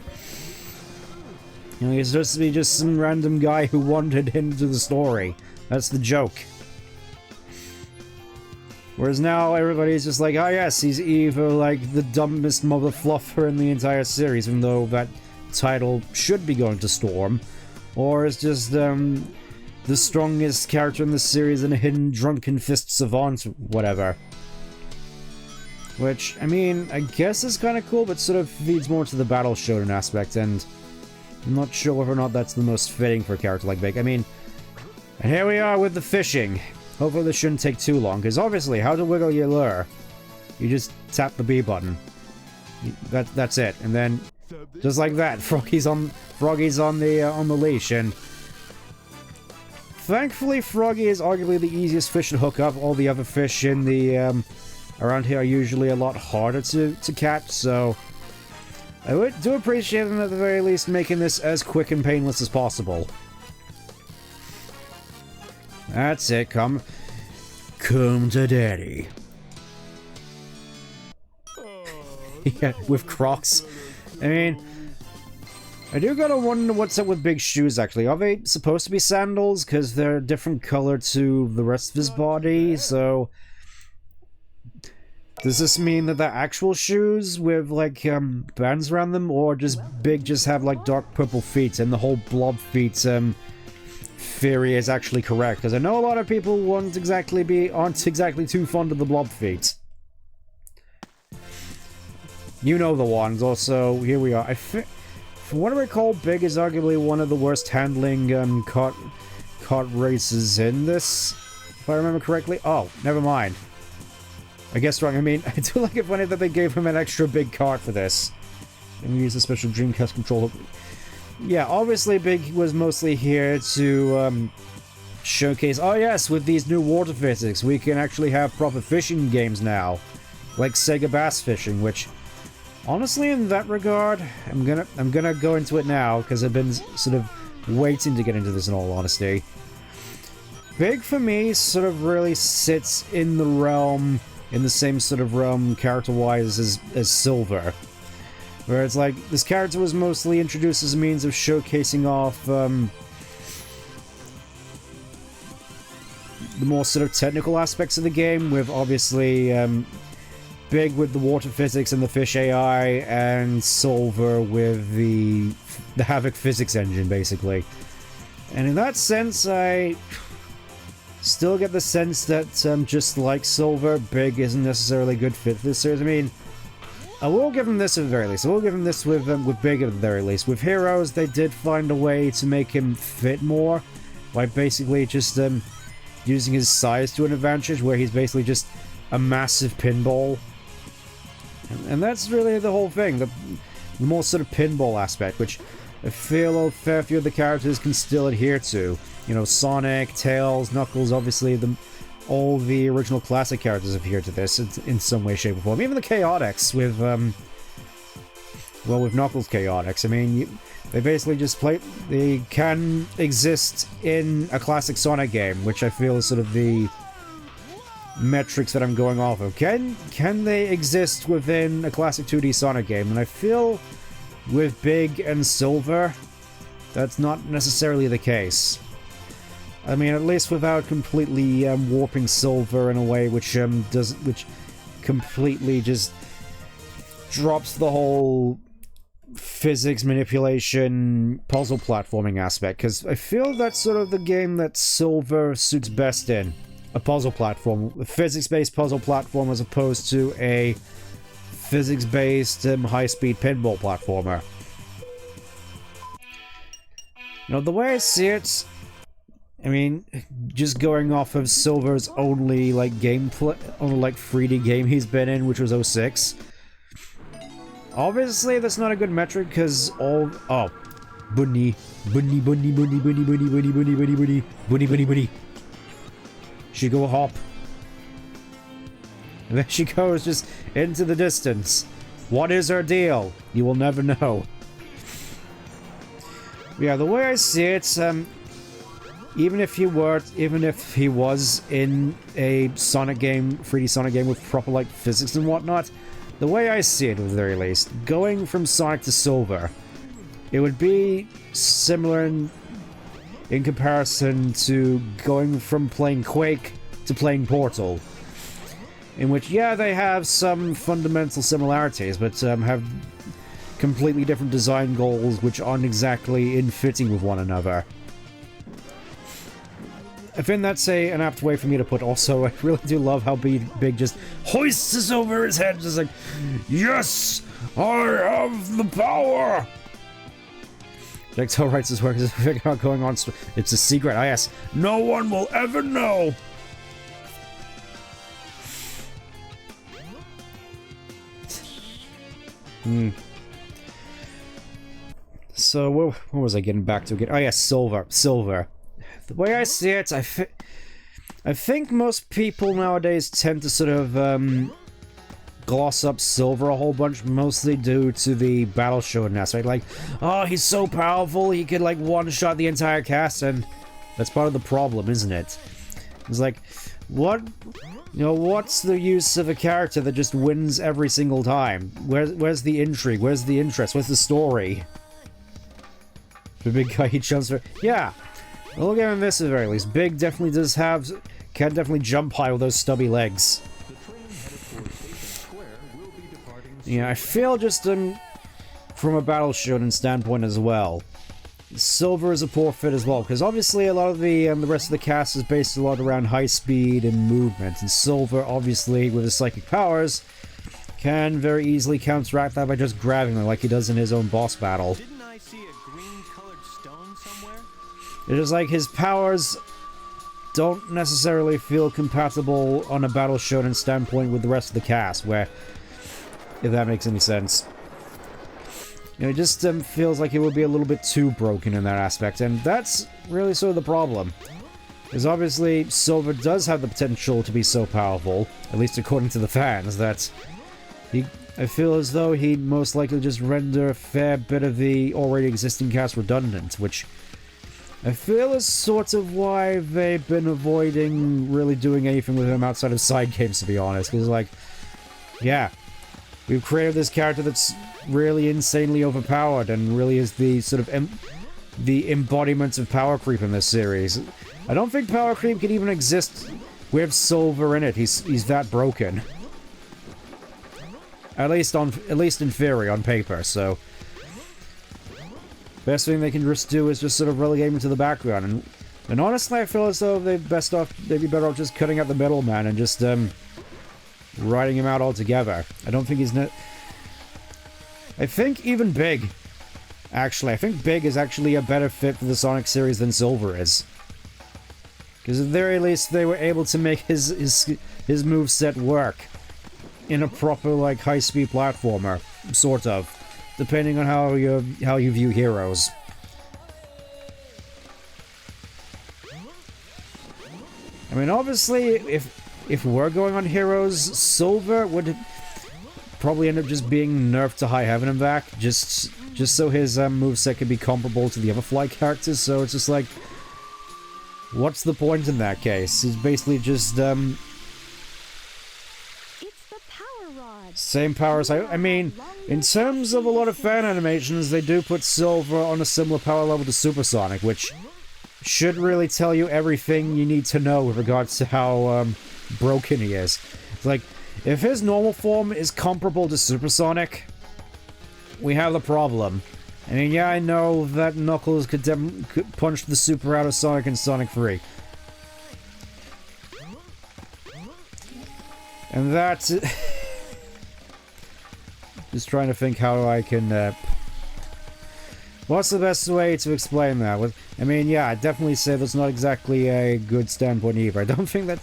You know, he's supposed to be just some random guy who wandered into the story. That's the joke. Whereas now everybody's just like, oh yes, he's either like the dumbest mother fluffer in the entire series, even though that title should be going to Storm, or it's just the strongest character in the series and a hidden drunken fist savant, whatever. Which, I mean, I guess is kind of cool, but sort of feeds more to the battle shonen aspect, and I'm not sure whether or not that's the most fitting for a character like Big. I mean, and here we are with the fishing. Hopefully this shouldn't take too long, because obviously, how to wiggle your lure? You just tap the B button. That's it, and then just like that, Froggy's on the leash, and thankfully Froggy is arguably the easiest fish to hook up. All the other fish in the around here are usually a lot harder to catch, so I do appreciate them at the very least making this as quick and painless as possible. That's it, come to daddy. Yeah, with Crocs. I mean, I do gotta wonder what's up with Big's shoes, actually. Are they supposed to be sandals? Because they're a different color to the rest of his body, so does this mean that they're actual shoes with, like, bands around them? Or does Big just have, like, dark purple feet and the whole blob feet, theory is actually correct? Because I know a lot of people aren't exactly too fond of the blob feet. You know the ones. Also, here we are. From what I recall, Big is arguably one of the worst handling cart races in this, if I remember correctly. Oh, never mind. I guess wrong. I mean, I do like it funny that they gave him an extra big cart for this. And we use a special Dreamcast controller. Yeah, obviously Big was mostly here to showcase, oh yes, with these new water physics, we can actually have proper fishing games now. Like SEGA Bass Fishing, which, honestly, in that regard, I'm gonna go into it now, because I've been sort of waiting to get into this in all honesty. Big, for me, sort of really sits in the same sort of realm, character-wise, as Silver. Where it's like, this character was mostly introduced as a means of showcasing off, the more sort of technical aspects of the game, with obviously, Big with the water physics and the fish AI, and Silver with the Havoc physics engine, basically. And in that sense, I still get the sense that, just like Silver, Big isn't necessarily a good fit for this series. I mean, I will give him this at the very least. I will give him this with Big at the very least. With Heroes, they did find a way to make him fit more, by basically just, using his size to an advantage, where he's basically just a massive pinball. And that's really the whole thing, the more sort of pinball aspect, which I feel a fair few of the characters can still adhere to. You know, Sonic, Tails, Knuckles, obviously all the original classic characters appear to this in some way, shape, or form. Even the Chaotix with, well, with Knuckles Chaotix. I mean, they basically just they can exist in a classic Sonic game, which I feel is sort of the metrics that I'm going off of. Can they exist within a classic 2D Sonic game? And I feel with Big and Silver, that's not necessarily the case. I mean, at least without completely warping Silver in a way which completely just drops the whole physics manipulation puzzle platforming aspect, because I feel that's sort of the game that Silver suits best in. A puzzle platform, a physics-based puzzle platform as opposed to a physics-based high-speed pinball platformer. You know, the way I see it, I mean, just going off of Silver's only, like, gameplay, only, like, 3D game he's been in, which was 06. Obviously, that's not a good metric, because all... Oh. Bunny. She go hop. And there she goes, just into the distance. What is her deal? You will never know. Yeah, the way I see it, even if he was in a Sonic game, 3D Sonic game with proper, like, physics and whatnot, the way I see it, at the very least, going from Sonic to Silver, it would be similar in comparison to going from playing Quake to playing Portal, in which, yeah, they have some fundamental similarities, but have completely different design goals which aren't exactly in fitting with one another. I think that's an apt way for me to put. Also, I really do love how Big just hoists us over his head, just like, yes, I have the power! Jigsaw writes his work is figuring out going on. It's a secret. Yes, no one will ever know. So, what was I getting back to again? Oh, yeah, Silver. The way I see it, I think most people nowadays tend to sort of, gloss up Silver a whole bunch, mostly due to the battle shonen aspect. Like, oh, he's so powerful, he could, like, one-shot the entire cast, and that's part of the problem, isn't it? It's like, what... You know, what's the use of a character that just wins every single time? Where's the intrigue? Where's the interest? Where's the story? The big guy, he jumps for... Yeah! We'll give him this at the very least. Big definitely does have... Can definitely jump high with those stubby legs. Yeah, I feel just from a battle shonen standpoint as well. Silver is a poor fit as well, because obviously a lot of the rest of the cast is based a lot around high speed and movement, and Silver, obviously, with his psychic powers, can very easily counteract that by just grabbing them like he does in his own boss battle. Didn't I see a green-colored stone somewhere? It's just like his powers don't necessarily feel compatible on a battle shonen standpoint with the rest of the cast, where... If that makes any sense. You know, it just feels like it would be a little bit too broken in that aspect, and that's really sort of the problem. Because obviously, Silver does have the potential to be so powerful, at least according to the fans, that I feel as though he'd most likely just render a fair bit of the already existing cast redundant, which I feel is sort of why they've been avoiding really doing anything with him outside of side games, to be honest. Because, like, yeah... We've created this character that's really insanely overpowered and really is the sort of the embodiment of power creep in this series. I don't think power creep can even exist with Silver in it. He's that broken. At least in theory, on paper. So best thing they can just do is just sort of relegate him to the background. And honestly, I feel as though they'd be better off just cutting out the middleman and just writing him out altogether. I don't think he's I think even Big, actually, I think Big is actually a better fit for the Sonic series than Silver is. Because at the very least, they were able to make his moveset work in a proper, like, high-speed platformer, sort of, depending on how you view heroes. I mean, obviously, if we're going on heroes, Silver would probably end up just being nerfed to high heaven and back, just so his moveset could be comparable to the other fly characters. So it's just like, what's the point in that case? It's basically just It's the power rod. same power as I mean, in terms of a lot of fan animations, they do put Silver on a similar power level to Supersonic, which should really tell you everything you need to know with regards to how broken he is. It's like, if his normal form is comparable to Supersonic, we have the problem. I mean, yeah, I know that Knuckles could punch the Super out of Sonic in Sonic 3. And that's... Just trying to think how I can... What's the best way to explain that? I mean, yeah, I'd definitely say that's not exactly a good standpoint either. I don't think that...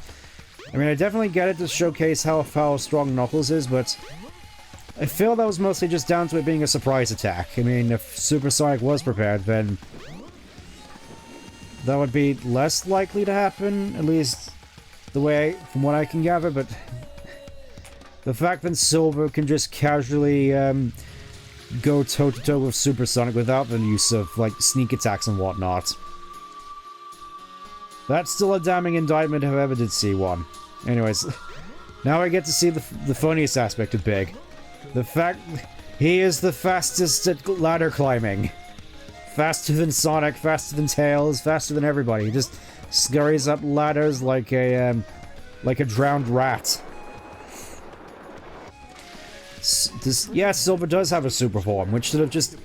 I mean, I definitely get it to showcase how strong Knuckles is, but... I feel that was mostly just down to it being a surprise attack. I mean, if Supersonic was prepared, then... that would be less likely to happen, at least the way, from what I can gather, but... the fact that Silver can just casually, go toe-to-toe with Supersonic without the use of, like, sneak attacks and whatnot. That's still a damning indictment if I ever did see one. Anyways, now I get to see the funniest aspect of Big. The fact he is the fastest at ladder climbing. Faster than Sonic, faster than Tails, faster than everybody. He just scurries up ladders like a drowned rat. Yeah, Silver does have a super form, which sort of just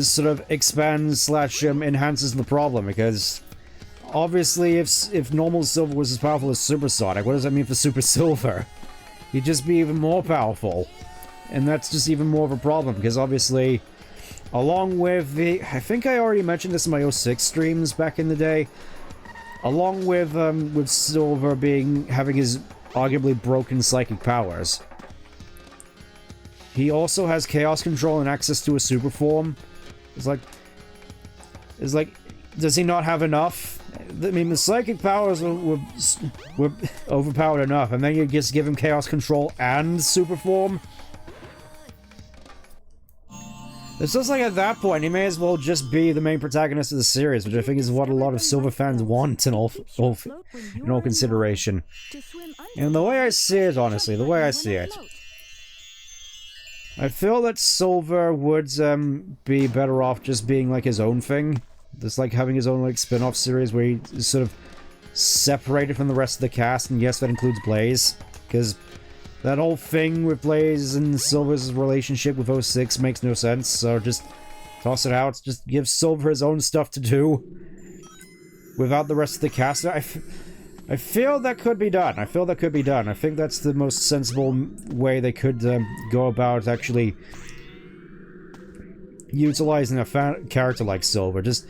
sort of expands / enhances the problem, because obviously if normal Silver was as powerful as Supersonic, what does that mean for Super Silver? He'd just be even more powerful, and that's just even more of a problem, because obviously, along with the... I think I already mentioned this in my 06 streams back in the day, along with Silver having his arguably broken psychic powers, he also has chaos control and access to a super form. It's like, does he not have enough? I mean, the psychic powers were overpowered enough, and then you just give him chaos control and super form? It's just like, at that point, he may as well just be the main protagonist of the series, which I think is what a lot of Silver fans want in all consideration. And the way I see it, honestly, the way I see it, I feel that Silver would be better off just being like his own thing. Just like having his own like spin-off series where he's sort of separated from the rest of the cast, and yes, that includes Blaze, because that whole thing with Blaze and Silver's relationship with 06 makes no sense, so just toss it out. Just give Silver his own stuff to do without the rest of the cast. I feel that could be done. I think that's the most sensible way they could go about actually utilizing a character like Silver. Just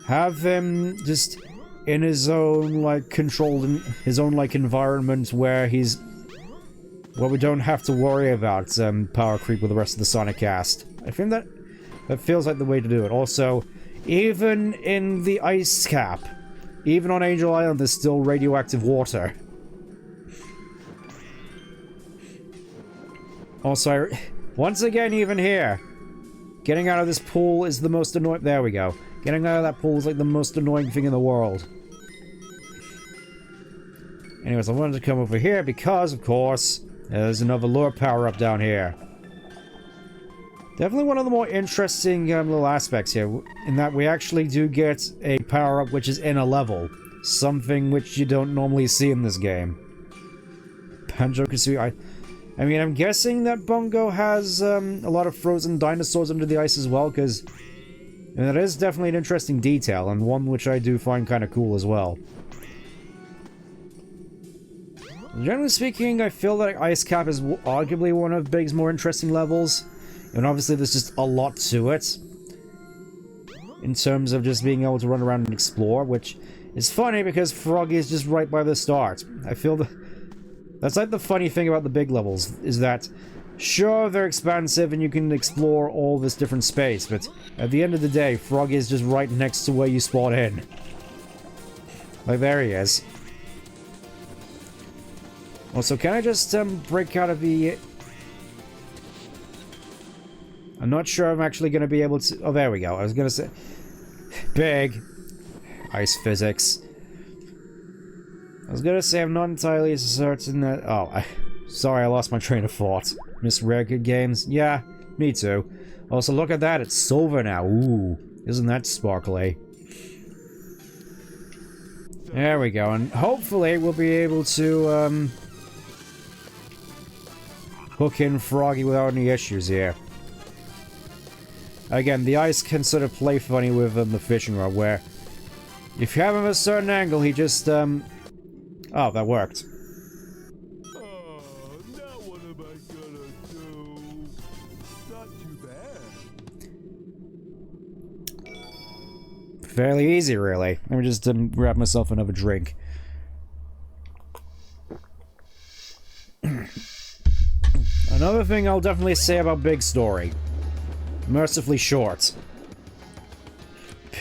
have him just in his own, like, controlled, his own, like, environment where he's... well, we don't have to worry about power creep with the rest of the Sonic cast. I think that feels like the way to do it. Also, even in the ice cap, even on Angel Island, there's still radioactive water. Also, once again, even here, getting out of this pool is the most annoying... there we go. Getting out of that pool is like the most annoying thing in the world. Anyways, I wanted to come over here because, of course, there's another lure power-up down here. Definitely one of the more interesting little aspects here, in that we actually do get a power-up which is in a level. Something which you don't normally see in this game. Banjo-Kazooie, I mean, I'm guessing that Bungo has a lot of frozen dinosaurs under the ice as well, because that is definitely an interesting detail, and one which I do find kind of cool as well. Generally speaking, I feel that Ice Cap is arguably one of Big's more interesting levels, and obviously there's just a lot to it, in terms of just being able to run around and explore, which is funny because Froggy is just right by the start. I feel that's like the funny thing about the Big levels, is that sure, they're expansive and you can explore all this different space, but at the end of the day, Froggy is just right next to where you spawn in. Like, there he is. Also, can I just break out of the... I'm not sure I'm actually going to be able to... Oh, there we go. I was going to say... Big. Ice physics. I was going to say I'm not entirely certain that... Oh, sorry, I lost my train of thought. Misread games? Yeah, me too. Also, look at that. It's silver now. Ooh. Isn't that sparkly? There we go. And hopefully we'll be able to, hook in Froggy without any issues here. Again, the ice can sort of play funny with the fishing rod, where if you have him at a certain angle, he just, Oh, that worked. Oh, now what am I gonna do? Not too bad. Fairly easy, really. Let me just grab myself another drink. Another thing I'll definitely say about Big Story. Mercifully short.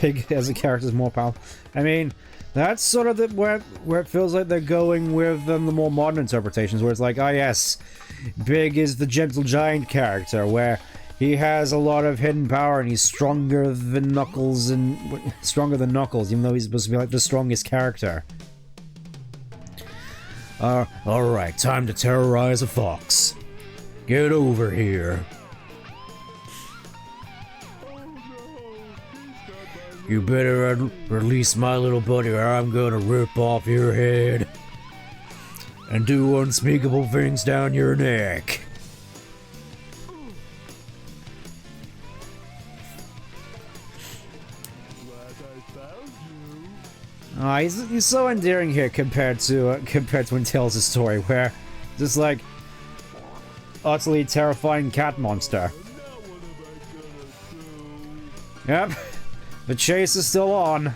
Big as a character is more powerful. I mean, that's sort of where it feels like they're going with the more modern interpretations, where it's like, ah yes, Big is the gentle giant character, where he has a lot of hidden power and he's stronger than Knuckles, even though he's supposed to be like the strongest character. Alright, time to terrorize a fox. Get over here. You better release my little buddy or I'm gonna rip off your head and do unspeakable things down your neck. He's so endearing here compared to when he tells his story, where just like utterly terrifying cat monster. Yep, the chase is still on.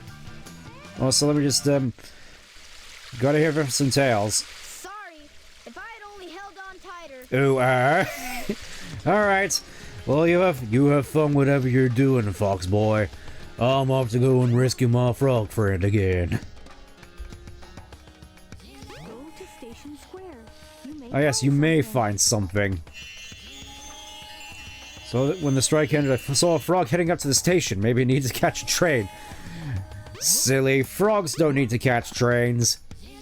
Also, let me just gotta hear from some tales. Sorry, if I had only held on tighter. Ooh, all right. Well, you have fun whatever you're doing, fox boy. I'm off to go and rescue my frog friend again. Go to Station Square. Oh yes, you may find something. So that when the strike ended, I saw a frog heading up to the station. Maybe it needs to catch a train. Silly, frogs don't need to catch trains.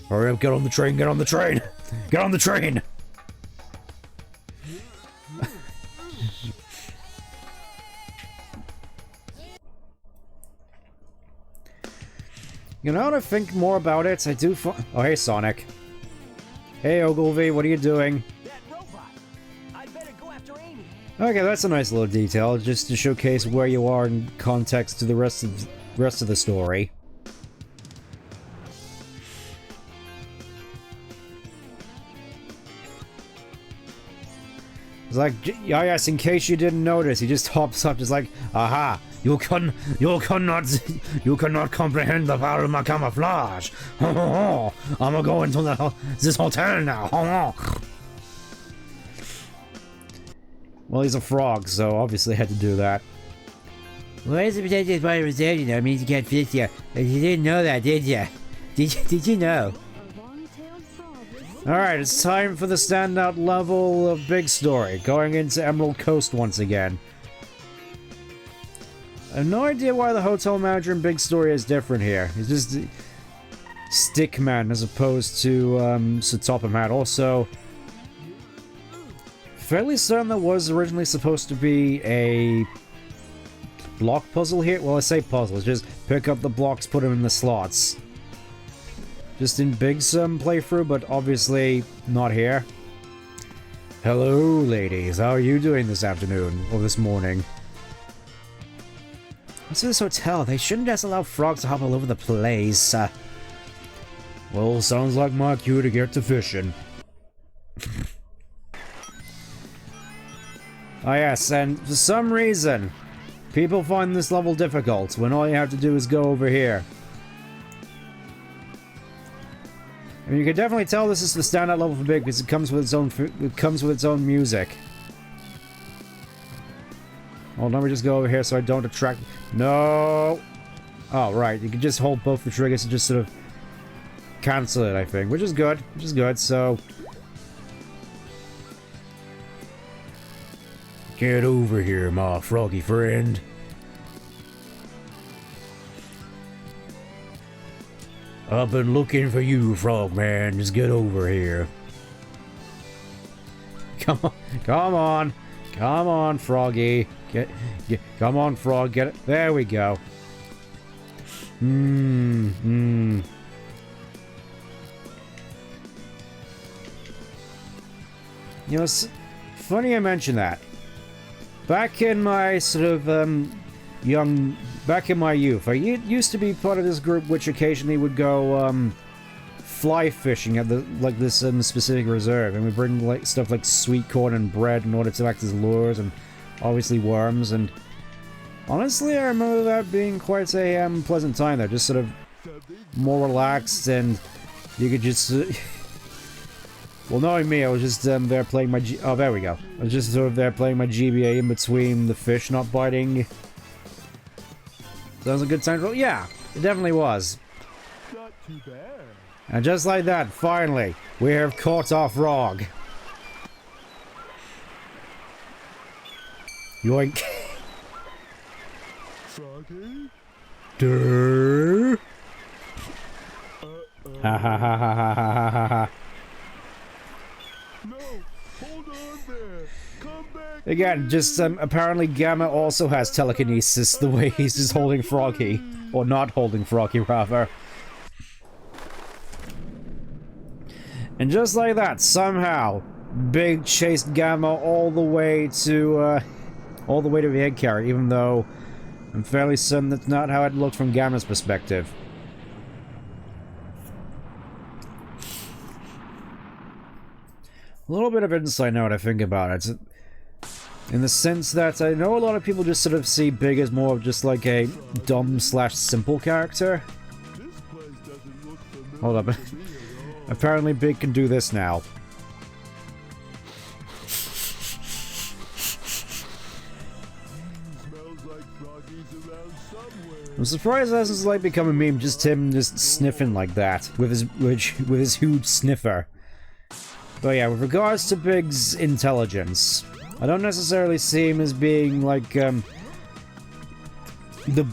Hurry up, get on the train, get on the train! Get on the train! You know, to think more about it, I do Oh, hey, Sonic. Hey, Ogilvy, what are you doing? That robot. I better go after Amy. Okay, that's a nice little detail, just to showcase where you are in context to the rest of the story. It's like, yeah, yes, in case you didn't notice, he just hops up, just like, aha, you cannot comprehend the power of my camouflage. I'm gonna go into this hotel now. Well, he's a frog, so obviously had to do that. Why is the protected by the reserve? That means you can't fix you. But you didn't know that, did you? Did you know? Alright, it's time for the standout level of Big Story, going into Emerald Coast once again. I have no idea why the hotel manager in Big Story is different here. He's just Stickman as opposed to Topham Hat. Also, fairly certain that was originally supposed to be a block puzzle here. Well, I say puzzle, it's just pick up the blocks, put them in the slots. Just in Big's playthrough, but obviously not here. Hello, ladies. How are you doing this afternoon? Or this morning? What's this hotel? They shouldn't just allow frogs to hop all over the place. Well, sounds like my cue to get to fishing. Oh yes, and for some reason, people find this level difficult when all you have to do is go over here. I mean, you can definitely tell this is the standout level for Big because it comes with its own music. Well, let me just go over here so I don't attract... No! Oh, right. You can just hold both the triggers and just sort of cancel it, I think, which is good, so... Get over here, my froggy friend. I've been looking for you, frogman. Just get over here. Come on, froggy. Come on, frog, get it. There we go. You know, it's funny I mention that. Back in my sort of back in my youth, I used to be part of this group which occasionally would go fly fishing at this specific reserve, and we bring like stuff like sweet corn and bread in order to act as lures, and obviously worms. And honestly, I remember that being quite a pleasant time there, just sort of more relaxed, and you could just. Well, knowing me, I was just there playing my oh, there we go. I was just sort of there playing my GBA in between the fish not biting. That was a good time. Well, yeah, it definitely was. Not too bad. And just like that, finally, we have caught our frog. Yoink. Froggy? Durr. Ha ha ha ha ha ha ha ha. No, hold on there. Come back. Again, just apparently Gamma also has telekinesis, the way he's just holding Froggy. Or not holding Froggy, rather. And just like that, somehow, Big chased Gamma all the way to the egg carrier, even though I'm fairly certain that's not how it looked from Gamma's perspective. A little bit of insight now when I think about it. In the sense that I know a lot of people just sort of see Big as more of just like a dumb/simple character. This place doesn't look familiar. Hold up. to me at all. Apparently Big can do this now. Smells like froggies around somewhere. I'm surprised this has like become a meme, just him just sniffing like that with his huge sniffer. But yeah, with regards to Big's intelligence, I don't necessarily see him as being like the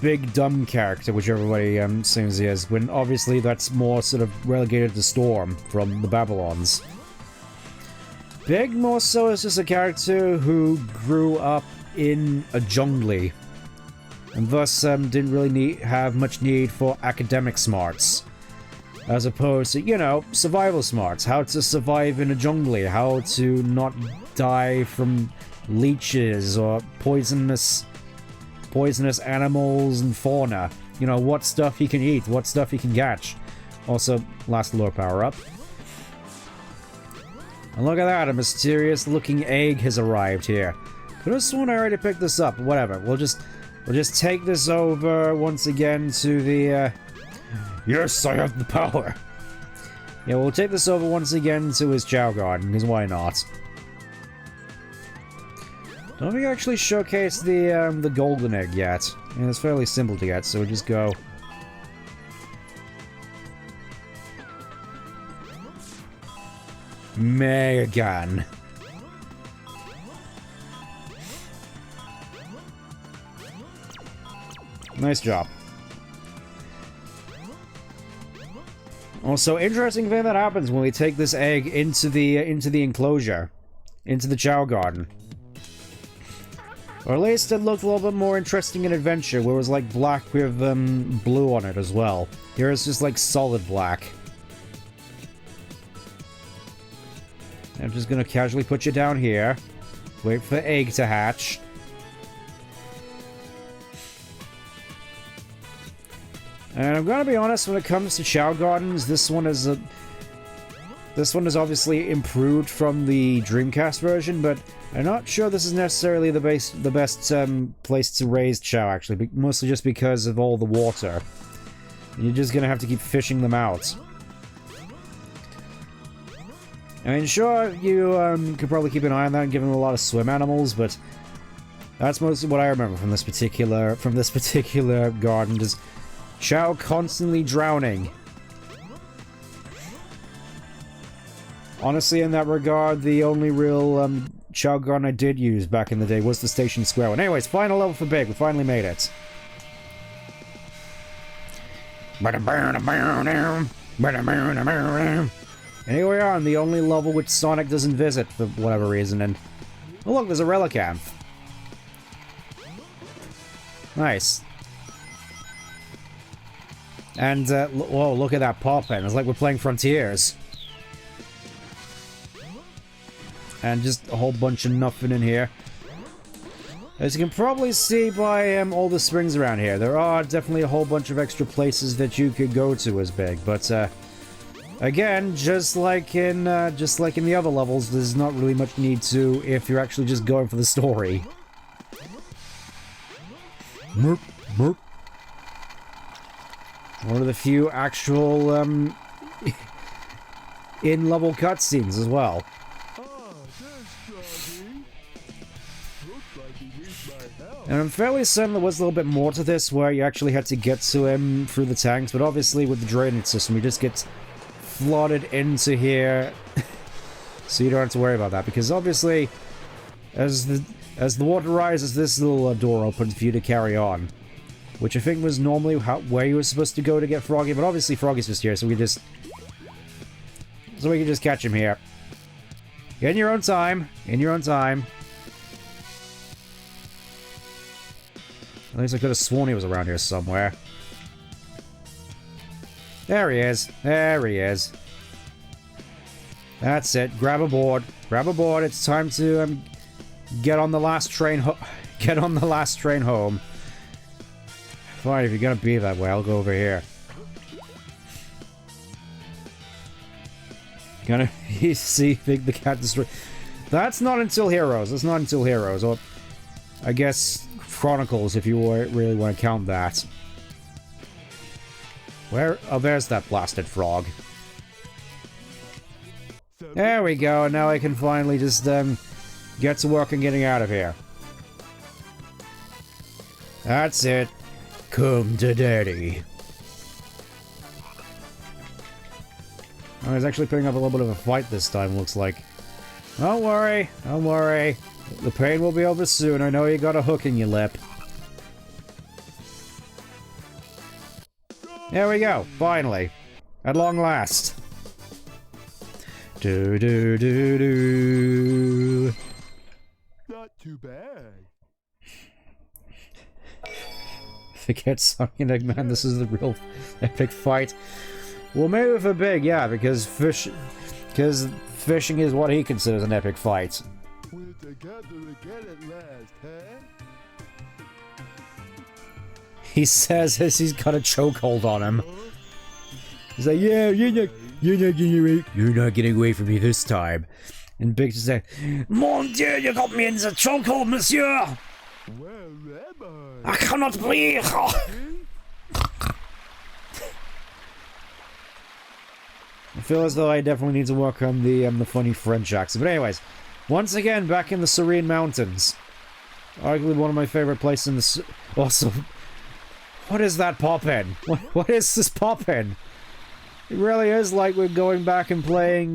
big dumb character, which everybody seems he is, when obviously that's more sort of relegated to Storm from the Babylons. Big more so is just a character who grew up in a jungle, and thus didn't really have much need for academic smarts. As opposed to, you know, survival smarts. How to survive in a jungle, how to not die from leeches or poisonous animals and fauna. You know, what stuff he can eat, what stuff he can catch. Also, last lure power up. And look at that, a mysterious looking egg has arrived here. Could have sworn I already picked this up, whatever. We'll just take this over once again to the yes, I have the power. Yeah, we'll take this over once again to his Chow Garden, because why not? Don't we actually showcase the golden egg yet? Yeah, it's fairly simple to get, so we just go. Megan. Nice job. Also, interesting thing that happens when we take this egg into the enclosure, into the Chow Garden. Or at least it looked a little bit more interesting in Adventure, where it was like black with blue on it as well. Here it's just like solid black. I'm just gonna casually put you down here. Wait for the egg to hatch. And I'm gonna be honest, when it comes to Chow Gardens, this one is obviously improved from the Dreamcast version, but I'm not sure this is necessarily the best place to raise Chow, actually, mostly just because of all the water. And you're just gonna have to keep fishing them out. I mean, sure, you could probably keep an eye on that and give them a lot of swim animals, but that's mostly what I remember from this particular garden, is Chow constantly drowning. Honestly, in that regard, the only real chow gun I did use back in the day was the Station Square one. Anyways, final level for Big. We finally made it. And here we are on the only level which Sonic doesn't visit for whatever reason. And oh look, there's a Relicanth. Nice. And whoa, look at that pop-in. It's like we're playing Frontiers. And just a whole bunch of nothing in here. As you can probably see by all the springs around here, there are definitely a whole bunch of extra places that you could go to as Big. But again, just like in the other levels, there's not really much need to if you're actually just going for the story. Merp, merp. One of the few actual in-level cutscenes as well. And I'm fairly certain there was a little bit more to this where you actually had to get to him through the tanks, but obviously with the drainage system you just get flooded into here. So you don't have to worry about that, because obviously as the water rises, this little door opens for you to carry on. Which I think was normally where you were supposed to go to get Froggy, but obviously Froggy's just here, so we can just catch him here. In your own time. In your own time. At least I could have sworn he was around here somewhere. There he is. There he is. That's it. Grab a board. Grab a board. It's time to get on the last train. Get on the last train home. Fine, if you're gonna be that way, I'll go over here. Gonna see the cat destroy. That's not until Heroes. That's not until Heroes, or I guess Chronicles, if you really want to count that. Where? Oh, there's that blasted frog. There we go. Now I can finally just get to work on getting out of here. That's it. Come to daddy. Oh, he's actually putting up a little bit of a fight this time, looks like. Don't worry, don't worry. The pain will be over soon. I know you got a hook in your lip. There we go, finally. At long last. Do do do do. Not too bad. Forget Sonic and Eggman, this is the real epic fight. Well, maybe for Big, yeah, because fishing is what he considers an epic fight. We're together again at last, huh? He says as he's got a chokehold on him. He's like, yeah, you're not getting away from me this time. And Big just said, Mon Dieu, you got me in the chokehold, monsieur! Where am I cannot breathe! I feel as though I definitely need to work on the funny French accent. But anyways, once again, back in the Serene Mountains. Arguably one of my favorite places in the... Also, what is that pop-in? What is this pop-in? It really is like we're going back and playing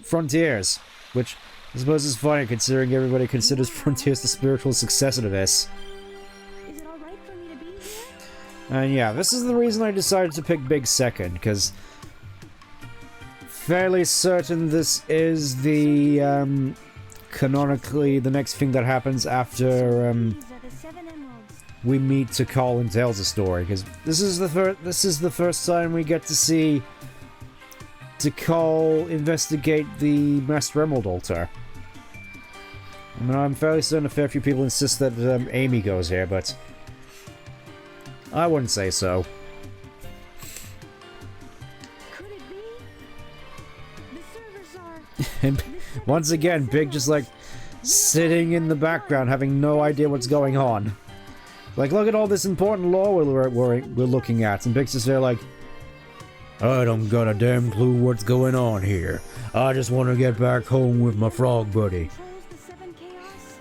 Frontiers. Which I suppose is funny considering everybody considers Frontiers the spiritual successor to this. Is it alright for me to be here? And yeah, this is the reason I decided to pick Big second, because... fairly certain this is the, canonically the next thing that happens after, These are the 7 emeralds. we meet Tikal and tells a story, because this is the first time we get to see Tikal investigate the Master Emerald altar. I mean, I'm fairly certain a fair few people insist that Amy goes here, but I wouldn't say so. Could it be? The servers are... And once again, Big just like sitting in the background having no idea what's going on. Like, look at all this important lore we're looking at, and Big's just there like, I don't got a damn clue what's going on here. I just want to get back home with my frog buddy. Controls the 7 chaos?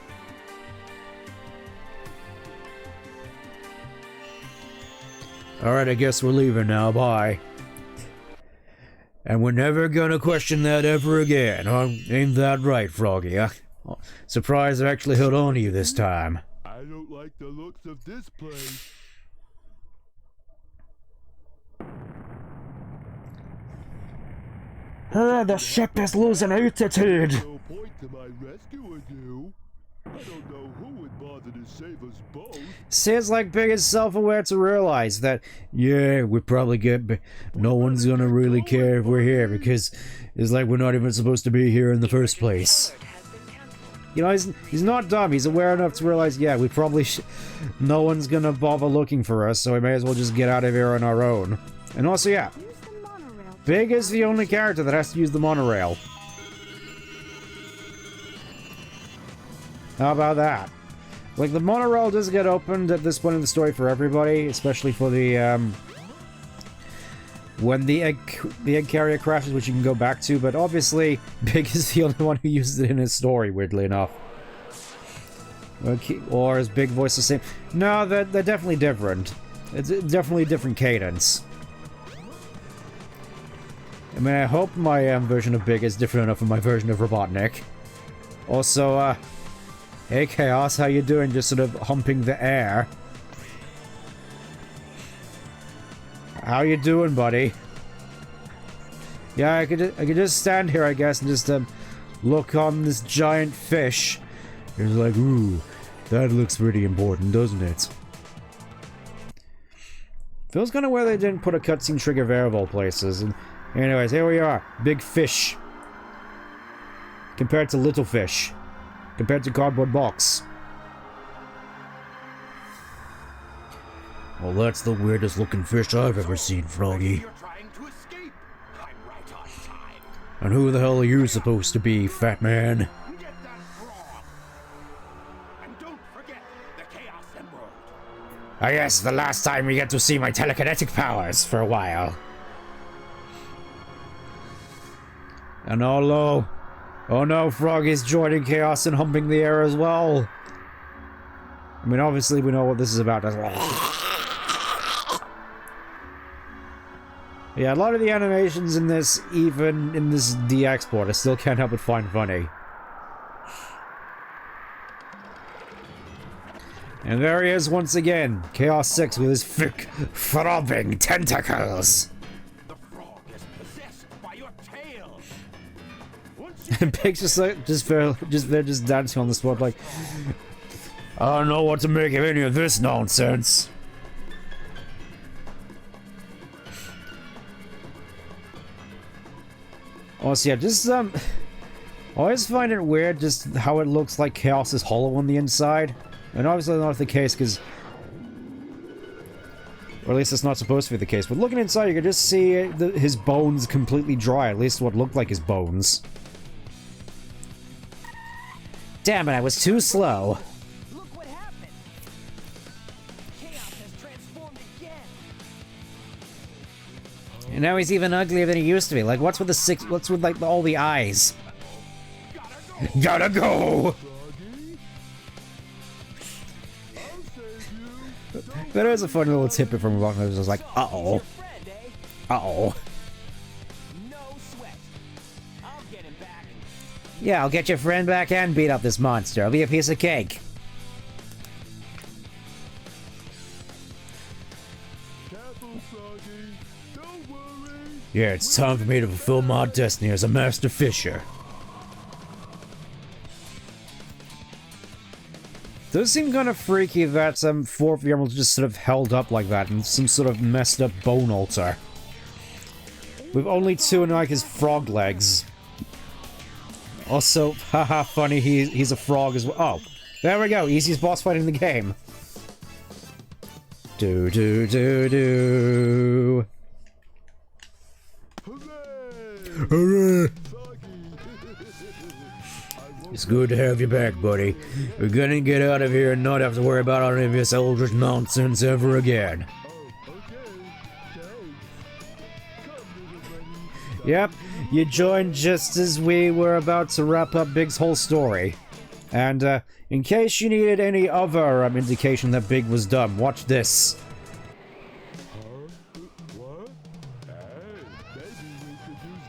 Alright, I guess we're leaving now, bye. And we're never gonna question that ever again. Ain't that right, Froggy? Surprised I actually held on to you this time. I don't like the looks of this place. The ship is losing altitude! No point to my rescue or do. I don't know who would bother to save us both. Seems like Big is self-aware to realize that, yeah, we probably no one's gonna really care if we're here, because it's like we're not even supposed to be here in the first place. You know, he's not dumb. He's aware enough to realize, yeah, we probably no one's gonna bother looking for us, so we may as well just get out of here on our own. And also, yeah, Use the monorail. Big is the only character that has to use the monorail. How about that? Like, the monorail does get opened at this point in the story for everybody, especially for the, when the egg carrier crashes, which you can go back to, but obviously, Big is the only one who uses it in his story, weirdly enough. Okay, or is Big voice the same? No, they're definitely different. It's definitely a different cadence. I mean, I hope my version of Big is different enough from my version of Robotnik. Also, hey Chaos, how you doing? Just sort of humping the air. How you doing, buddy? Yeah, I could just stand here, I guess, and just look on this giant fish. It's like, ooh, that looks pretty important, doesn't it? Feels kind of where they didn't put a cutscene trigger there of all places. And anyways, here we are, big fish compared to little fish, compared to cardboard box. Well, that's the weirdest looking fish I've ever seen, Froggy. You're trying to escape. I'm right on time. And who the hell are you supposed to be, fat man? Get that frog. And don't forget the Chaos Emerald. I guess the last time we get to see my telekinetic powers for a while. And oh no, Froggy's joining Chaos and humping the air as well. I mean, obviously we know what this is about. Yeah, a lot of the animations in this, even in this DX port, I still can't help but find funny. And there he is once again, Chaos 6 with his thick, throbbing tentacles. The frog is possessed by your tail. And Pig's just like, they're just dancing on the spot like, I don't know what to make of any of this nonsense. Also, yeah, just, I always find it weird just how it looks like Chaos is hollow on the inside. And obviously not the case, because... Or at least it's not supposed to be the case. But looking inside, you can just see his bones completely dry. At least what looked like his bones. Damn it, I was too slow. Look what happened. Chaos has transformed again. And now he's even uglier than he used to be. Like, what's with like all the eyes? Gotta go! That was a funny little tidbit from Rock. I was like, uh-oh. Friend, eh? Uh-oh. No sweat. I'll get him back. Yeah, I'll get your friend back and beat up this monster. I'll be a piece of cake. Yeah, it's time for me to fulfill my destiny as a master fisher. Does seem kind of freaky that four of the emeralds just sort of held up like that in some sort of messed up bone altar. With only two and like his frog legs. Also, haha, funny, he's a frog as well. Oh, there we go, easiest boss fight in the game. Do. Hooray! It's good to have you back, buddy. We're gonna get out of here and not have to worry about any of this eldritch nonsense ever again. Yep, you joined just as we were about to wrap up Big's whole story. And, in case you needed any other indication that Big was dumb, watch this. What? Hey, maybe we could use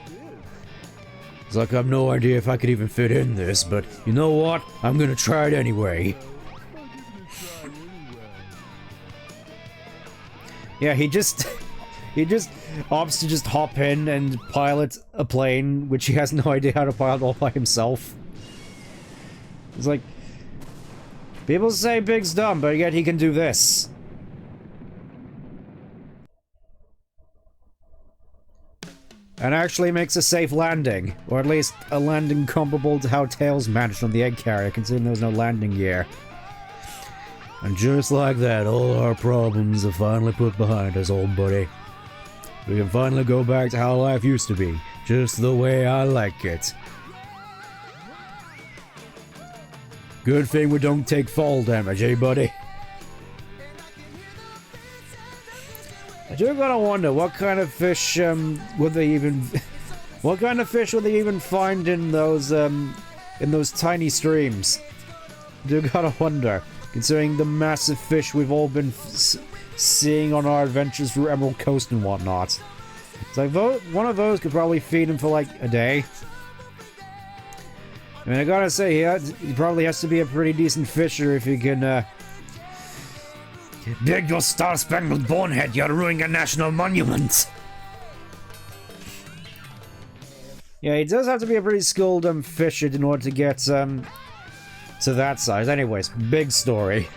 It's like, I have no idea if I could even fit in this, but you know what? I'm gonna try it anyway. Yeah, he just opts to just hop in and pilot a plane, which he has no idea how to pilot all by himself. It's like, people say Big's dumb, but yet he can do this. And actually makes a safe landing, or at least a landing comparable to how Tails managed on the egg carrier, considering there was no landing gear. And just like that, all our problems are finally put behind us, old buddy. We can finally go back to how life used to be, just the way I like it. Good thing we don't take fall damage, eh, buddy? I do gotta wonder what kind of fish would they even what kind of fish would they even find in those tiny streams? I do gotta wonder, considering the massive fish we've all been seeing on our adventures through Emerald Coast and whatnot. It's like one of those could probably feed him for like a day. I mean, I gotta say, he probably has to be a pretty decent fisher if he can dig your star-spangled bonehead, you're ruining a national monument! Yeah, he does have to be a pretty skilled fisher in order to get to that size. Anyways, big story.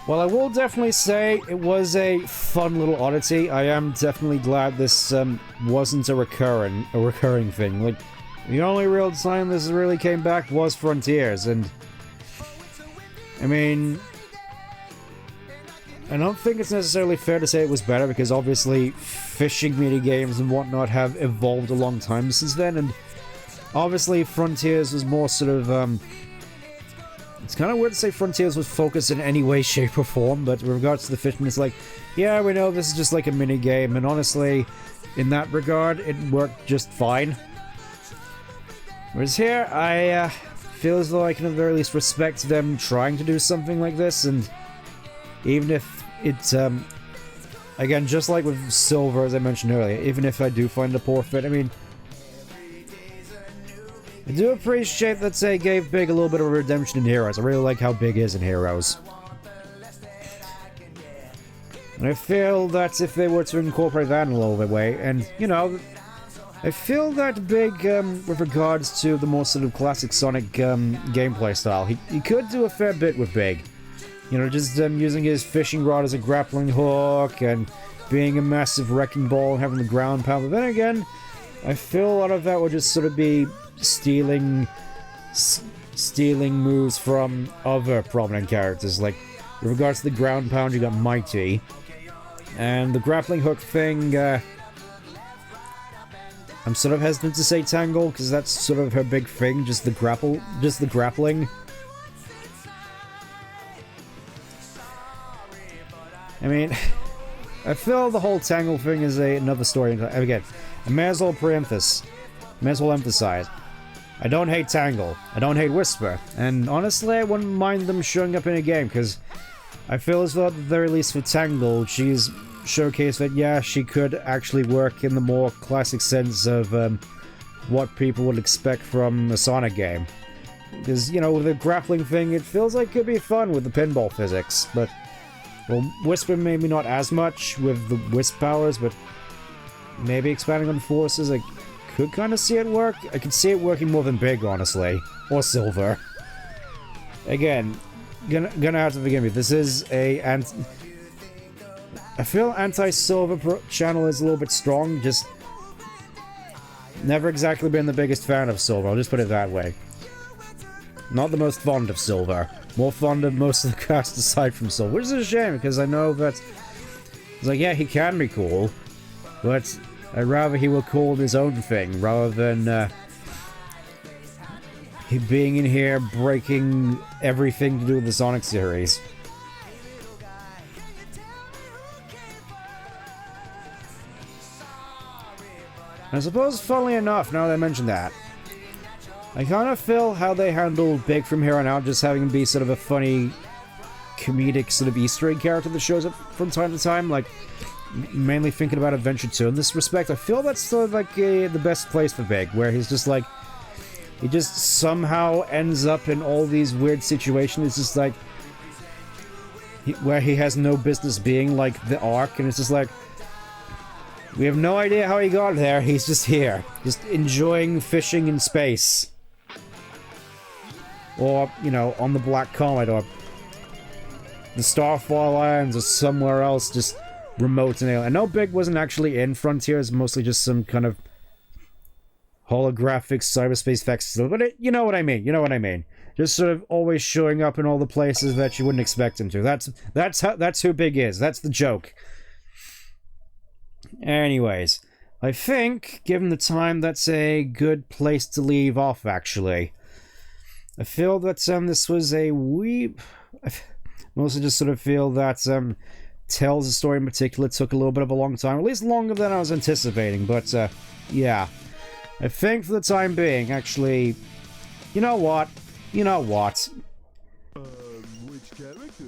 Well, I will definitely say it was a fun little oddity. I am definitely glad this wasn't a recurring thing. Like, the only real time this really came back was Frontiers, and I mean, I don't think it's necessarily fair to say it was better, because obviously fishing minigames and whatnot have evolved a long time since then, and obviously Frontiers was more sort of, it's kind of weird to say Frontiers was focused in any way, shape, or form, but with regards to the fishing, it's like, yeah, we know this is just like a minigame, and honestly, in that regard, it worked just fine. Whereas here, I feel as though I can at the very least respect them trying to do something like this, and even if it's, again, just like with Silver, as I mentioned earlier, even if I do find a poor fit, I mean, I do appreciate that they gave Big a little bit of a redemption in Heroes. I really like how Big is in Heroes. And I feel that if they were to incorporate that in a little bit way, and, you know, I feel that Big, with regards to the more sort of classic Sonic gameplay style, he could do a fair bit with Big. You know, just using his fishing rod as a grappling hook, and being a massive wrecking ball and having the ground pound. But then again, I feel a lot of that would just sort of be stealing moves from other prominent characters. Like, with regards to the ground pound, you got Mighty. And the grappling hook thing, I'm sort of hesitant to say Tangle, because that's sort of her big thing, just the grappling. I mean, I feel the whole Tangle thing is another story. Again, I may as well emphasize, I don't hate Tangle, I don't hate Whisper, and honestly, I wouldn't mind them showing up in a game, because I feel as though at the very least for Tangle, she's showcased that, yeah, she could actually work in the more classic sense of what people would expect from a Sonic game. Because, you know, with the grappling thing, it feels like it could be fun with the pinball physics, but, well, Whisper maybe not as much with the Wisp powers, but maybe expanding on forces, I could kind of see it work. I could see it working more than Big, honestly. Or Silver. Again, gonna have to forgive me. This is I feel anti-Silver channel is a little bit strong, just never exactly been the biggest fan of Silver, I'll just put it that way. Not the most fond of Silver. More fond of most of the cast aside from Silver, which is a shame, because I know that it's like, yeah, he can be cool, but I'd rather he were cool in his own thing, rather than he being in here breaking everything to do with the Sonic series. I suppose, funnily enough, now that I mention that, I kind of feel how they handled Big from here on out, just having him be sort of a funny, comedic sort of Easter egg character that shows up from time to time. Like, mainly thinking about Adventure 2. In this respect, I feel that's sort of like the best place for Big, where he's just like, he just somehow ends up in all these weird situations. It's just like, where he has no business being, like the Ark, and it's just like, we have no idea how he got there, he's just here, just enjoying fishing in space. Or, you know, on the Black Comet, or the Starfall Islands, or somewhere else, just remote and alien. I know Big wasn't actually in Frontier, it's mostly just some kind of holographic cyberspace facsimile, but you know what I mean, you know what I mean. Just sort of always showing up in all the places that you wouldn't expect him to. That's who Big is. That's the joke. Anyways, I think, given the time, that's a good place to leave off, actually. I feel that this was a wee... I mostly just sort of feel that Tales the story in particular took a little bit of a long time, at least longer than I was anticipating, but yeah. I think for the time being, actually, you know what? You know what? Which character?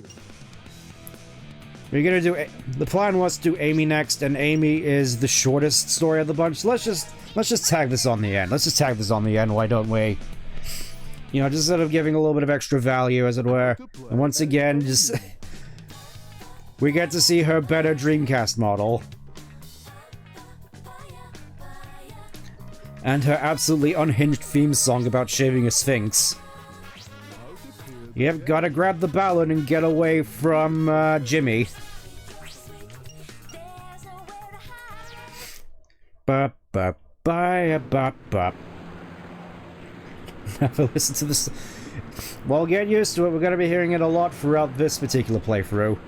We're gonna do... The plan was to do Amy next, and Amy is the shortest story of the bunch. So let's just tag this on the end. Let's just tag this on the end, why don't we? You know, just sort of giving a little bit of extra value, as it were. And once again, just... we get to see her better Dreamcast model. And her absolutely unhinged theme song about shaving a sphinx. Yep, gotta grab the ballad and get away from Jimmy. Bop bop bop bop bop. Never listen to this. Well, get used to it. We're gonna be hearing it a lot throughout this particular playthrough.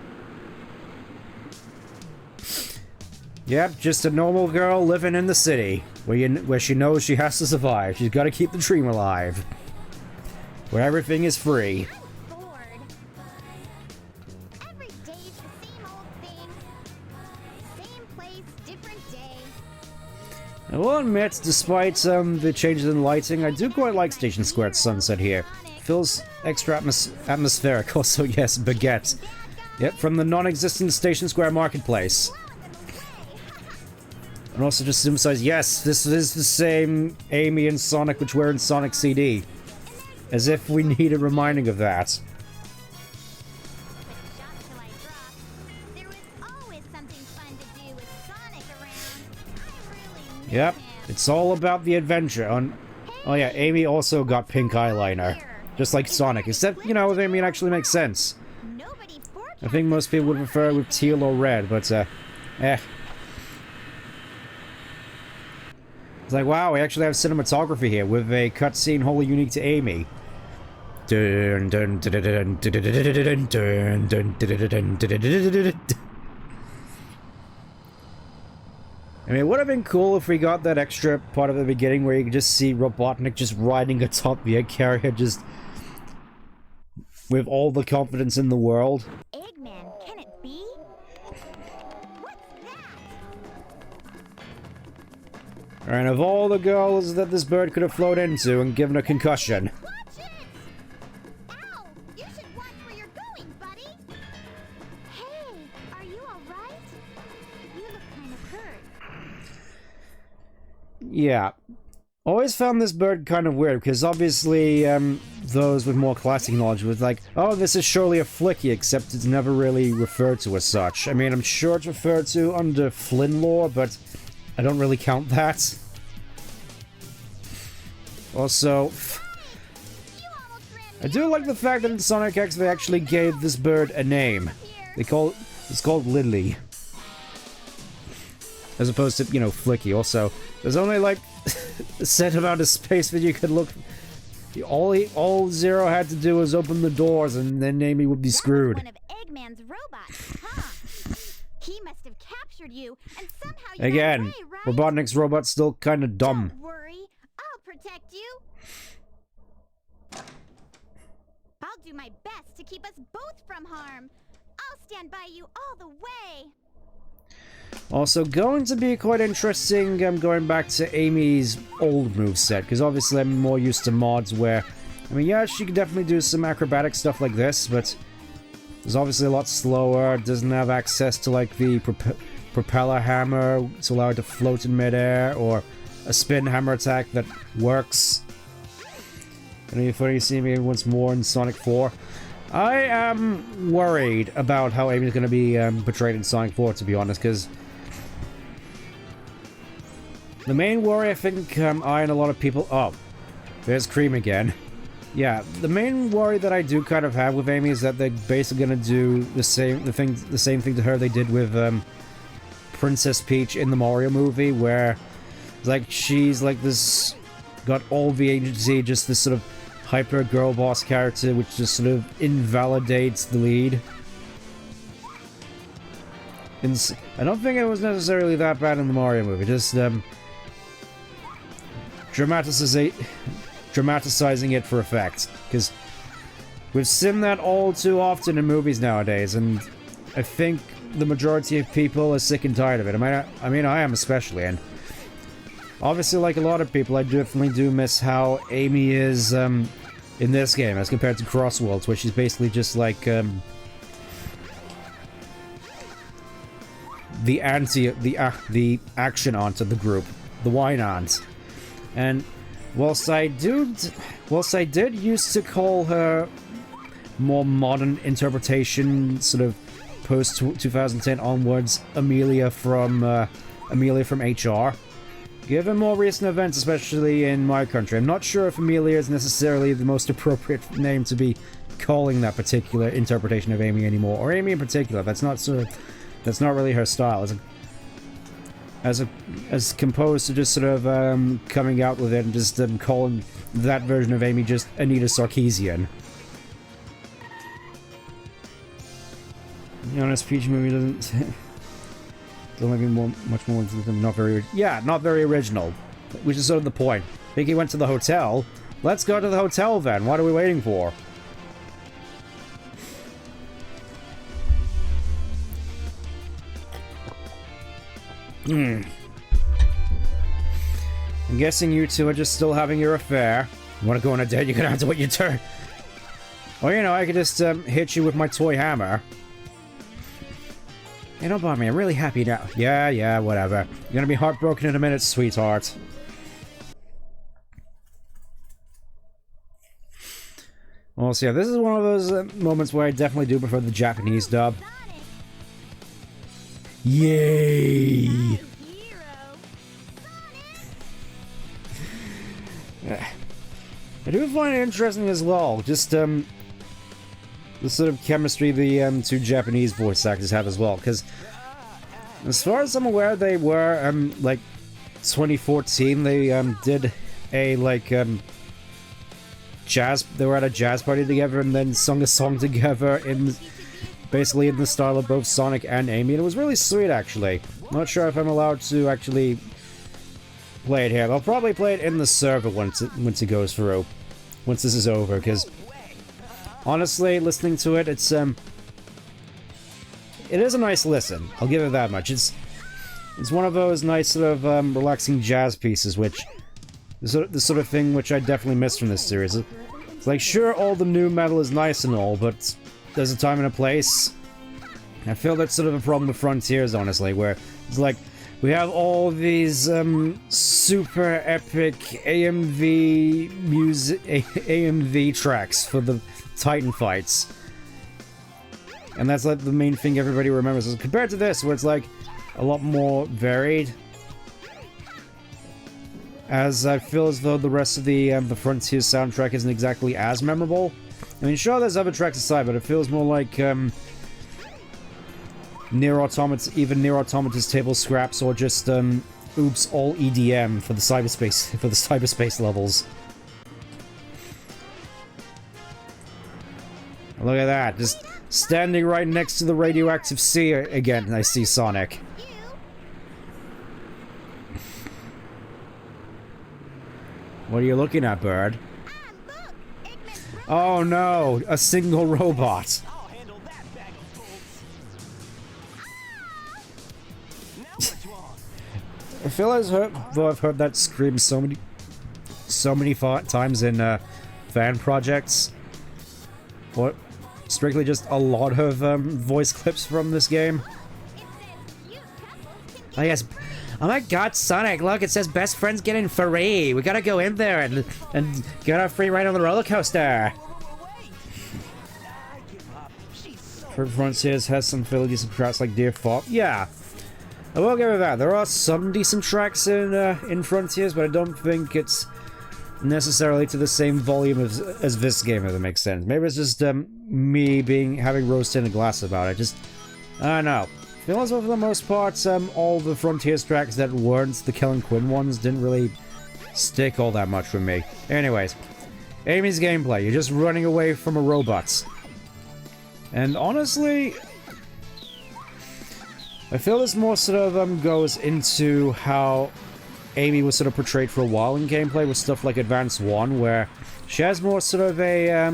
Yep, just a normal girl living in the city, where she knows she has to survive. She's got to keep the dream alive. Where everything is free. I'm bored. Every day's the same old thing. Same place, different day. I will admit, despite the changes in lighting, I do quite like Station Square's sunset here. Feels extra atmospheric. Also, yes, baguette. Yep, from the non-existent Station Square Marketplace. And also just to emphasize, yes, this is the same Amy and Sonic which were in Sonic CD. As if we need a reminding of that. Yep, it's all about the adventure. Oh yeah, Amy also got pink eyeliner. Just like Sonic, except, you know, with Amy it actually makes sense. I think most people would prefer it with teal or red, but, eh. It's like, wow, we actually have cinematography here with a cutscene wholly unique to Amy. Dun, dun, dun, dun, dun, dun, dun, dun, dun, dun, dun. I mean, it would have been cool if we got that extra part of the beginning where you could just see Robotnik just riding atop the egg carrier, just with all the confidence in the world. Eggman, can it be? What's that? And of all the girls that this bird could have flown into and given a concussion. Watch it! Ow! You should watch where you're going, buddy! Hey, are you alright? You look kind of hurt. Yeah. Always found this bird kind of weird, because obviously, those with more classic knowledge was like, oh, this is surely a flicky, except it's never really referred to as such. I mean, I'm sure it's referred to under Flynn lore, but I don't really count that. Also, I do like the fact that in Sonic X they actually gave this bird a name. It's called Lily. As opposed to, you know, Flicky. Also, there's only like a set amount of space that you could look. All Zero had to do was open the doors, and then Amy would be screwed. One of Eggman's robots, huh? He must have captured you, and somehow you Again, got away, right? Robotnik's robot's still kind of dumb. Don't worry, I'll protect you. I'll do my best to keep us both from harm. I'll stand by you all the way. Also, going to be quite interesting going back to Amy's old moveset, because obviously I'm more used to mods where, I mean, yeah, she can definitely do some acrobatic stuff like this, but it's obviously a lot slower, doesn't have access to, like, the propeller hammer to allow it to float in midair, or a spin hammer attack that works. And if you see me once more in Sonic 4. I am worried about how Amy's going to be portrayed in Sonic 4, to be honest, because the main worry I think I and a lot of people... Oh, there's Cream again. Yeah, the main worry that I do kind of have with Amy is that they're basically going to do the same thing to her they did with Princess Peach in the Mario movie, where like she's like this, got all the agency, just this sort of hyper girl boss character, which just sort of invalidates the lead. I don't think it was necessarily that bad in the Mario movie, just dramatizing it for effect, because we've seen that all too often in movies nowadays, and I think the majority of people are sick and tired of it. I mean, I am especially, and obviously, like a lot of people, I definitely do miss how Amy is in this game as compared to Crossworlds, where she's basically just like the action aunt of the group, the wine aunt. And whilst I did used to call her more modern interpretation, sort of post 2010 onwards, Amelia from HR. Given more recent events, especially in my country, I'm not sure if Amelia is necessarily the most appropriate name to be calling that particular interpretation of Amy anymore, or Amy in particular. That's not really her style. As composed to just sort of coming out with it and just calling that version of Amy just Anita Sarkeesian. To be honest, Peach movie doesn't much more not very original, which is sort of the point. Vicky went to the hotel. Let's go to the hotel then. What are we waiting for? I'm guessing you two are just still having your affair. You want to go on a date? You're gonna have to wait your turn. Or, you know, I could just hit you with my toy hammer. Hey, don't bother me. I'm really happy now. Yeah, whatever. You're gonna be heartbroken in a minute, sweetheart. Well, so yeah, this is one of those moments where I definitely do prefer the Japanese dub. Yay! I do find it interesting as well, just the sort of chemistry the two Japanese voice actors have as well, because as far as I'm aware, they were like 2014 they did a like jazz, they were at a jazz party together and then sung a song together in basically in the style of both Sonic and Amy, and it was really sweet actually. Not sure if I'm allowed to actually play it here. I'll probably play it in the server once it goes through. Once this is over, because honestly, listening to it, it is a nice listen. I'll give it that much. It's one of those nice sort of relaxing jazz pieces, which the sort of thing which I definitely miss from this series. It's like, sure, all the new metal is nice and all, but there's a time and a place. I feel that's sort of a problem with Frontiers, honestly, where it's like, we have all these super epic AMV music, AMV tracks for the Titan fights, and that's like the main thing everybody remembers. Compared to this, where it's like a lot more varied, as I feel as though the rest of the Frontiers soundtrack isn't exactly as memorable. I mean, sure, there's other tracks aside, but it feels more like Nier Automata's Table Scraps, or just oops, all EDM for the cyberspace levels. Look at that, just standing right next to the radioactive sea again. I see Sonic. What are you looking at, bird? Oh no, a single robot. I'll handle that bag of bolts. Now what's wrong? I feel as though I've heard that scream so many times in fan projects, or strictly just a lot of voice clips from this game. It says use careful Oh yes. Oh my god, Sonic, look, it says best friends get in free. We gotta go in there and get our free ride on the roller coaster. Frontiers has some fairly decent tracks like Deer Fox. Yeah, I will give it that. There are some decent tracks in Frontiers, but I don't think it's necessarily to the same volume as this game, if that makes sense. Maybe it's just me having rose-tinted glass about it. Just, I don't know. I feel as though for the most part, all the Frontiers tracks that weren't the Kellen Quinn ones didn't really stick all that much with me. Anyways, Amy's gameplay. You're just running away from a robot. And honestly, I feel this more sort of goes into how Amy was sort of portrayed for a while in gameplay with stuff like Advance 1, where she has more sort of a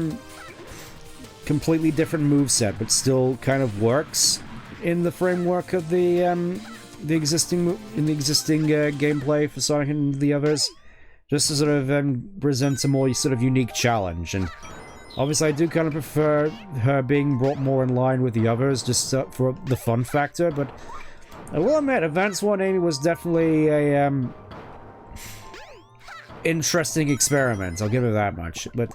completely different moveset, but still kind of works in the framework of the existing gameplay for Sonic and the others, just to sort of present a more sort of unique challenge. And obviously, I do kind of prefer her being brought more in line with the others, just for the fun factor. But I will admit, Advance 1 Amy was definitely a interesting experiment. I'll give it that much. But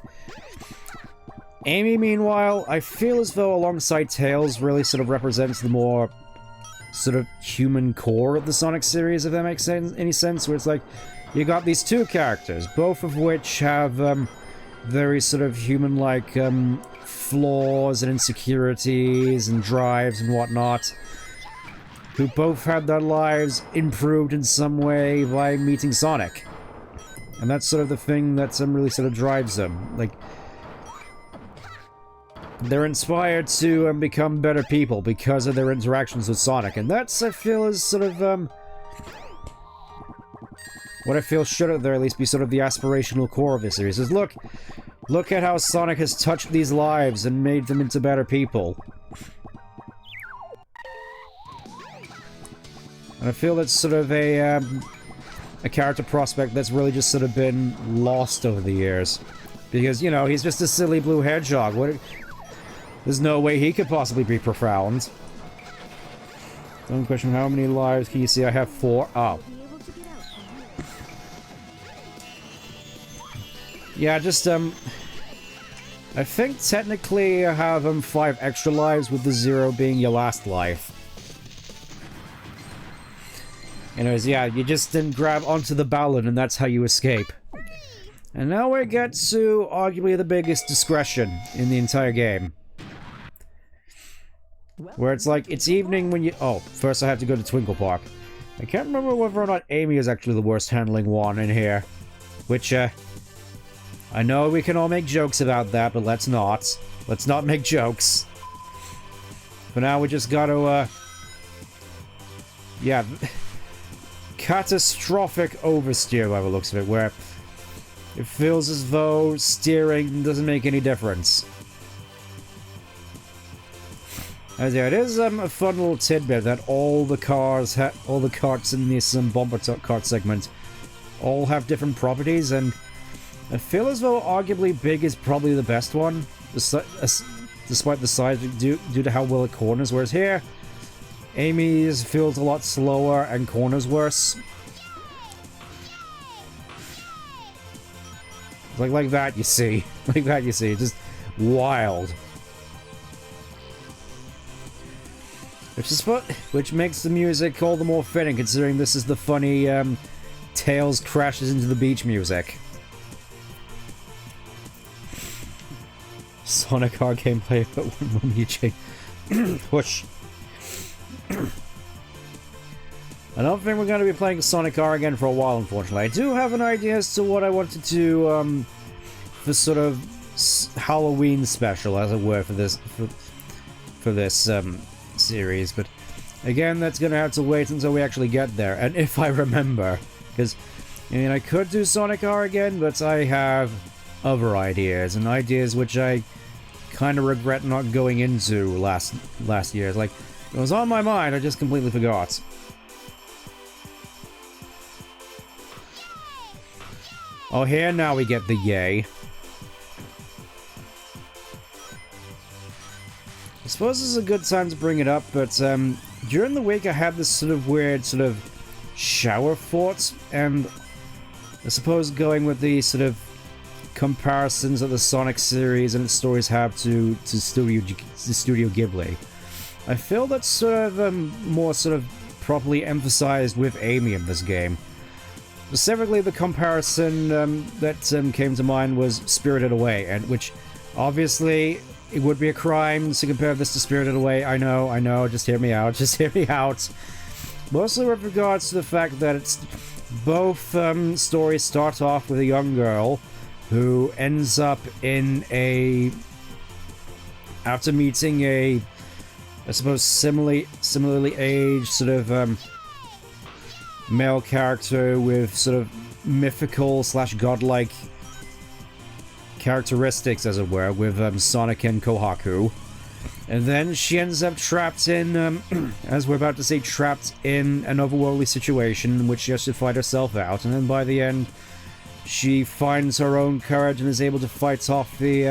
Amy, meanwhile, I feel as though alongside Tails really sort of represents the more sort of human core of the Sonic series, if that makes any sense, where it's like, you got these two characters, both of which have very sort of human-like flaws and insecurities and drives and whatnot, who both had their lives improved in some way by meeting Sonic. And that's sort of the thing that really sort of drives them. Like, they're inspired to become better people because of their interactions with Sonic, and that's, I feel, is sort of what I feel should at the very least be sort of the aspirational core of this series. Is look at how Sonic has touched these lives and made them into better people. And I feel that's sort of a character prospect that's really just sort of been lost over the years. Because, you know, he's just a silly blue hedgehog. There's no way he could possibly be profound. One question, how many lives can you see? I have 4. Oh. Yeah, just, I think technically I have 5 extra lives, with the 0 being your last life. Anyways, yeah, you just didn't grab onto the ballon and that's how you escape. And now we get to arguably the biggest discretion in the entire game. Where it's like, it's evening when you... Oh, first I have to go to Twinkle Park. I can't remember whether or not Amy is actually the worst handling one in here. Which, I know we can all make jokes about that, but let's not. Let's not make jokes. For now, we just gotta, yeah. Catastrophic oversteer by the looks of it, where it feels as though steering doesn't make any difference. As yeah, it is a fun little tidbit that all the carts in this bumper cart segment all have different properties, and I feel as though arguably Big is probably the best one, despite the size due to how well it corners, whereas here, Amy's feels a lot slower and corners worse. Like that, you see. Like that, you see. Just wild. Which makes the music all the more fitting, considering this is the funny Tails crashes into the beach music. Sonic R gameplay, but when you change. Whoosh. I don't think we're going to be playing Sonic R again for a while, unfortunately. I do have an idea as to what I wanted to do for sort of Halloween special, as it were, for this series, but again, that's gonna have to wait until we actually get there, and if I remember, because I mean, I could do Sonic R again, but I have other ideas, and ideas which I kind of regret not going into last year. It's like, it was on my mind, I just completely forgot. Oh, here now we get the yay. suppose this is a good time to bring it up, but during the week I had this sort of weird sort of shower thought, and I suppose going with the sort of comparisons that the Sonic series and its stories have to Studio Ghibli. I feel that's sort of more sort of properly emphasized with Amy in this game. Specifically, the comparison that came to mind was Spirited Away, and which obviously it would be a crime to compare this to Spirited Away. I know, just hear me out, Mostly with regards to the fact that it's both stories start off with a young girl who ends up in after meeting a, I suppose, similarly aged sort of male character with sort of mythical / godlike characteristics, as it were, with Sonic and Kohaku. And then she ends up trapped in, as we're about to say, trapped in an overworldly situation in which she has to fight herself out. And then by the end, she finds her own courage and is able to fight off the,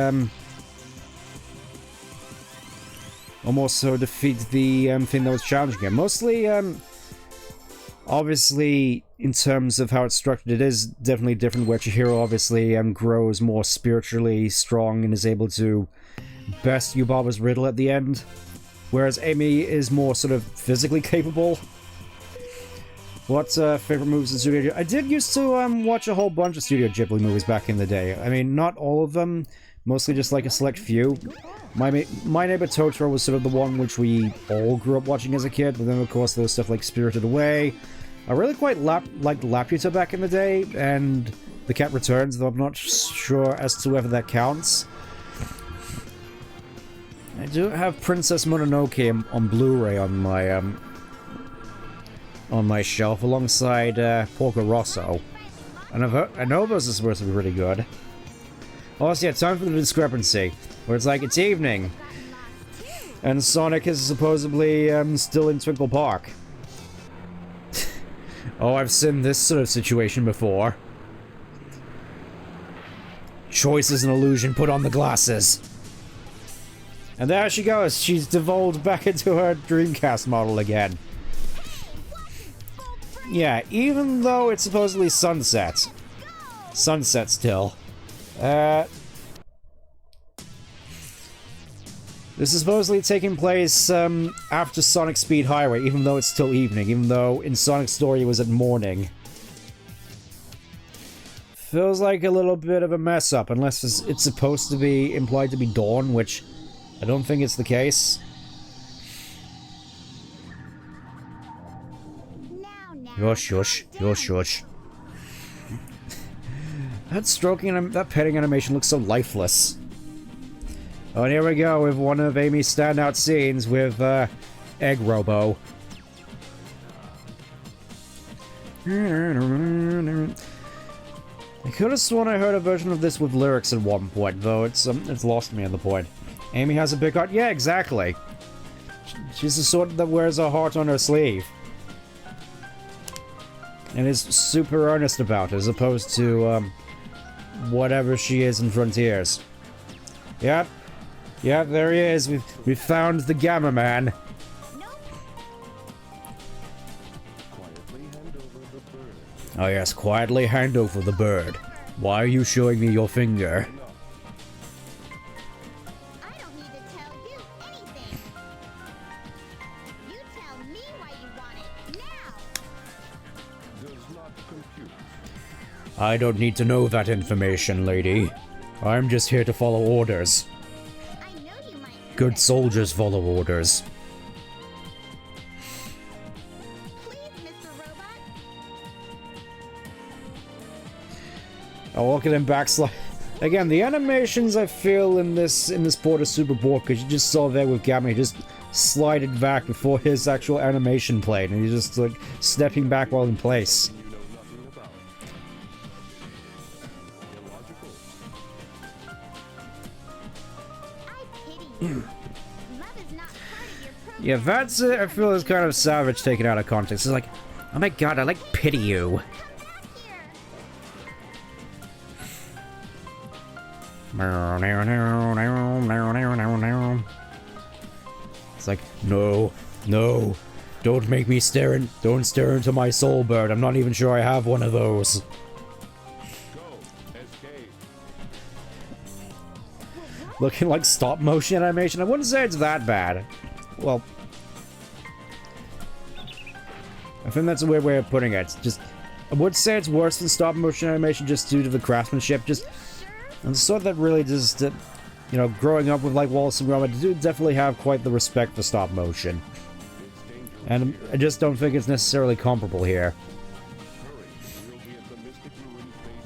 almost so defeat the thing that was challenging her. Mostly, obviously, in terms of how it's structured, it is definitely different, where Chihiro obviously grows more spiritually strong and is able to best Yubaba's riddle at the end, whereas Amy is more sort of physically capable. What favorite movies in Studio Ghibli? I did used to watch a whole bunch of Studio Ghibli movies back in the day. I mean, not all of them, mostly just like a select few. My Neighbor Totoro was sort of the one which we all grew up watching as a kid, but then of course there was stuff like Spirited Away. I really quite liked Laputa back in the day, and The Cat Returns, though I'm not sure as to whether that counts. I do have Princess Mononoke on Blu-ray on my shelf alongside Porco Rosso. And I know those are supposed to be really good. Also, yeah, time for the discrepancy, where it's like, it's evening, and Sonic is supposedly still in Twinkle Park. Oh, I've seen this sort of situation before. Choice is an illusion, put on the glasses. And there she goes, she's devolved back into her Dreamcast model again. Yeah, even though it's supposedly sunset. Sunset still. This is supposedly taking place after Sonic Speed Highway, even though it's still evening, even though in Sonic's story it was at morning. Feels like a little bit of a mess up, unless it's supposed to be implied to be dawn, which I don't think it's the case. Yosh. That stroking, that petting animation looks so lifeless. Oh, and here we go with one of Amy's standout scenes with Egg Robo. I could have sworn I heard a version of this with lyrics at one point, though it's lost me at the point. Amy has a big heart? Yeah, exactly. She's the sort that wears her heart on her sleeve. And is super earnest about it, as opposed to, whatever she is in Frontiers. Yep. Yep, there he is. We've found the Gamma Man. Oh yes, quietly hand over the bird. Why are you showing me your finger? I don't need to tell you anything. You tell me why you want it now. I don't need to know that information, lady. I'm just here to follow orders. I know you might. Good soldiers follow orders. Please, Mr. Robot. Oh, look at him backslide. Again, the animations I feel in this port are super poor, because you just saw there with Gamma, he just slided back before his actual animation played, and he's just like stepping back while in place. Love is not part of your program. Yeah, that's it. I feel is kind of savage taken out of context. It's like, oh my god, I like pity you. It's like, no, no, don't make me don't stare into my soul bird. I'm not even sure I have one of those. Looking like stop motion animation. I wouldn't say it's that bad. Well, I think that's a weird way of putting it. It's just, I would say it's worse than stop motion animation just due to the craftsmanship. Just, and the sort that really just, you know, growing up with like Wallace and Gromit, I do definitely have quite the respect for stop motion. And I just don't think it's necessarily comparable here.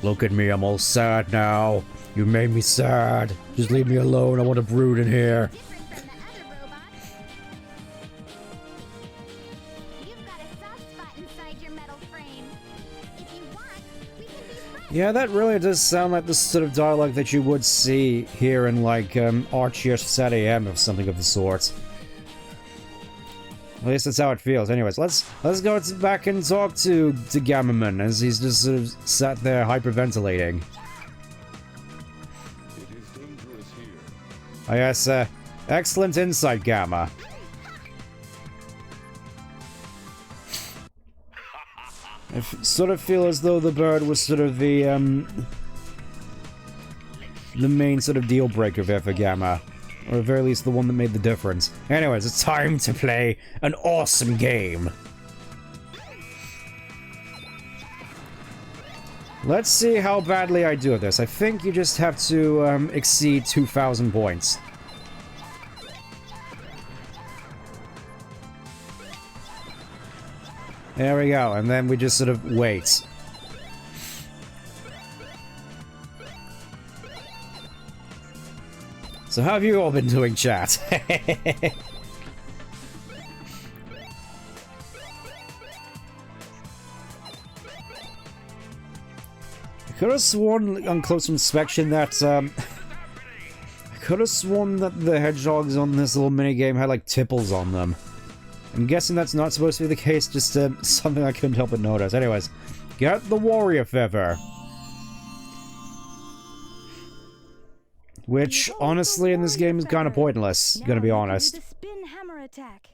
Look at me, I'm all sad now. You made me sad. Just leave me alone, I want to brood in here. Different from the other robots. You've got a soft spot inside your metal frame. If you want, we can be friends. Yeah, that really does sound like the sort of dialogue that you would see here in, like, Archie or Sad AM or something of the sort. At least that's how it feels. Anyways, let's go back and talk to Gammaman as he's just sort of sat there hyperventilating. Oh yes, excellent insight, Gamma. I sort of feel as though the bird was sort of the main sort of deal breaker there for Gamma. Or at the very least the one that made the difference. Anyways, it's time to play an awesome game. Let's see how badly I do at this. I think you just have to exceed 2,000 points. There we go, and then we just sort of wait. So how have you all been doing, chat? I could have sworn on close inspection that, I could have sworn that the hedgehogs on this little minigame had, like, tipples on them. I'm guessing that's not supposed to be the case, just, something I couldn't help but notice. Anyways, get the warrior feather. Which, honestly, in this game is kind of pointless, gonna be honest. The spin hammer attack.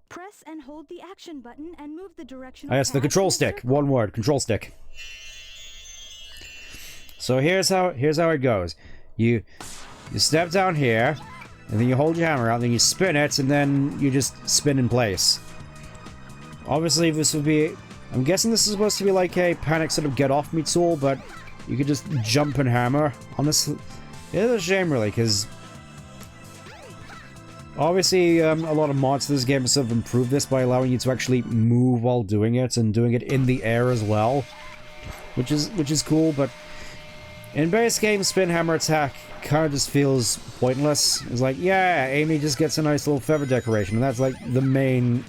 Press and hold the action button and move the direction. Ah, yes, the control stick. One word, control stick. So here's how it goes. You step down here, and then you hold your hammer out, then you spin it, and then you just spin in place. Obviously, this would be... I'm guessing this is supposed to be like a panic sort of get-off-me tool, but you could just jump and hammer. Honestly, it's a shame, really, because... Obviously, a lot of mods to this game have sort of improved this by allowing you to actually move while doing it, and doing it in the air as well. Which is cool, but... In base game, spin hammer attack kind of just feels pointless. It's like, yeah, Amy just gets a nice little feather decoration, and that's like the main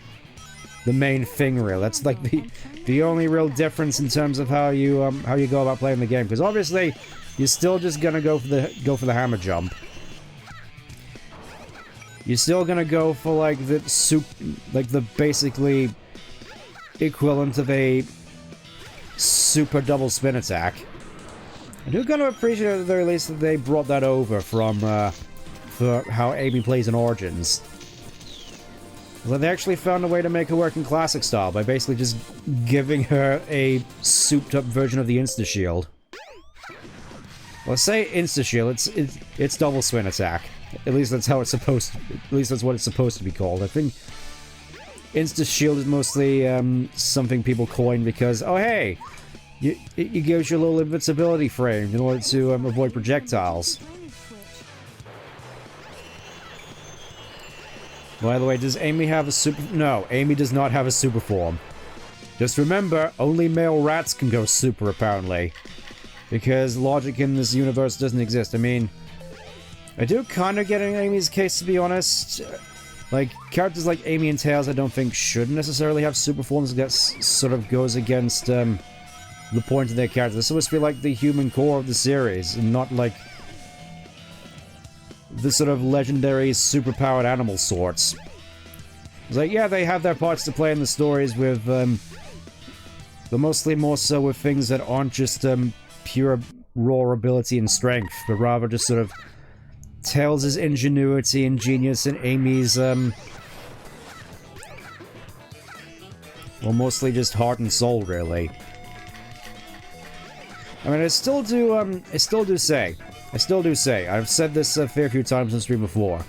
thing, really. That's like the only real difference in terms of how you go about playing the game. Because obviously, you're still just gonna go for the hammer jump. You're still gonna go for like the basically equivalent of a super double spin attack. I do kind of appreciate at the very least that they brought that over from for how Amy plays in Origins. Well, they actually found a way to make her work in classic style by basically just giving her a souped-up version of the Insta-Shield. Well, I say Insta-Shield, it's double spin attack. At least that's how it's supposed to, at least that's what it's supposed to be called. I think Insta-Shield is mostly something people coin because, oh hey, it gives you a little invincibility frame in order to avoid projectiles. By the way, does Amy have a super... No, Amy does not have a super form. Just remember, only male rats can go super, apparently. Because logic in this universe doesn't exist. I mean, I do kind of get in Amy's case, to be honest. Like, characters like Amy and Tails I don't think should necessarily have super forms. That sort of goes against... the point of their character. They're supposed to be like the human core of the series, and not like the sort of legendary superpowered animal sorts. It's like, yeah, they have their parts to play in the stories with, but mostly more so with things that aren't just pure raw ability and strength, but rather just sort of Tails' ingenuity and genius, and Amy's Well, mostly just heart and soul, really. I mean, I still do say, I've said this a fair few times on stream before.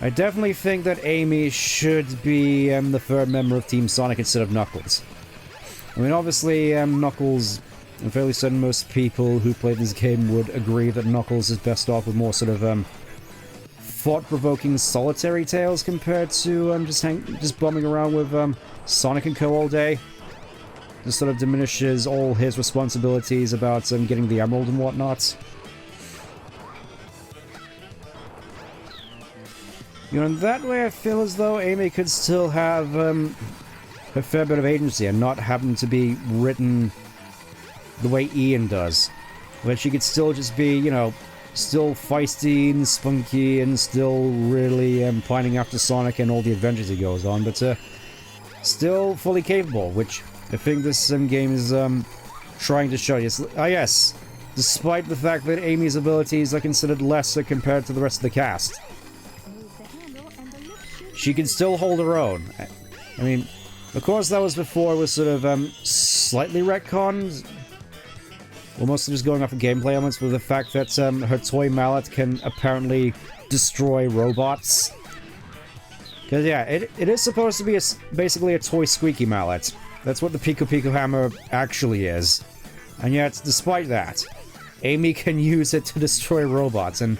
I definitely think that Amy should be the third member of Team Sonic instead of Knuckles. I mean, obviously, Knuckles, I'm fairly certain most people who play this game would agree that Knuckles is best off with more sort of thought-provoking solitary tales compared to just bumming around with Sonic and Co. all day. This sort of diminishes all his responsibilities about getting the emerald and whatnot. You know, in that way I feel as though Amy could still have a fair bit of agency and not having to be written the way Ian does. Where she could still just be, you know, still feisty and spunky and still really pining after Sonic and all the adventures he goes on, but still fully capable, which I think this game is trying to show you. Yes, despite the fact that Amy's abilities are considered lesser compared to the rest of the cast, she can still hold her own. I mean, of course that was before it was sort of slightly retconned. Well, mostly just going off of gameplay elements with the fact that her toy mallet can apparently destroy robots. Because yeah, it is supposed to be basically a toy squeaky mallet. That's what the Pico Pico Hammer actually is. And yet, despite that, Amy can use it to destroy robots, and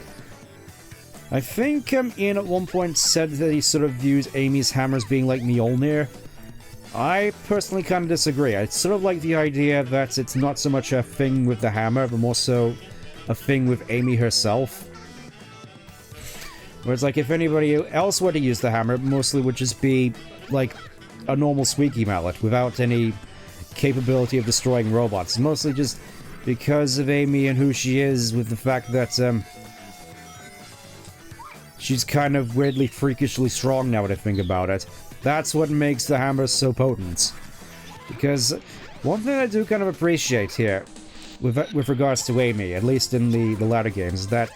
I think Ian at one point said that he sort of views Amy's hammer as being like Mjolnir. I personally kind of disagree. I sort of like the idea that it's not so much a thing with the hammer, but more so a thing with Amy herself. Whereas, like, if anybody else were to use the hammer, it mostly would just be, like, a normal squeaky mallet without any capability of destroying robots. Mostly just because of Amy and who she is, with the fact that, she's kind of weirdly freakishly strong now that I think about it. That's what makes the hammer so potent. Because one thing I do kind of appreciate here, with regards to Amy, at least in the latter games, is that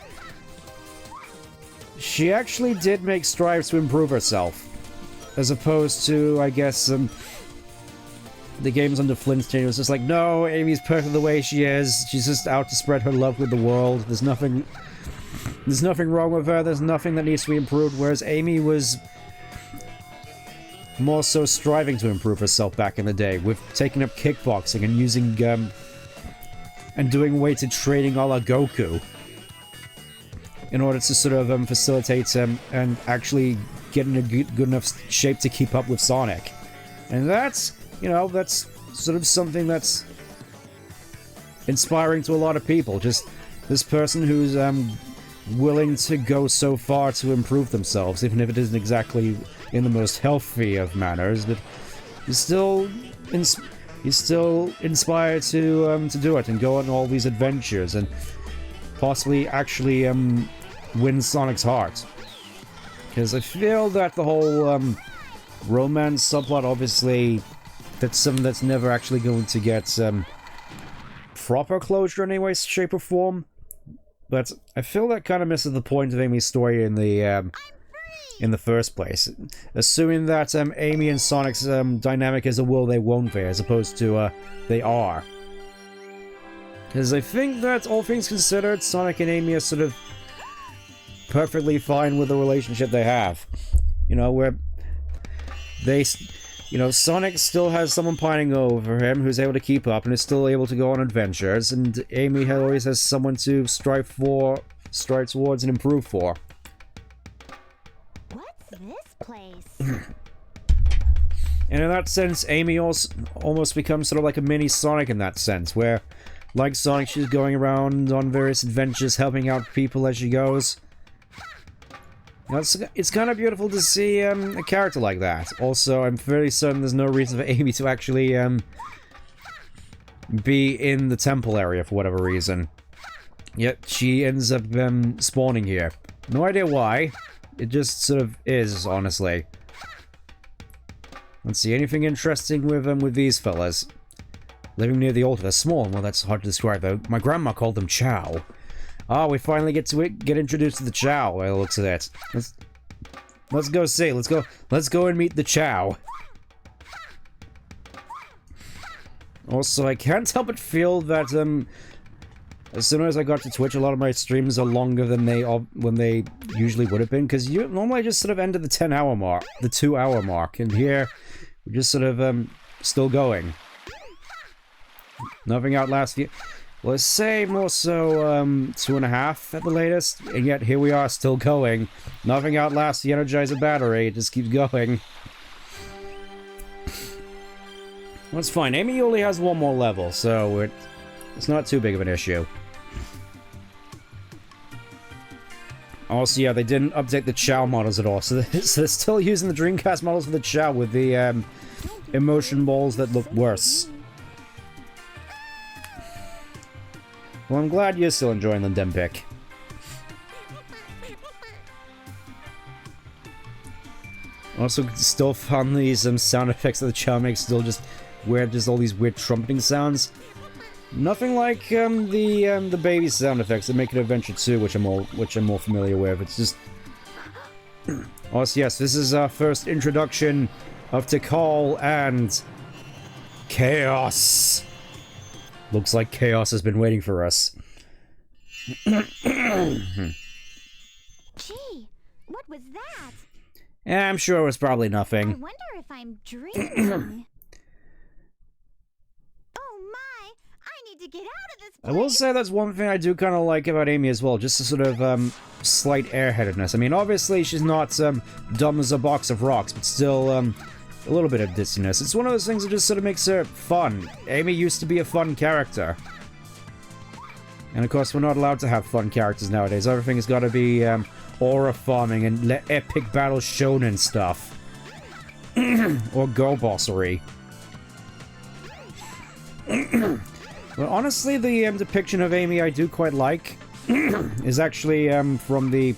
she actually did make strides to improve herself. As opposed to, I guess, the games under Flintstone, it was just like, no, Amy's perfect the way she is. She's just out to spread her love with the world. There's nothing wrong with her. There's nothing that needs to be improved. Whereas Amy was more so striving to improve herself back in the day, with taking up kickboxing and using, and doing weighted training a la Goku, in order to sort of facilitate and actually get in a good enough shape to keep up with Sonic. And that's, you know, that's sort of something that's inspiring to a lot of people. Just this person who's willing to go so far to improve themselves, even if it isn't exactly in the most healthy of manners, but he's still inspired to do it and go on all these adventures and possibly actually win Sonic's heart. Because I feel that the whole romance subplot, obviously, that's something that's never actually going to get proper closure in any way, shape, or form. But I feel that kind of misses the point of Amy's story in the first place. Assuming that Amy and Sonic's dynamic is a will they won't they, as opposed to they are. Because I think that, all things considered, Sonic and Amy are sort of perfectly fine with the relationship they have. You know, where they, you know, Sonic still has someone pining over him who's able to keep up and is still able to go on adventures, and Amy always has someone to strive towards and improve for. What's this place? And in that sense, Amy also almost becomes sort of like a mini Sonic in that sense, where, like Sonic, she's going around on various adventures, helping out people as she goes. You know, it's kind of beautiful to see a character like that. Also, I'm fairly certain there's no reason for Amy to actually be in the temple area for whatever reason. Yet she ends up spawning here. No idea why. It just sort of is, honestly. Let's see, anything interesting with these fellas? Living near the altar. They're small. Well, that's hard to describe, though. My grandma called them Chow. Ah, we finally get introduced to the Chow, by the looks of it. Let's go see. Let's go and meet the Chow. Also, I can't help but feel that, as soon as I got to Twitch, a lot of my streams are longer than when they usually would have been, because normally I just sort of end at the 10-hour mark, the 2-hour mark, and here, we're just sort of, still going. Nothing outlasts you. Let's say more so, 2.5 at the latest, and yet here we are still going. Nothing outlasts the Energizer battery, it just keeps going. That's fine. Amy only has one more level, so it's not too big of an issue. Also, yeah, they didn't update the Chow models at all, so they're still using the Dreamcast models for the Chow with the emotion balls that look worse. Well, I'm glad you're still enjoying the Dempic. Also, still found these sound effects that the Chow makes still just where there's all these weird trumpeting sounds. Nothing like the baby sound effects that make it Adventure 2, which I'm more familiar with. It's just. Also, yes, this is our first introduction of Tikal and Chaos. Looks like Chaos has been waiting for us. Gee, what was that? Yeah, I'm sure it was probably I nothing. wonder if I'm dreaming. Oh my! I need to get out of this I place. will say that's one thing I do kind of like about Amy as well, just a sort of slight airheadedness. I mean, obviously she's not dumb as a box of rocks, but still a little bit of dizziness. It's one of those things that just sort of makes her fun. Amy used to be a fun character. And of course, we're not allowed to have fun characters nowadays. Everything's got to be aura farming and epic battle shonen stuff. Or girl bossery. Well, honestly, the depiction of Amy I do quite like is actually from the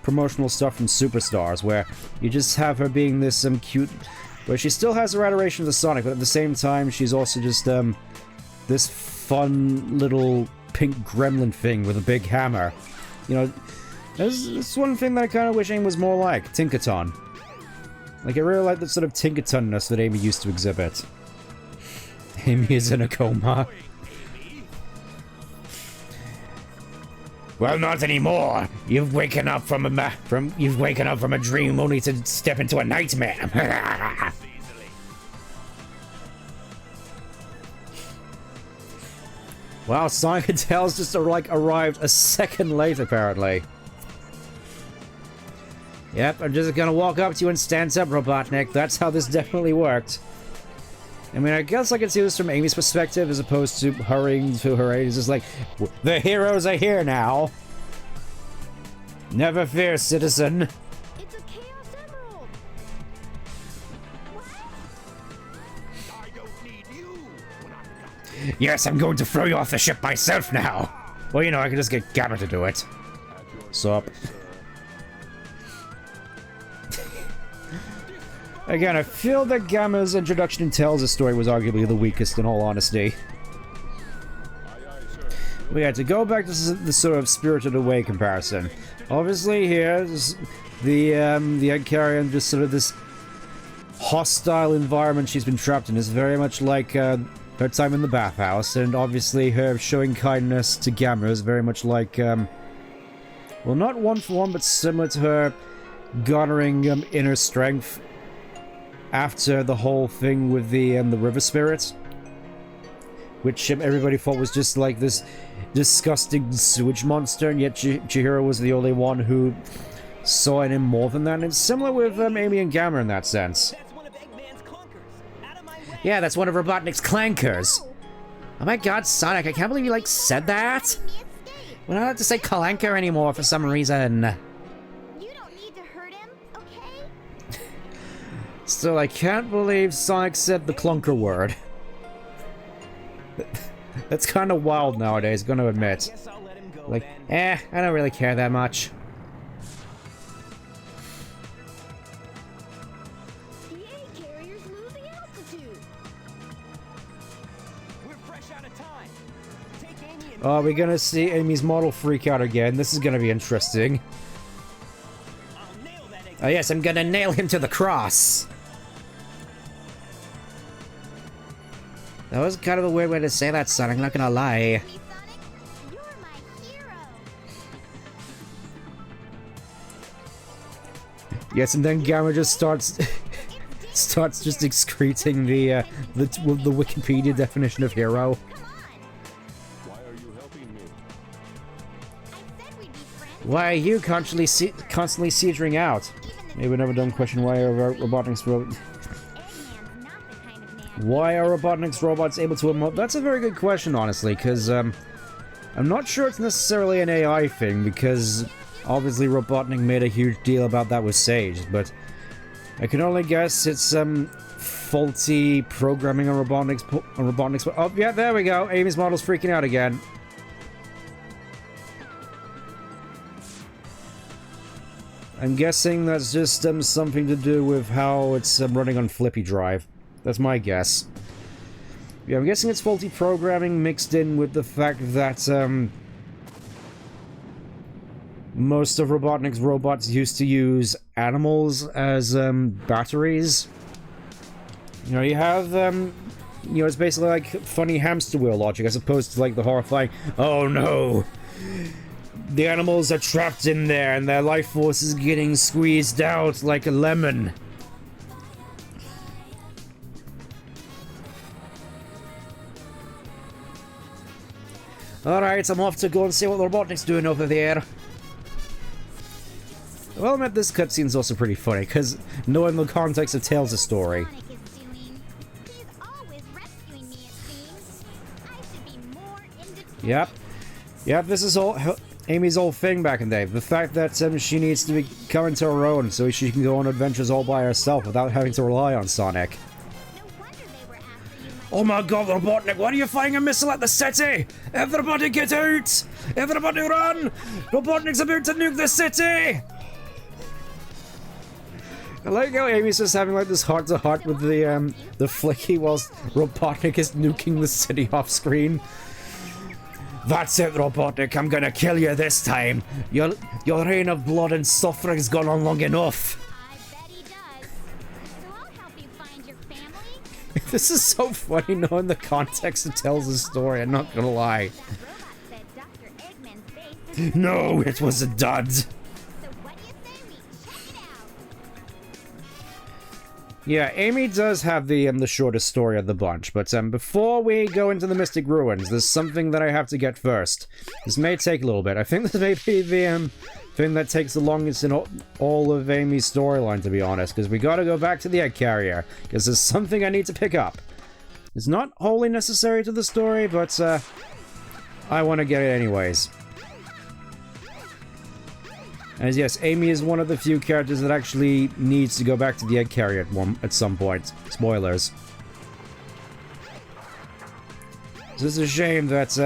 promotional stuff from Superstars, where you just have her being this cute, where she still has her adoration for Sonic, but at the same time she's also just this fun little pink gremlin thing with a big hammer. You know, that's one thing that I kind of wish Amy was more like, Tinkaton. Like, I really like the sort of Tinkatonness that Amy used to exhibit. Amy is in a coma. Well, not anymore. You've waken up from a dream only to step into a nightmare. Wow, Sonic and Tails just arrived a second late, apparently. Yep, I'm just gonna walk up to you and stand up, Robotnik. That's how this definitely worked. I mean, I guess I can see this from Amy's perspective as opposed to hurrying to her aid. It's just like, the heroes are here now. Never fear, citizen. It's a Chaos Emerald. What? I don't need you when I'm not. Yes, I'm going to throw you off the ship myself now. Well, you know, I can just get Gamma to do it. Sup? Again, I feel that Gamma's introduction in Tails' story was arguably the weakest, in all honesty. But yeah, to go back to the sort of Spirited Away comparison. Obviously, here, the Egg Carrier and just sort of this hostile environment she's been trapped in is very much like her time in the bathhouse, and obviously her showing kindness to Gamma is very much like, well, not one for one, but similar to her garnering inner strength after the whole thing with the river spirit, which everybody thought was just like this disgusting sewage monster, and yet Chihiro was the only one who saw in him more than that. And it's similar with Amy and Gamma in that sense. That's one of Eggman's clunkers. Out of my way. Yeah, that's one of Robotnik's clankers. Oh my god, Sonic, I can't believe you, like, said that. We don't have to say clanker anymore for some reason. You don't need to hurt him, okay? Still, I can't believe Sonic said the clunker word. That's kind of wild nowadays, gonna admit. Guess I'll let him go Like, then. I don't really care that much. The egg carrier's losing altitude. We're fresh out of time. Take Amy and Oh, we're gonna see Amy's model freak out again. This is gonna be interesting. I'll nail that egg. Oh yes, I'm gonna nail him to the cross. That was kind of a weird way to say that, son. I'm not gonna lie. Me, Sonic. You're my hero. Yes, and then Gamma just starts starts just excreting the Wikipedia definition of hero. Come on. Why are you helping me? I said we'd be friends. Why are you constantly siegeing out? Maybe another dumb question. Why are Robotnik's Eggman's not the kind of man. Why are Robotnik's robots able to emote? That's a very good question, honestly, because I'm not sure it's necessarily an AI thing, because obviously Robotnik made a huge deal about that with Sage, but I can only guess it's faulty programming on Robotnik's. Oh yeah, there we go. Amy's model's freaking out again. I'm guessing that's just something to do with how it's running on Flippy Drive. That's my guess. Yeah, I'm guessing it's faulty programming mixed in with the fact that most of Robotnik's robots used to use animals as batteries. You know, you have you know, it's basically like funny hamster wheel logic as opposed to like the horrifying, oh no, the animals are trapped in there and their life force is getting squeezed out like a lemon. Alright, I'm off to go and see what the Robotnik's doing over there. Well, I mean, this cutscene's also pretty funny, because knowing the context of Tails' story. Sonic is doing. He's always rescuing me, it seems. I should be more independent. Yep, this is all Amy's old thing back in the day. The fact that she needs to be coming to her own so she can go on adventures all by herself without having to rely on Sonic. No wonder they were after you, my Oh my god, Robotnik, why are you firing a missile at the city? Everybody get out! Everybody run! Robotnik's about to nuke the city! I like how Amy's just having like this heart-to-heart with the Flicky whilst Robotnik is nuking the city off screen. That's it, Robotnik, I'm gonna kill you this time. Your reign of blood and suffering's gone on long enough. I bet he does. So I'll help you find your family. This is so funny knowing the context it tells the story, I'm not gonna lie. The robot said Dr. Eggman's base. No, it was a dud. So what do you say we check it out? Yeah, Amy does have the shortest story of the bunch, but before we go into the Mystic Ruins, there's something that I have to get first. This may take a little bit. I think this may be the thing that takes the longest in all of Amy's storyline, to be honest, because we gotta go back to the egg carrier, because there's something I need to pick up. It's not wholly necessary to the story, but I want to get it anyways. As yes, Amy is one of the few characters that actually needs to go back to the egg carrier at some point. Spoilers. It's just a shame that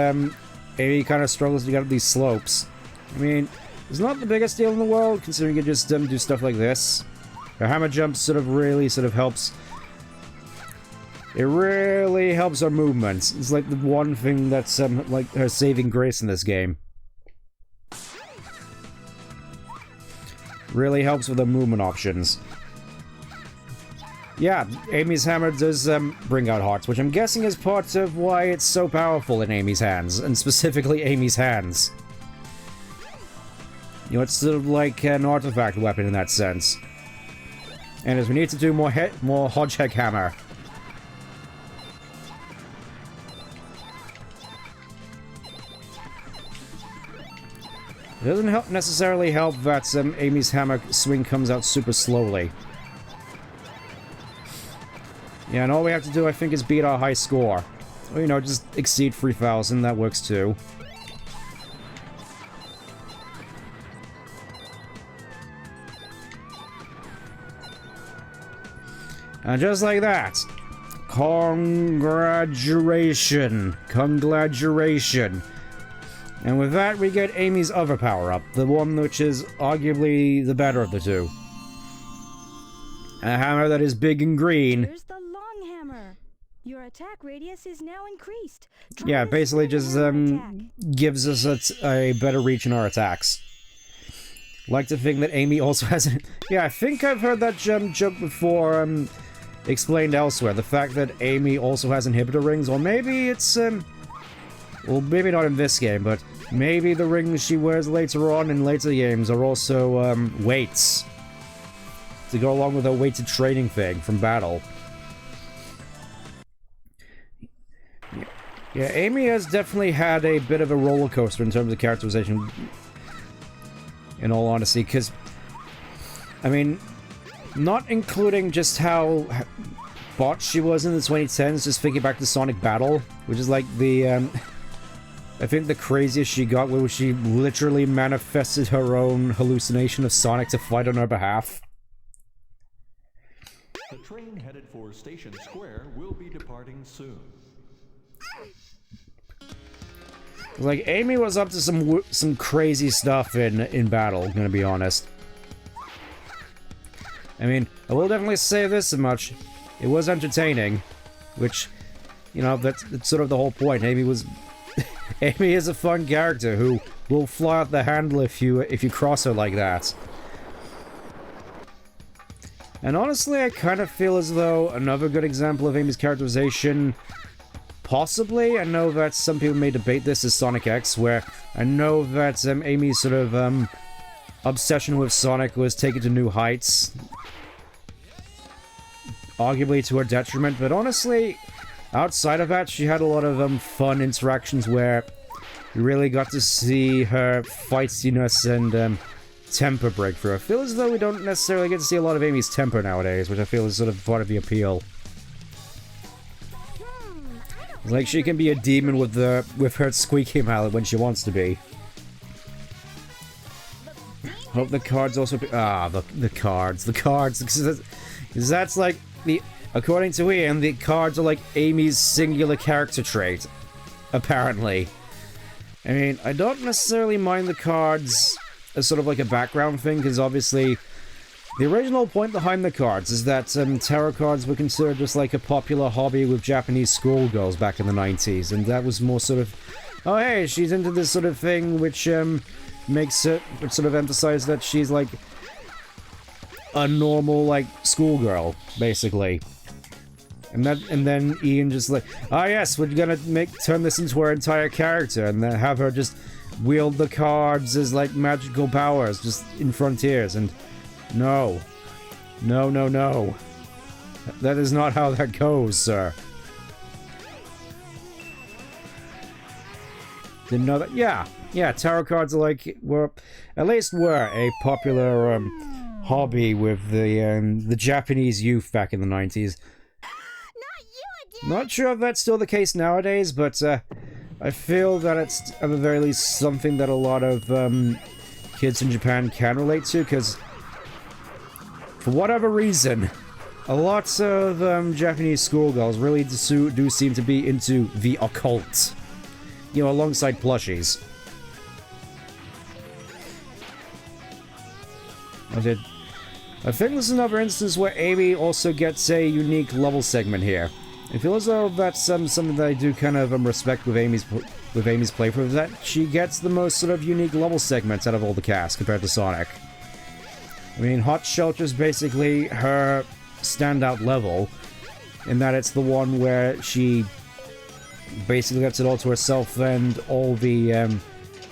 Amy kind of struggles to get up these slopes. I mean, it's not the biggest deal in the world, considering you can just do stuff like this. Her hammer jump really helps. It really helps her movements. It's like the one thing that's like her saving grace in this game. Really helps with the movement options. Yeah, Amy's hammer does bring out hearts, which I'm guessing is part of why it's so powerful in Amy's hands, and specifically Amy's hands. You know, it's sort of like an artifact weapon in that sense. And as we need to do more Hodgehog hammer. It doesn't necessarily help that Amy's hammer swing comes out super slowly. Yeah, and all we have to do, I think, is beat our high score. Or, you know, just exceed 3,000, that works too. And just like that, congratulations. And with that, we get Amy's other power-up, the one which is arguably the better of the two. A hammer that is big and green. Here's the long hammer. Your attack radius is now increased. Try Yeah, this basically with just a hammer attack. gives us a better reach in our attacks. Like to think that Amy also has it. Yeah, I think I've heard that joke before. explained elsewhere. The fact that Amy also has inhibitor rings, or maybe it's, well, maybe not in this game, but maybe the rings she wears later on in later games are also, weights. To go along with her weighted training thing from battle. Yeah, Amy has definitely had a bit of a roller coaster in terms of characterization, in all honesty, because, I mean, not including just how botched she was in the 2010s, just thinking back to Sonic Battle, which is like the, I think the craziest she got, where she literally manifested her own hallucination of Sonic to fight on her behalf. The train headed for Station Square will be departing soon. Like, Amy was up to some crazy stuff in battle, gonna be honest. I mean, I will definitely say this much. It was entertaining, which, you know, that's sort of the whole point. Amy was... Amy is a fun character who will fly out the handle if you cross her like that. And honestly, I kind of feel as though another good example of Amy's characterization, possibly, I know that some people may debate this, is Sonic X, where I know that Amy's sort of obsession with Sonic was taken to new heights, arguably to her detriment, but honestly, outside of that, she had a lot of fun interactions where you really got to see her feistiness and temper breakthrough. I feel as though we don't necessarily get to see a lot of Amy's temper nowadays, which I feel is sort of part of the appeal. Like, she can be a demon with her squeaky mallet when she wants to be. Hope the cards also... the cards. The cards. Because that's like the... According to Ian, the cards are like Amy's singular character trait. Apparently. I mean, I don't necessarily mind the cards as sort of like a background thing, because obviously the original point behind the cards is that tarot cards were considered just like a popular hobby with Japanese schoolgirls back in the 90s, and that was more sort of, oh hey, she's into this sort of thing, which makes it, which sort of emphasizes that she's like a normal, like, schoolgirl, basically. And then Ian just like, ah yes, we're gonna turn this into her entire character, and then have her just wield the cards as like magical powers just in Frontiers, and no. No, no, no. That is not how that goes, sir. Didn't know that? Yeah. Yeah, tarot cards are like, at least were a popular hobby with the Japanese youth back in the 90s. Not sure if that's still the case nowadays, but I feel that it's at the very least something that a lot of kids in Japan can relate to, because for whatever reason, a lot of Japanese schoolgirls really do seem to be into the occult, you know, alongside plushies. I think this is another instance where Amy also gets a unique level segment here. I feel as though that's something that I do kind of respect with Amy's playthrough, is that she gets the most sort of unique level segments out of all the cast compared to Sonic. I mean, Hot Shelter's basically her standout level, in that it's the one where she basically gets it all to herself and all the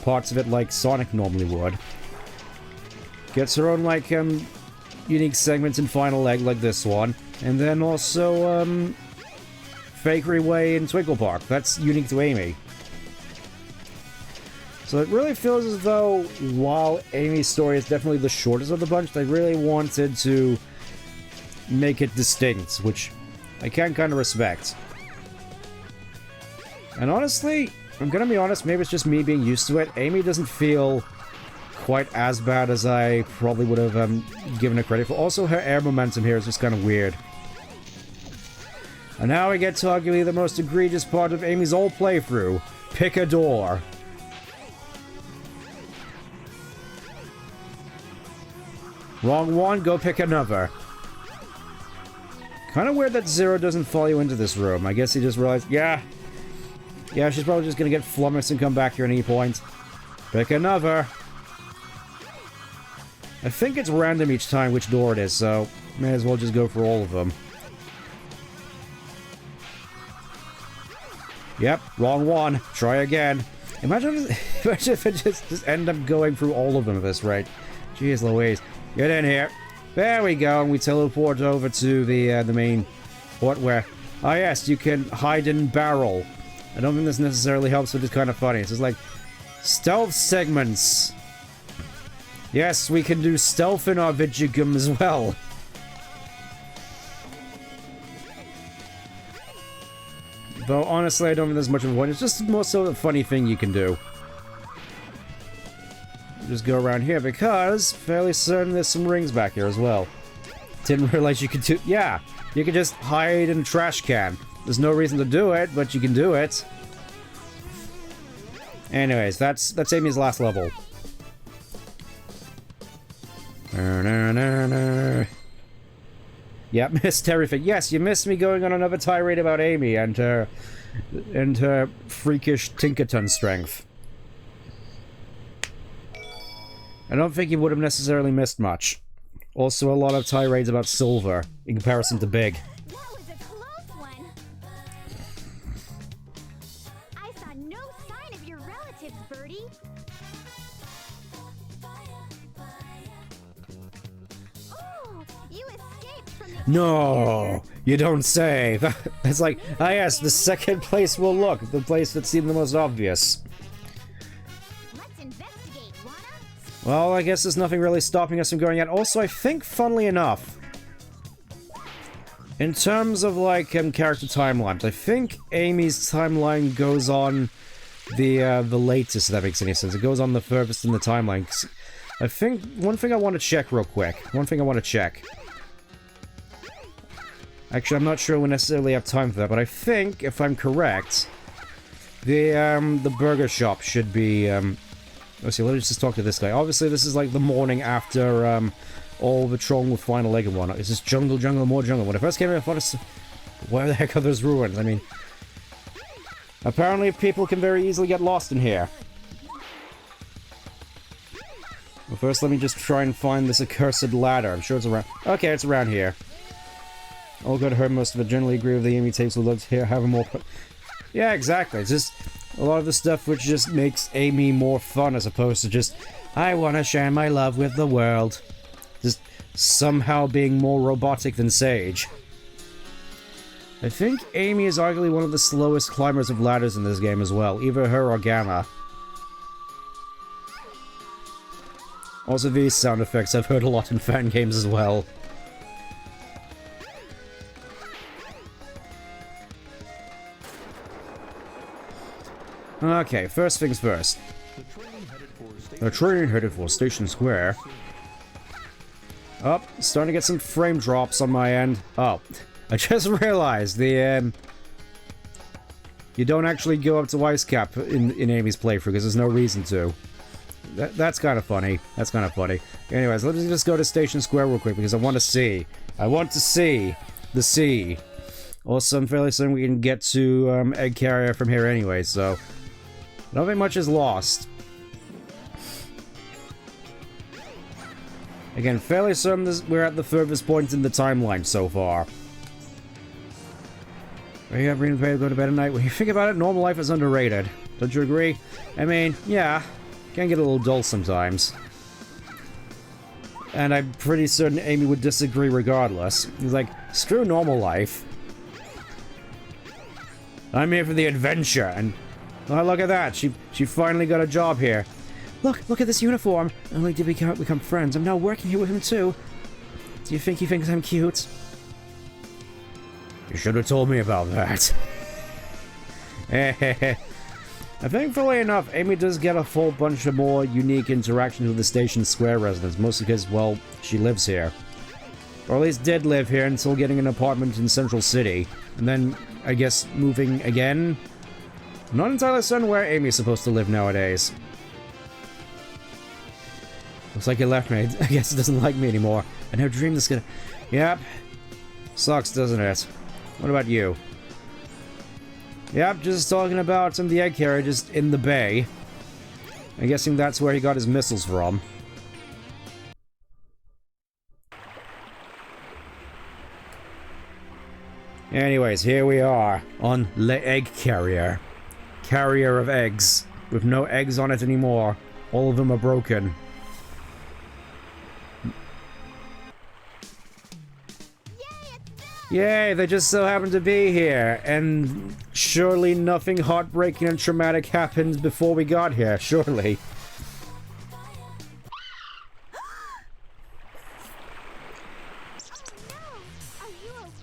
parts of it like Sonic normally would. Gets her own, like, unique segments in Final Egg like this one, and then also, Fakery Way in Twinkle Park. That's unique to Amy. So it really feels as though, while Amy's story is definitely the shortest of the bunch, they really wanted to make it distinct, which I can kind of respect. And honestly, I'm gonna be honest, maybe it's just me being used to it, Amy doesn't feel quite as bad as I probably would have given her credit for. Also, her air momentum here is just kind of weird. And now we get to arguably the most egregious part of Amy's whole playthrough. Pick a door. Wrong one, go pick another. Kind of weird that Zero doesn't follow you into this room. I guess he just realized, yeah, she's probably just gonna get flummoxed and come back here at any point. Pick another. I think it's random each time which door it is, so may as well just go for all of them. Yep, wrong one. Try again. Imagine if it just end up going through all of them at this rate. Jeez Louise. Get in here. There we go, and we teleport over to the main port where... Ah yes, you can hide in barrel. I don't think this necessarily helps, but it's kind of funny. It's just like... Stealth segments. Yes, we can do stealth in our Vidjagum as well. Though, honestly, I don't think there's much of a point. It's just more so a funny thing you can do. Just go around here, because fairly certain there's some rings back here as well. Didn't realize you could do... Yeah, you can just hide in a trash can. There's no reason to do it, but you can do it. Anyways, that's Amy's last level. Yep, missed everything. Yes, you missed me going on another tirade about Amy and her freakish Tinkerton strength. I don't think you would have necessarily missed much. Also, a lot of tirades about Silver in comparison to Big. That was a close one. I saw no sign of your relatives, Birdie. Oh, you escaped from the... No, you don't say. That's like, ah yes, the second place will look. The place that seemed the most obvious. Let's investigate, wanna? Well, I guess there's nothing really stopping us from going yet. Also, I think, funnily enough, in terms of, like, character timelines, I think Amy's timeline goes on the latest, if that makes any sense. It goes on the furthest in the timeline. I think, one thing I want to check real quick. Actually, I'm not sure we necessarily have time for that, but I think, if I'm correct, the burger shop should be, let's see, let's just talk to this guy. Obviously, this is like the morning after, all the Tron with Final Egg and whatnot. It's just jungle, more jungle. When I first came here, I thought, where the heck are those ruins? I mean, apparently people can very easily get lost in here. Well, first, let me just try and find this accursed ladder. I'm sure it's around... Okay, it's around here. All good, heard most of it. Generally agree with the Amy tapes will look here, have a more... Yeah, exactly. It's just a lot of the stuff which just makes Amy more fun as opposed to just, I want to share my love with the world. Just somehow being more robotic than Sage. I think Amy is arguably one of the slowest climbers of ladders in this game as well. Either her or Gamma. Also, these sound effects I've heard a lot in fan games as well. Okay, first things first. The train headed for Station Square. Oh, starting to get some frame drops on my end. Oh, I just realized the, you don't actually go up to Ice Cap in Amy's playthrough because there's no reason to. That's kind of funny. Anyways, let's just go to Station Square real quick because I want to see. The sea. Also, I'm fairly certain we can get to Egg Carrier from here anyway, so... I don't think much is lost. Again, fairly certain we're at the furthest point in the timeline so far. Are you ever to go to bed at night? When you think about it, normal life is underrated. Don't you agree? I mean, yeah, can get a little dull sometimes. And I'm pretty certain Amy would disagree regardless. He's like, screw normal life. I'm here for the adventure, and... Oh, look at that. She finally got a job here. Look at this uniform. Not only did we become friends, I'm now working here with him too. Do you think he thinks I'm cute? You should have told me about that. Thankfully enough, Amy does get a full bunch of more unique interactions with the Station Square residents, mostly because, well, she lives here. Or at least did live here until getting an apartment in Central City. And then, I guess, moving again? I'm not entirely certain where Amy's supposed to live nowadays. Looks like it left me. I guess it doesn't like me anymore. I never dreamed this gonna... Yep. Sucks, doesn't it? What about you? Yep, just talking about some of the egg carrier just in the bay. I'm guessing that's where he got his missiles from. Anyways, here we are on the egg carrier. carrier of eggs, with no eggs on it anymore. All of them are broken. Yay, they just so happen to be here, and surely nothing heartbreaking and traumatic happened before we got here, surely.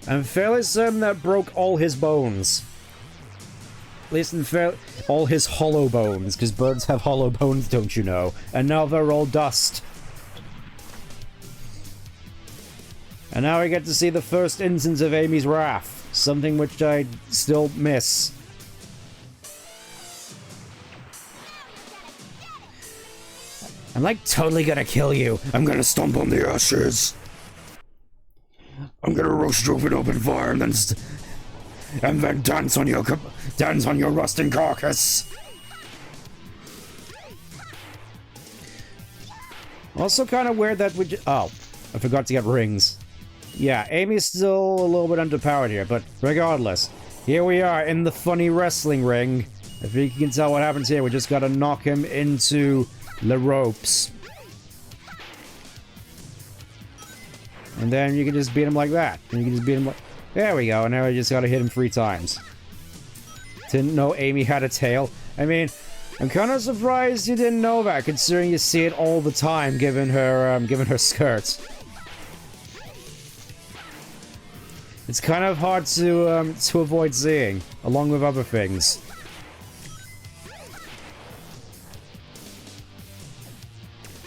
I'm fairly certain that broke all his bones. At least all his hollow bones, because birds have hollow bones, don't you know? And now they're all dust. And now we get to see the first instance of Amy's wrath. Something which I still miss. I'm like totally gonna kill you. I'm gonna stomp on the ashes. I'm gonna roast you in open fire and then dance on your rusting carcass. Also kind of weird that oh, I forgot to get rings. Yeah, Amy's still a little bit underpowered here, but regardless, here we are in the funny wrestling ring. If you can tell what happens here, we just gotta knock him into the ropes. And then you can just beat him like that. And you can just beat him like... There we go, and now we just gotta hit him 3 times. Didn't know Amy had a tail. I mean, I'm kind of surprised you didn't know that, considering you see it all the time, given her skirt. It's kind of hard to avoid seeing, along with other things.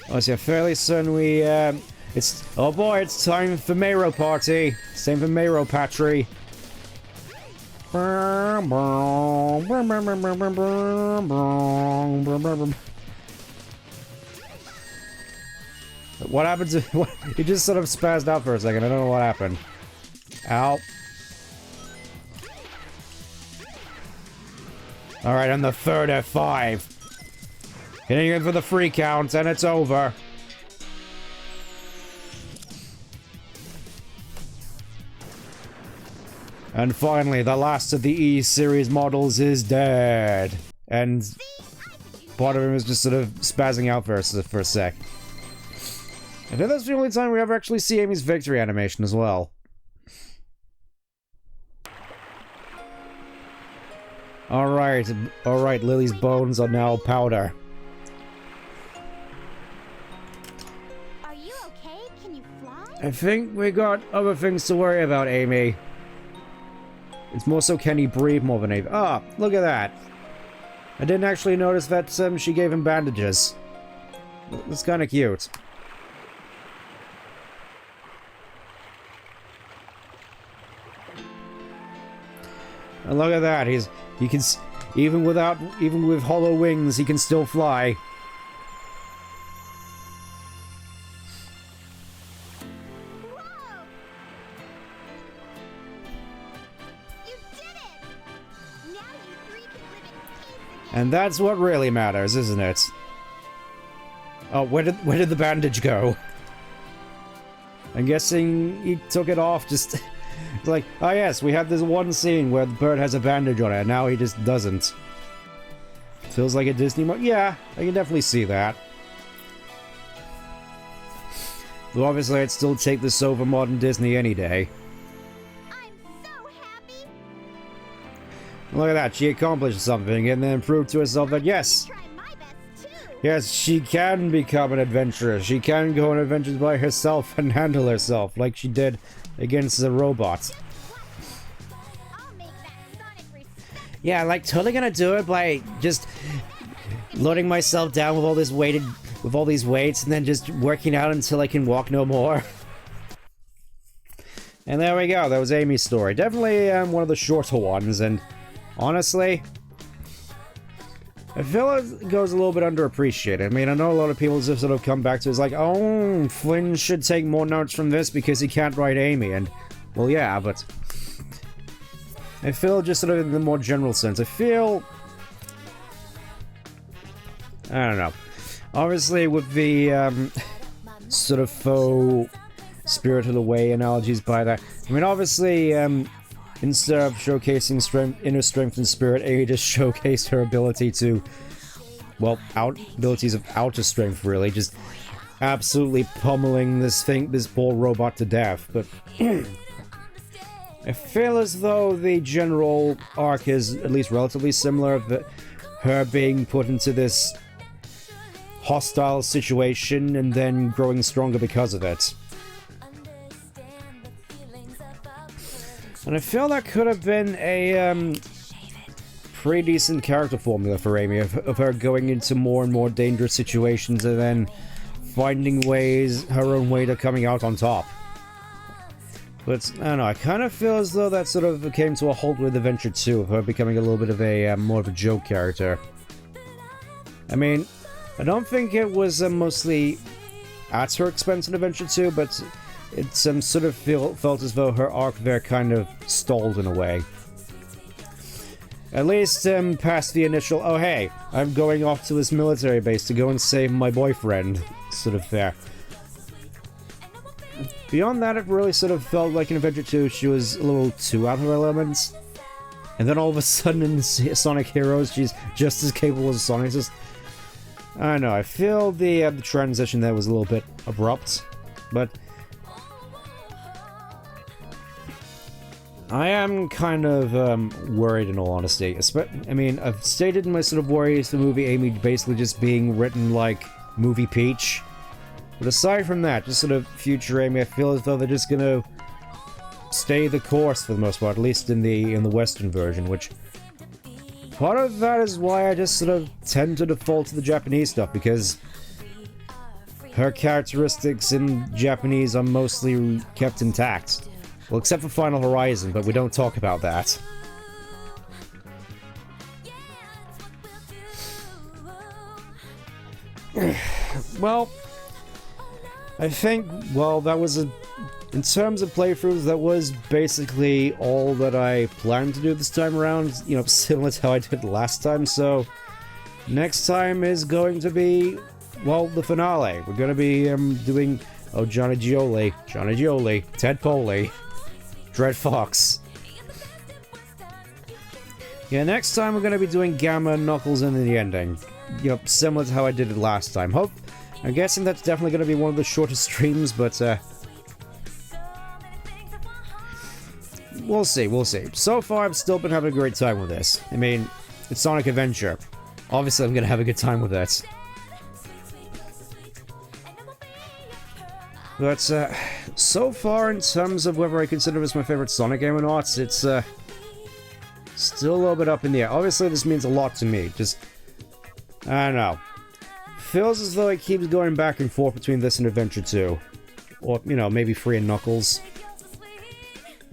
Oh, so fairly soon we, oh boy, it's time for Mayro Party. It's time for Mayro Patry. What happened to... What, he just sort of spazzed out for a second. I don't know what happened. Ow. Alright, on the third F5. Hitting it for the free count, and it's over. And finally, the last of the E-Series models is dead. And part of him is just sort of spazzing out for a sec. I think that's the only time we ever actually see Amy's victory animation as well. Alright, Lily's bones are now powder. Are you okay? Can you fly? I think we got other things to worry about, Amy. It's more so can he breathe more than anything. Ah, look at that. I didn't actually notice that she gave him bandages. That's kind of cute. And look at that. He can even with hollow wings, he can still fly. And that's what really matters, isn't it? Oh, where did the bandage go? I'm guessing he took it off just... It's like, oh yes, we had this one scene where the bird has a bandage on it, and now he just doesn't. Feels like a Disney yeah, I can definitely see that. Though obviously I'd still take this over modern Disney any day. I'm so happy. Look at that, she accomplished something and then proved to herself that yes, Try my best too. yes, she can become an adventurer. She can go on adventures by herself and handle herself like she did against the robots. I'll make that Sonic respect. Yeah, like totally gonna do it by just loading myself down with all this with all these weights and then just working out until I can walk no more. And there we go, that was Amy's story. Definitely one of the shorter ones, and honestly, I feel it goes a little bit underappreciated. I mean, I know a lot of people just sort of come back to it, it's like, oh, Flynn should take more notes from this because he can't write Amy, and, well, yeah, but I feel just sort of in the more general sense, I feel, I don't know. Obviously, with the, sort of faux Spirited Away analogies by that, I mean, obviously, instead of showcasing inner strength and spirit, Amy just showcased her ability to, well, abilities of outer strength, really, just absolutely pummeling this poor robot to death. But I feel as though the general arc is at least relatively similar, but her being put into this hostile situation and then growing stronger because of it. And I feel that could have been a pretty decent character formula for Amy, of her going into more and more dangerous situations and then finding her own way to coming out on top. But, I don't know, I kind of feel as though that sort of came to a halt with Adventure 2, of her becoming a little bit of a more of a joke character. I mean, I don't think it was mostly at her expense in Adventure 2, but it sort of felt as though her arc there kind of stalled in a way. At least past the initial, oh hey, I'm going off to this military base to go and save my boyfriend, sort of there. Beyond that, it really sort of felt like in Adventure 2 she was a little too out of her elements. And then all of a sudden in Sonic Heroes she's just as capable as Sonic. It's just, I don't know, I feel the transition there was a little bit abrupt, but I am kind of worried in all honesty. I mean, I've stated in my sort of worries the movie Amy basically just being written like Movie Peach. But aside from that, just sort of future Amy, I feel as though they're just gonna stay the course for the most part, at least in the Western version, which part of that is why I just sort of tend to default to the Japanese stuff, because her characteristics in Japanese are mostly kept intact. Well, except for Final Horizon, but we don't talk about that. Well, I think, well, that was in terms of playthroughs, that was basically all that I planned to do this time around, you know, similar to how I did last time, so next time is going to be, well, the finale. We're going to be doing, oh, Johnny Gioli, Ted Poley, Dread Fox. Yeah, next time we're going to be doing Gamma, Knuckles, and the ending. You know, similar to how I did it last time. I'm guessing that's definitely going to be one of the shortest streams, but we'll see. So far, I've still been having a great time with this. I mean, it's Sonic Adventure. Obviously, I'm going to have a good time with it. But so far, in terms of whether I consider this my favorite Sonic game or not, it's still a little bit up in the air. Obviously, this means a lot to me. Just, I don't know. Feels as though it keeps going back and forth between this and Adventure 2. Or, you know, maybe Free and Knuckles.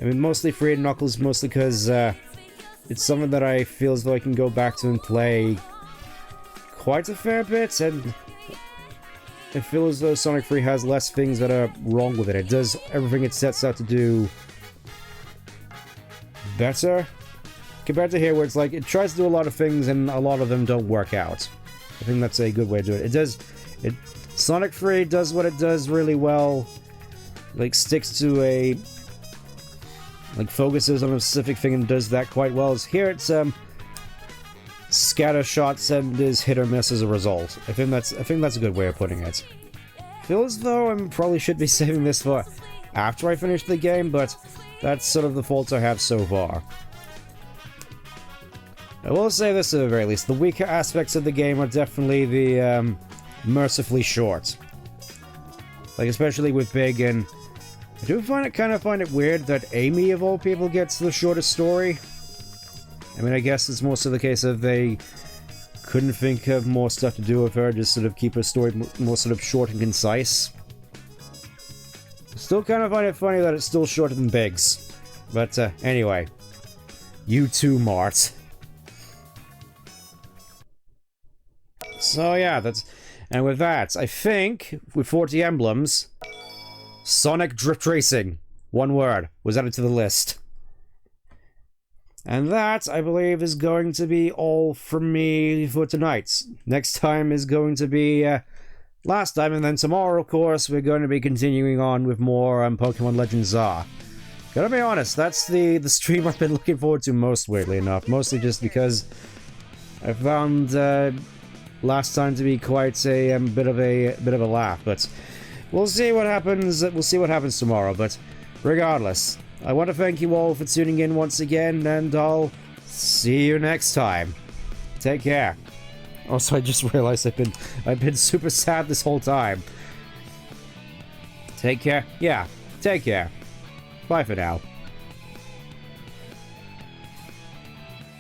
I mean, mostly Free and Knuckles, mostly because it's something that I feel as though I can go back to and play quite a fair bit, and I feel as though Sonic 3 has less things that are wrong with it. It does everything it sets out to do better, compared to here, where it's like, it tries to do a lot of things and a lot of them don't work out. I think that's a good way to do it. Sonic 3 does what it does really well, like, sticks to focuses on a specific thing and does that quite well. As here, it's, scatter shots and is hit or miss as a result. I think that's a good way of putting it. I feel as though I probably should be saving this for after I finish the game, but that's sort of the fault I have so far. I will say this at the very least, the weaker aspects of the game are definitely the mercifully short. Like, especially with Big, and I do kind of find it weird that Amy, of all people, gets the shortest story. I mean, I guess it's more so the case of they couldn't think of more stuff to do with her, just sort of keep her story more sort of short and concise. Still kind of find it funny that it's still shorter than Big's. But anyway, you too, Mart. So yeah, and with that, I think, with 40 emblems, Sonic Drift Racing, one word, was added to the list. And that, I believe, is going to be all from me for tonight. Next time is going to be last time, and then tomorrow, of course, we're going to be continuing on with more Pokemon Legends Are. Gotta be honest, that's the stream I've been looking forward to most, weirdly enough. Mostly just because I found last time to be quite a bit of a laugh. But we'll see what happens. We'll see what happens tomorrow. But regardless, I want to thank you all for tuning in once again, and I'll see you next time. Take care. Also, I just realized I've been super sad this whole time. Take care. Yeah, take care. Bye for now.